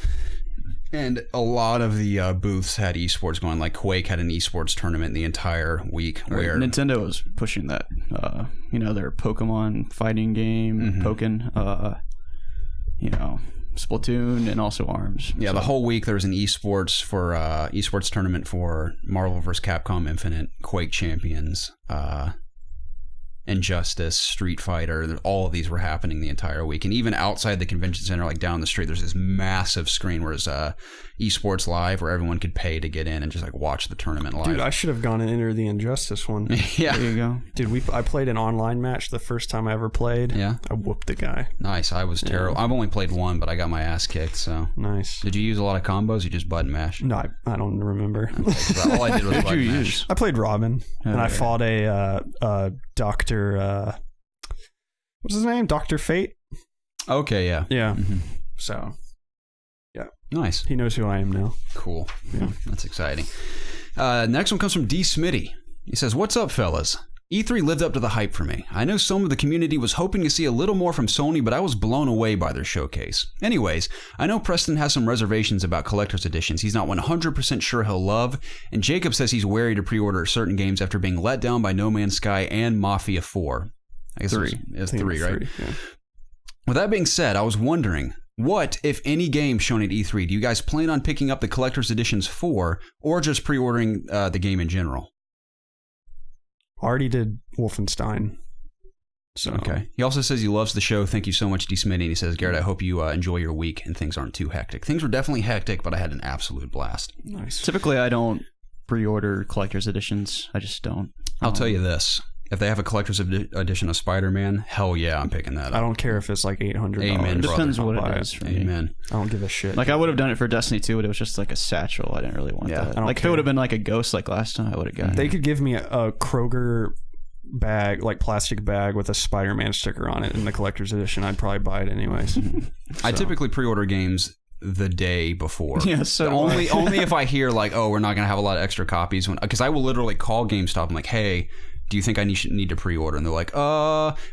And a lot of the booths had esports going. Like Quake had an esports tournament the entire week. Where Nintendo was pushing that. Their Pokemon fighting game, Pokken, Splatoon, and also ARMS. Yeah, the whole week there was an esports tournament for Marvel vs. Capcom Infinite, Quake Champions, Injustice, Street Fighter. All of these were happening the entire week. And even outside the convention center, like down the street, there's this massive screen where it's esports live, where everyone could pay to get in and just like watch the tournament live. Dude, I should have gone and entered the Injustice one. Yeah. There you go. Dude, I played an online match the first time I ever played. Yeah. I whooped the guy. Nice. I was terrible. I've only played one, but I got my ass kicked, so. Nice. Did you use a lot of combos? You just button mash? No, I don't remember. Okay, all I did was button mash. I played Robin, and I fought a Dr. What's his name? Dr. Fate? Okay, yeah. Yeah. So, yeah. Nice. He knows who I am now. Cool. Yeah. That's exciting. Next one comes from D. Smitty. He says, "What's up, fellas? E3 lived up to the hype for me. I know some of the community was hoping to see a little more from Sony, but I was blown away by their showcase. Anyways, I know Preston has some reservations about collector's editions he's not 100% sure he'll love, and Jacob says he's wary to pre-order certain games after being let down by No Man's Sky and Mafia 4. I guess 3. It's 3, right? 3, yeah. With that being said, I was wondering, What, if any, games shown at E3 do you guys plan on picking up the collector's editions for, or just pre-ordering the game in general? Already did Wolfenstein. So. Okay. He also says he loves the show. Thank you so much, D. Smitty. And he says, Garrett, I hope you enjoy your week and things aren't too hectic. Things were definitely hectic, but I had an absolute blast. Nice. Typically, I don't pre-order collector's editions. I just don't. I'll tell you this. If they have a collector's edition of Spider-Man, hell yeah, I'm picking that up. I don't care if it's like $800. Amen, depends what it is for me. Amen. I don't give a shit. Like, I would have done it for Destiny 2, but it was just like a satchel. I didn't really want that. Like, if it would have been like a Ghost like last time, I would have gotten it. They could give me a Kroger bag, like plastic bag with a Spider-Man sticker on it in the collector's edition. I'd probably buy it anyways. I typically pre-order games the day before. Yeah, so only if I hear like, oh, we're not going to have a lot of extra copies, because I will literally call GameStop. I'm like, hey, do you think I need to pre-order? And they're like,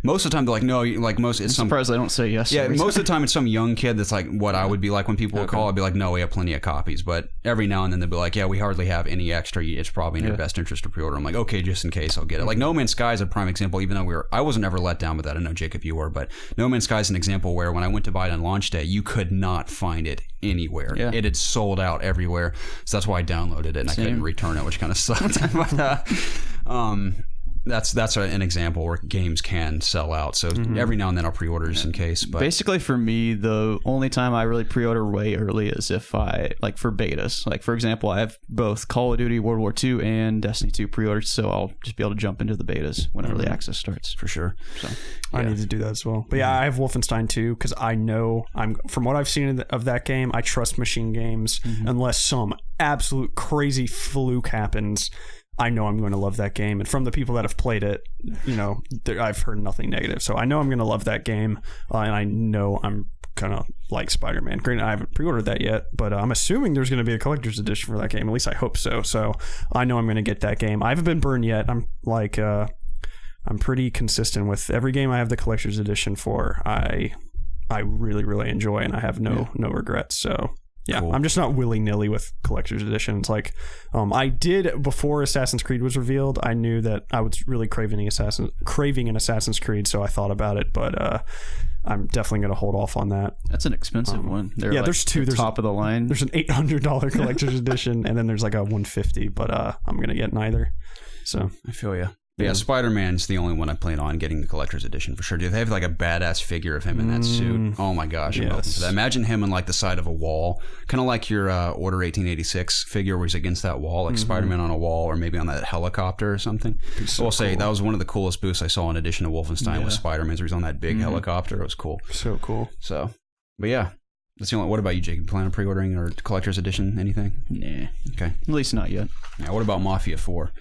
most of the time they're like, no, like most. It's I'm surprised they don't say yes. Yeah, most of the time it's some young kid that's like what I would be like when people would call. I'd be like, no, we have plenty of copies. But every now and then they'll be like, yeah, we hardly have any extra. It's probably in your best interest to pre-order. I'm like, okay, just in case, I'll get it. Like No Man's Sky is a prime example. Even though I wasn't ever let down with that. I know Jacob, you were, but No Man's Sky is an example where when I went to buy it on launch day, you could not find it anywhere. Yeah. It had sold out everywhere. So that's why I downloaded it and I couldn't return it, which kind of sucked. But, that's an example where games can sell out. So every now and then I'll pre-order just in case. But basically, for me, the only time I really pre-order way early is if I like for betas. Like, for example, I have both Call of Duty World War II and Destiny 2 pre-ordered, so I'll just be able to jump into the betas when early access starts. For sure. So I need to do that as well. But yeah, I have Wolfenstein 2 because I know from what I've seen of that game, I trust Machine Games unless some absolute crazy fluke happens. I know I'm going to love that game. And from the people that have played it, I've heard nothing negative. So I know I'm going to love that game. And I know I'm kind of like Spider-Man. Granted, I haven't pre-ordered that yet, but I'm assuming there's going to be a collector's edition for that game. At least I hope so. So I know I'm going to get that game. I haven't been burned yet. I'm like, I'm pretty consistent with every game I have the collector's edition for. I really, really enjoy, and I have no regrets. So yeah, cool. I'm just not willy-nilly with collector's edition. It's like I did before Assassin's Creed was revealed. I knew that I was really craving an Assassin's Creed, so I thought about it, but I'm definitely going to hold off on that. That's an expensive one. There's two. There's top of the line. There's an $800 collector's edition, and then there's like a $150, but I'm going to get neither. So I feel you. Yeah, Spider-Man's the only one I plan on getting the collector's edition for sure. Do they have like a badass figure of him in that suit? Oh my gosh, I'm hoping for that. Imagine him on like the side of a wall, kind of like your Order 1886 figure where he's against that wall, like Spider-Man on a wall, or maybe on that helicopter or something. So I'll say that was one of the coolest boosts I saw in addition to Wolfenstein was Spider-Man's, where he's on that big helicopter. It was cool. So cool. So, but yeah. That's the only. What about you, Jake? You plan on pre-ordering or collector's edition? Anything? Nah. Okay. At least not yet. Yeah. What about Mafia 4?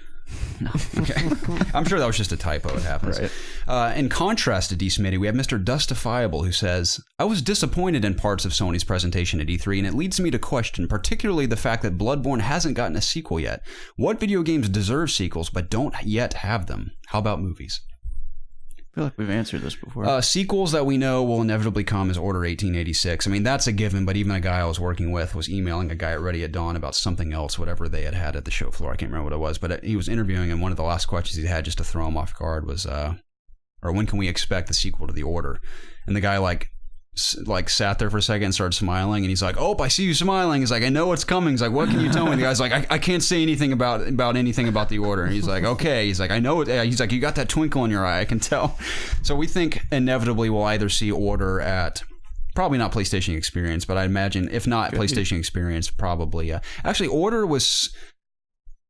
No. Okay. I'm sure that was just a typo. It happens. Right. In contrast to D. Smitty, we have Mr. Dustifiable, who says, I was disappointed in parts of Sony's presentation at E3, and it leads me to question, particularly the fact that Bloodborne hasn't gotten a sequel yet. What video games deserve sequels but don't yet have them? How about movies? I feel like we've answered this before. Sequels that we know will inevitably come is Order 1886. I mean, that's a given, but even a guy I was working with was emailing a guy at Ready at Dawn about something else, whatever they had at the show floor. I can't remember what it was, but he was interviewing, and one of the last questions he had, just to throw him off guard, was, or when can we expect the sequel to The Order? And the guy, like sat there for a second and started smiling, and he's like, oh, I see you smiling. He's like, I know it's coming. He's like, what can you tell me? The guy's like, I can't say anything about anything about The Order. And he's like, okay. He's like, I know it. He's like, you got that twinkle in your eye, I can tell. So we think inevitably we'll either see Order at probably not PlayStation Experience, but I imagine if not PlayStation Experience, probably actually Order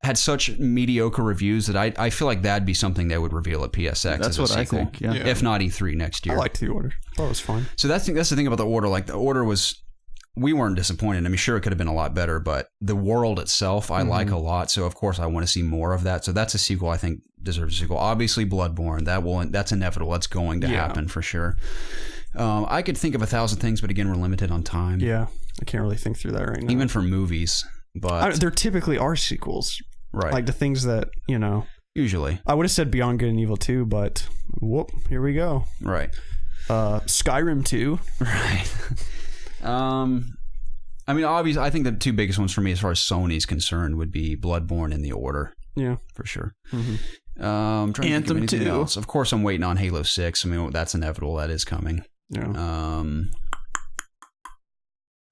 had such mediocre reviews that I feel like that'd be something they would reveal at PSX. That's what I think. Yeah. If not E3 next year. I liked The Order. I thought it was fun. So that's the thing about The Order. Like, The Order was, we weren't disappointed. I mean, sure, it could have been a lot better, but the world itself I like a lot. So of course I want to see more of that. So that's a sequel I think deserves a sequel. Obviously Bloodborne, that's inevitable. That's going to happen for sure. I could think of 1,000 things, but again, we're limited on time. Yeah, I can't really think through that right now. Even for movies, but there typically are sequels. Right. Like the things that, usually. I would have said Beyond Good and Evil 2, but whoop, here we go. Right. Skyrim 2. Right. I mean, obviously, I think the two biggest ones for me as far as Sony's concerned would be Bloodborne and The Order. Yeah. For sure. Anthem 2. Else. Of course, I'm waiting on Halo 6. I mean, that's inevitable. That is coming. Yeah.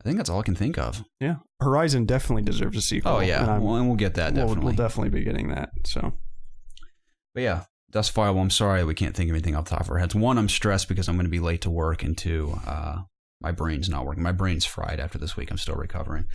I think that's all I can think of. Yeah. Horizon definitely deserves a sequel. Oh, yeah. And we'll get that, definitely. We'll definitely be getting that, so. But yeah, Dust File, I'm sorry we can't think of anything off the top of our heads. One, I'm stressed because I'm going to be late to work, and two, my brain's not working. My brain's fried after this week. I'm still recovering.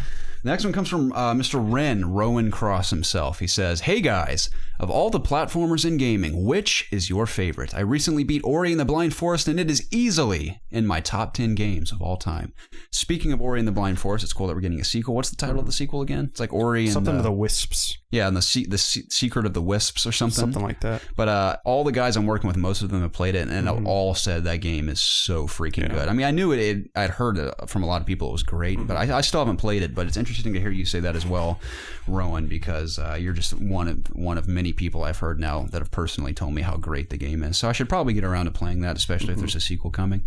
The next one comes from Mr. Rowan Cross himself. He says, "Hey guys, of all the platformers in gaming, which is your favorite? I recently beat Ori and the Blind Forest, and it is easily in my top 10 games of all time." Speaking of Ori and the Blind Forest, it's cool that we're getting a sequel. What's the title of the sequel again? It's like Ori and something of the Wisps. Yeah, and the Secret of the Wisps or something. Something like that. But all the guys I'm working with, most of them have played it, and all said that game is so freaking good. I mean, I knew it. I'd heard from a lot of people it was great, but I still haven't played it. But it's interesting to hear you say that as well, Rowan, because you're just one of many people I've heard now that have personally told me how great the game is. So I should probably get around to playing that, especially if there's a sequel coming.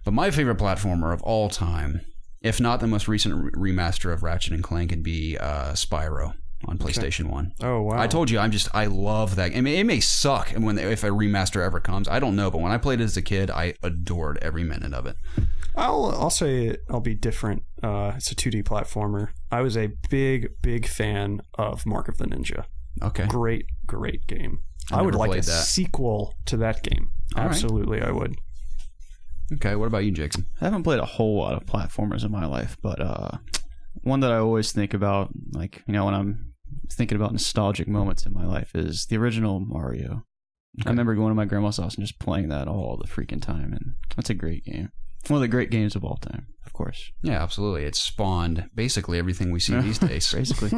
But my favorite platformer of all time, if not the most recent remaster of Ratchet & Clank, would be Spyro on PlayStation 1. Oh, wow. I told you, I love that. I mean, it may suck if a remaster ever comes. I don't know, but when I played it as a kid, I adored every minute of it. I'll say I'll be different. It's a 2D platformer. I was a big fan of Mark of the Ninja. Okay. Great game. I would like a sequel to that game. All Absolutely, right. I would. Okay, what about you, Jackson? I haven't played a whole lot of platformers in my life, but one that I always think about, like, when I'm thinking about nostalgic moments in my life, is the original Mario. Okay. I remember going to my grandma's house and just playing that all the freaking time, and that's a great game. One of the great games of all time, of course. Yeah, absolutely. It spawned basically everything we see these days. Basically.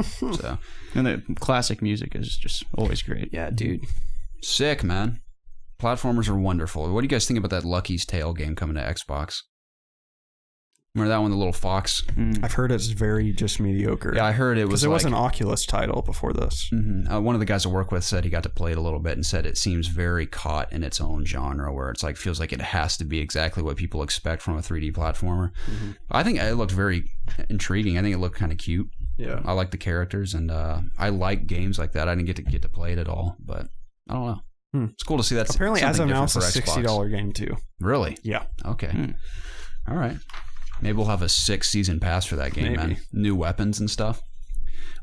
And the classic music is just always great. Yeah, dude. Sick, man. Platformers are wonderful. What do you guys think about that Lucky's Tale game coming to Xbox? Remember that one, the little fox? I've heard it's very just mediocre. Yeah, I heard it was. Because it was an Oculus title before this. One of the guys I work with said he got to play it a little bit and said it seems very caught in its own genre, where it's like feels like it has to be exactly what people expect from a 3D platformer. I think it looked very intriguing. I think it looked kind of cute. Yeah, I like the characters, and I like games like that. I didn't get to play it at all, but I don't know. It's cool to see that. Apparently, as of now, it's a $60 game too. Really? Yeah. Okay. All right. Maybe we'll have a 6-season pass for that game, man. New weapons and stuff.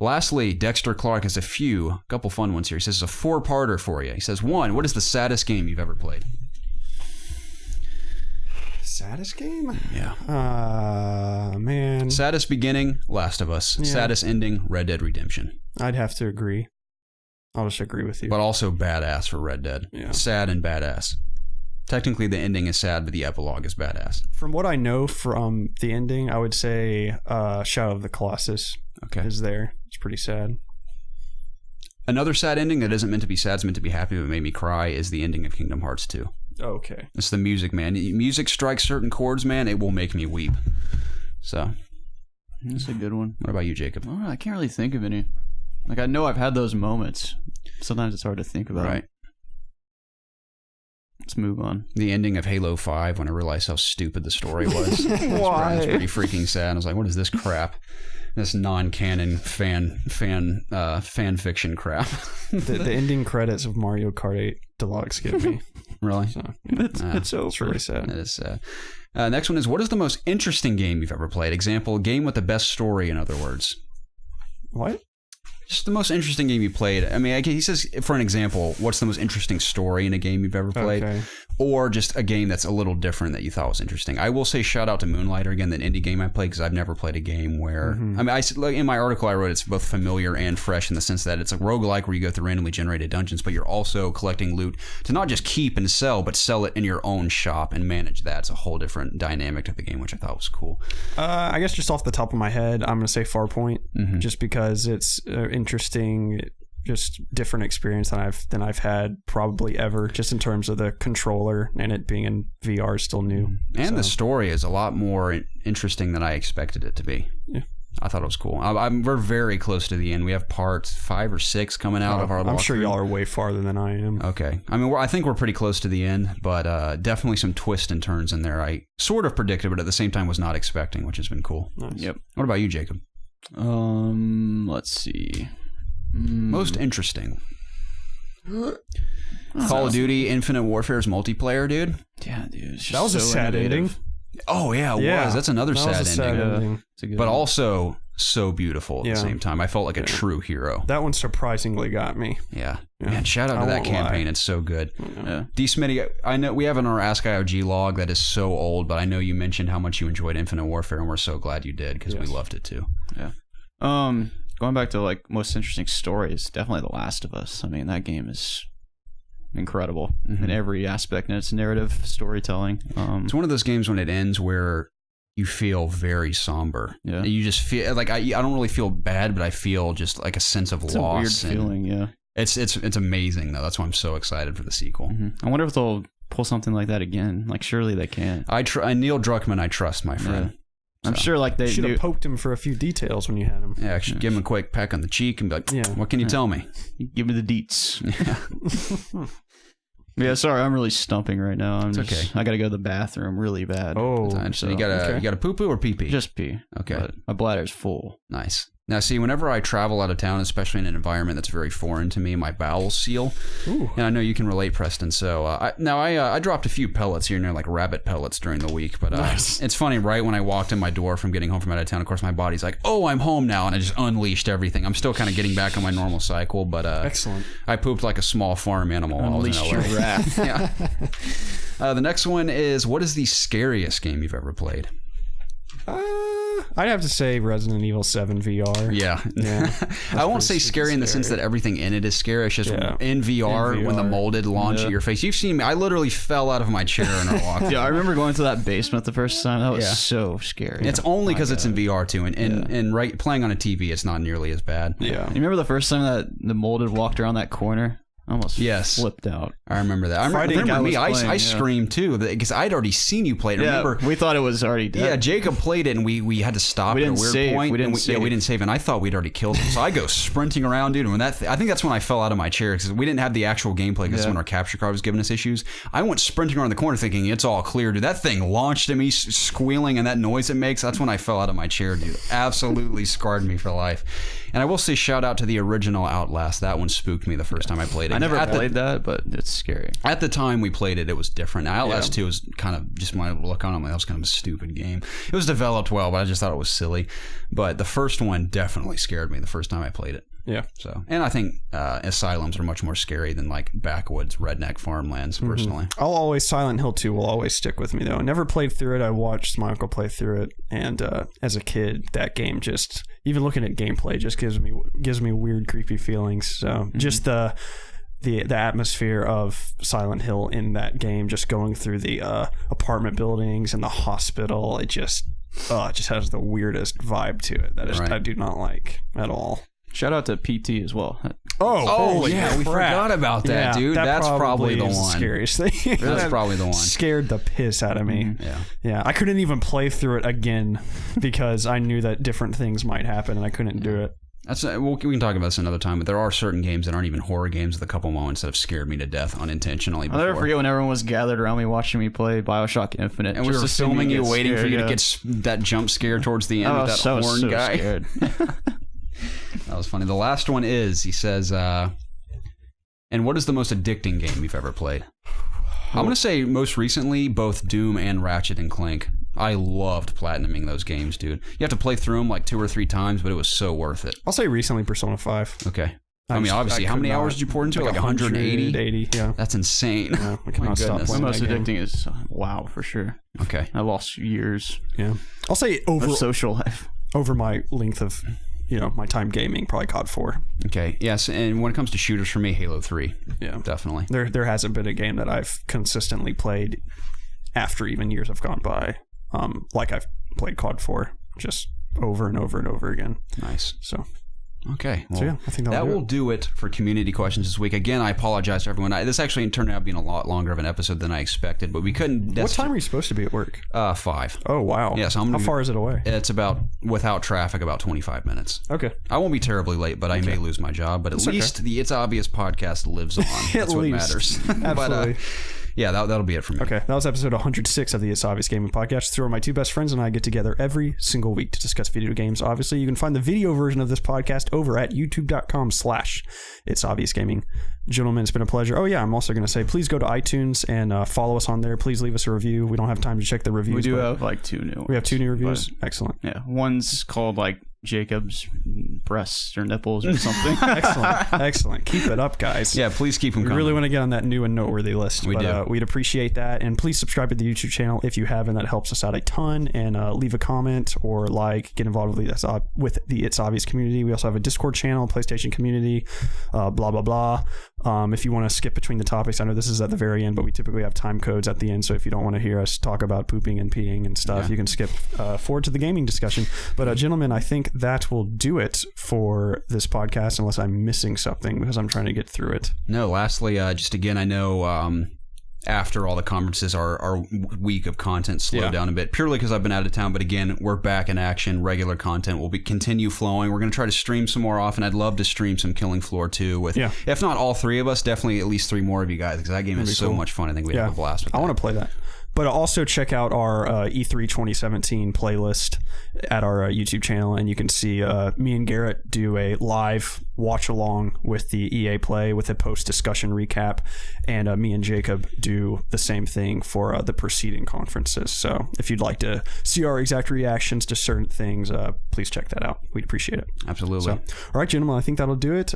Lastly, Dexter Clark has a couple fun ones here. He says it's a 4-parter for you. He says, 1, what is the saddest game you've ever played? Saddest game? Yeah. Man. Saddest beginning, Last of Us. Yeah. Saddest ending, Red Dead Redemption. I'd have to agree. I'll just agree with you. But also badass for Red Dead. Yeah. Sad and badass. Technically, the ending is sad, but the epilogue is badass. From what I know from the ending, I would say Shadow of the Colossus is there. It's pretty sad. Another sad ending that isn't meant to be sad, it's meant to be happy, but made me cry, is the ending of Kingdom Hearts 2. Okay. It's the music, man. Music strikes certain chords, man. It will make me weep. So. That's a good one. What about you, Jacob? I can't really think of any. Like, I know I've had those moments. Sometimes it's hard to think about. Right. Let's move on. The ending of Halo 5, when I realized how stupid the story was. Why? It was pretty freaking sad. I was like, what is this crap? This non-canon fan fiction crap. the ending credits of Mario Kart 8 Deluxe get me. Really? So, it's over. It's really sad. It is sad. Next one is, what is the most interesting game you've ever played? Example, game with the best story, in other words. What? Just the most interesting game you played. I mean, he says, for an example, what's the most interesting story in a game you've ever played? Okay. Or just a game that's a little different that you thought was interesting. I will say shout out to Moonlighter, again, that indie game I played, because I've never played a game where... I mean, in my article I wrote, it's both familiar and fresh in the sense that it's a roguelike where you go through randomly generated dungeons, but you're also collecting loot to not just keep and sell, but sell it in your own shop and manage that. It's a whole different dynamic to the game, which I thought was cool. I guess just off the top of my head, I'm going to say Farpoint, just because it's interesting... just different experience than I've had probably ever, just in terms of the controller and it being in VR still new. And the story is a lot more interesting than I expected it to be. Yeah. I thought it was cool. We're very close to the end. We have parts 5 or 6 coming out of our I'm sure y'all are way farther than I am. Okay. I mean, I think we're pretty close to the end, but definitely some twists and turns in there. I sort of predicted, but at the same time was not expecting, which has been cool. Nice. Yep. What about you, Jacob? Let's see. Most interesting. Call of Duty Infinite Warfare's multiplayer, dude. Yeah, dude. That was a sad ending. Oh yeah, it was. That's another sad ending. But also so beautiful at the same time. I felt like a true hero. That one surprisingly got me. Yeah. Man, shout out to that campaign. It's so good. D. Smitty, I know we have in our Ask IOG log that is so old, but I know you mentioned how much you enjoyed Infinite Warfare, and we're so glad you did because we loved it too. Yeah. Going back to like most interesting stories, definitely The Last of Us. I mean, that game is incredible in every aspect, and its narrative storytelling. It's one of those games when it ends where you feel very somber. Yeah. You just feel like I don't really feel bad, but I feel just like a sense of loss. A weird feeling, yeah. It's amazing though. That's why I'm so excited for the sequel. I wonder if they'll pull something like that again. Like surely they can. Neil Druckmann, I trust, my friend. Yeah. I'm sure like they should have poked him for a few details when you had him. Yeah, I should give him a quick peck on the cheek and be like, what can you tell me? Give me the deets. Yeah, sorry, I'm really stumping right now. It's okay. I gotta go to the bathroom really bad. Oh, so you gotta poo poo or pee pee? Just pee. Okay. My bladder's full. Nice. Now, see, whenever I travel out of town, especially in an environment that's very foreign to me, my bowels seal. Ooh. And I know you can relate, Preston. So I dropped a few pellets here and there, like rabbit pellets during the week. But it's funny, right? When I walked in my door from getting home from out of town, of course, my body's like, oh, I'm home now. And I just unleashed everything. I'm still kind of getting back on my normal cycle. But excellent. I pooped like a small farm animal while I was in LA. Your wrath. Yeah. The next one is, what is the scariest game you've ever played? I'd have to say Resident Evil 7 VR. Yeah. I won't say scary in the sense that everything in it is scary. It's just in VR when the molded launch at your face. You've seen me. I literally fell out of my chair and I walked. Yeah, I remember going to that basement the first time. That was so scary. It's only because it's in VR too, and playing on a TV, it's not nearly as bad. Yeah. You remember the first time that the molded walked around that corner? I almost flipped out. I remember that. I screamed too because I'd already seen you play it. Remember, we thought it was already dead. Yeah, Jacob played it and we had to stop at a weird point. We didn't save, and I thought we'd already killed him. So I go sprinting around, dude. And I think that's when I fell out of my chair because we didn't have the actual gameplay because when our capture card was giving us issues. I went sprinting around the corner thinking it's all clear, dude. That thing launched at me, squealing, and that noise it makes. That's when I fell out of my chair, dude. Absolutely scarred me for life. And I will say shout out to the original Outlast. That one spooked me the first time I played it. I never played that, but it's scary. At the time we played it, it was different. Now, Outlast 2 was kind of, just when I look on it, that was kind of a stupid game. It was developed well, but I just thought it was silly. But the first one definitely scared me the first time I played it. Yeah. So, and I think asylums are much more scary than like backwoods redneck farmlands, personally. Silent Hill 2 will always stick with me though. I never played through it. I watched my uncle play through it, and as a kid, that game just, even looking at gameplay, just gives me weird, creepy feelings. So just the atmosphere of Silent Hill in that game, just going through the apartment buildings and the hospital, it just has the weirdest vibe to it that I do not like at all. Shout out to PT as well. Oh yeah, we forgot about that, dude. That's probably the one. Scariest thing. That's probably the one. Scared the piss out of me. Yeah. I couldn't even play through it again because I knew that different things might happen and I couldn't do it. We can talk about this another time, but there are certain games that aren't even horror games with a couple moments that have scared me to death unintentionally before. I'll never forget when everyone was gathered around me watching me play BioShock Infinite. And we were filming you, waiting for you to get that jump scare towards the end with that horn guy. Scared. That was funny. The last one is, he says, and what is the most addicting game you've ever played? I'm going to say most recently, both Doom and Ratchet and Clank. I loved platinuming those games, dude. You have to play through them like 2 or 3 times, but it was so worth it. I'll say recently Persona 5. Okay. I mean, obviously, how many hours did you pour into it? Like 180? 180, yeah. That's insane. Yeah, I cannot stop playing. My most addicting is WoW, for sure. Okay. I lost years. Yeah. I'll say over social life. Over my length of, my time gaming, probably COD 4. Okay. Yes, and when it comes to shooters for me, Halo 3. Yeah. Definitely. There hasn't been a game that I've consistently played after even years have gone by. Like I've played COD 4 just over and over and over again. Nice. So, okay. Well, I think that will do it for community questions this week. Again, I apologize to everyone. This actually turned out being a lot longer of an episode than I expected, but we couldn't. What time are you supposed to be at work? 5. Oh, wow. Yeah, so how far is it away? It's about, without traffic, about 25 minutes. Okay. I won't be terribly late, but I may lose my job. But at least the It's Obvious podcast lives on. That's what matters. Absolutely. But, Yeah, that'll be it for me. Okay, that was episode 106 of the It's Obvious Gaming Podcast. It's where my two best friends and I get together every single week to discuss video games. Obviously, you can find the video version of this podcast over at youtube.com/ItsObviousGaming. Gentlemen, it's been a pleasure. Oh yeah, I'm also going to say, please go to iTunes and follow us on there. Please leave us a review. We don't have time to check the reviews. We do have like 2 new ones. We have 2 new reviews. Excellent. Yeah, one's called like Jacob's breasts or nipples or something. Excellent. Keep it up, guys. Yeah, please keep them coming. We really want to get on that new and noteworthy list. We do. We'd appreciate that. And please subscribe to the YouTube channel if you haven't. That helps us out a ton. And leave a comment or get involved with the It's Obvious community. We also have a Discord channel, PlayStation community, blah, blah, blah. If you want to skip between the topics, I know this is at the very end, but we typically have time codes at the end. So if you don't want to hear us talk about pooping and peeing and stuff, you can skip forward to the gaming discussion. But gentlemen, I think that will do it for this podcast, unless I'm missing something because I'm trying to get through it. No, lastly, just again, I know after all the conferences, our week of content slowed down a bit, purely because I've been out of town. But again, we're back in action. Regular content will continue flowing. We're going to try to stream some more often. I'd love to stream some Killing Floor 2 with, if not all 3 of us, definitely at least 3 more of you guys, because that game is so much fun. I think we'd have a blast with that. I want to play that. But also check out our E3 2017 playlist at our YouTube channel, and you can see me and Garrett do a live watch-along with the EA Play with a post-discussion recap, and me and Jacob do the same thing for the preceding conferences. So if you'd like to see our exact reactions to certain things, please check that out. We'd appreciate it. Absolutely. So, all right, gentlemen, I think that'll do it.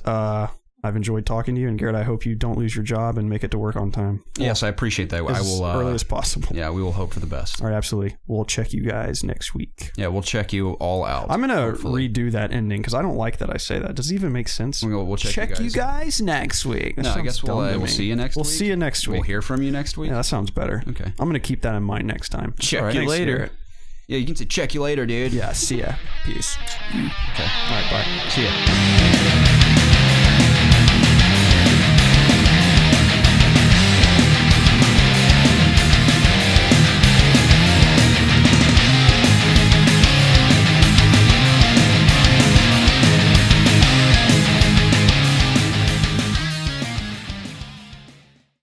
I've enjoyed talking to you, and Garrett, I hope you don't lose your job and make it to work on time. Yes, I appreciate that. I will as early as possible. Yeah, we will hope for the best. All right, absolutely. We'll check you guys next week. Yeah, we'll check you all out. I'm gonna redo that ending because I don't like that I say that. Does it even make sense? We'll check you guys next week. No, I guess we'll see you next week. We'll see you next week. We'll hear from you next week. Yeah, that sounds better. Okay. I'm gonna keep that in mind next time. Check you later. Garrett. Yeah, you can say check you later, dude. Yeah, see ya. Peace. Okay. All right, bye. See ya.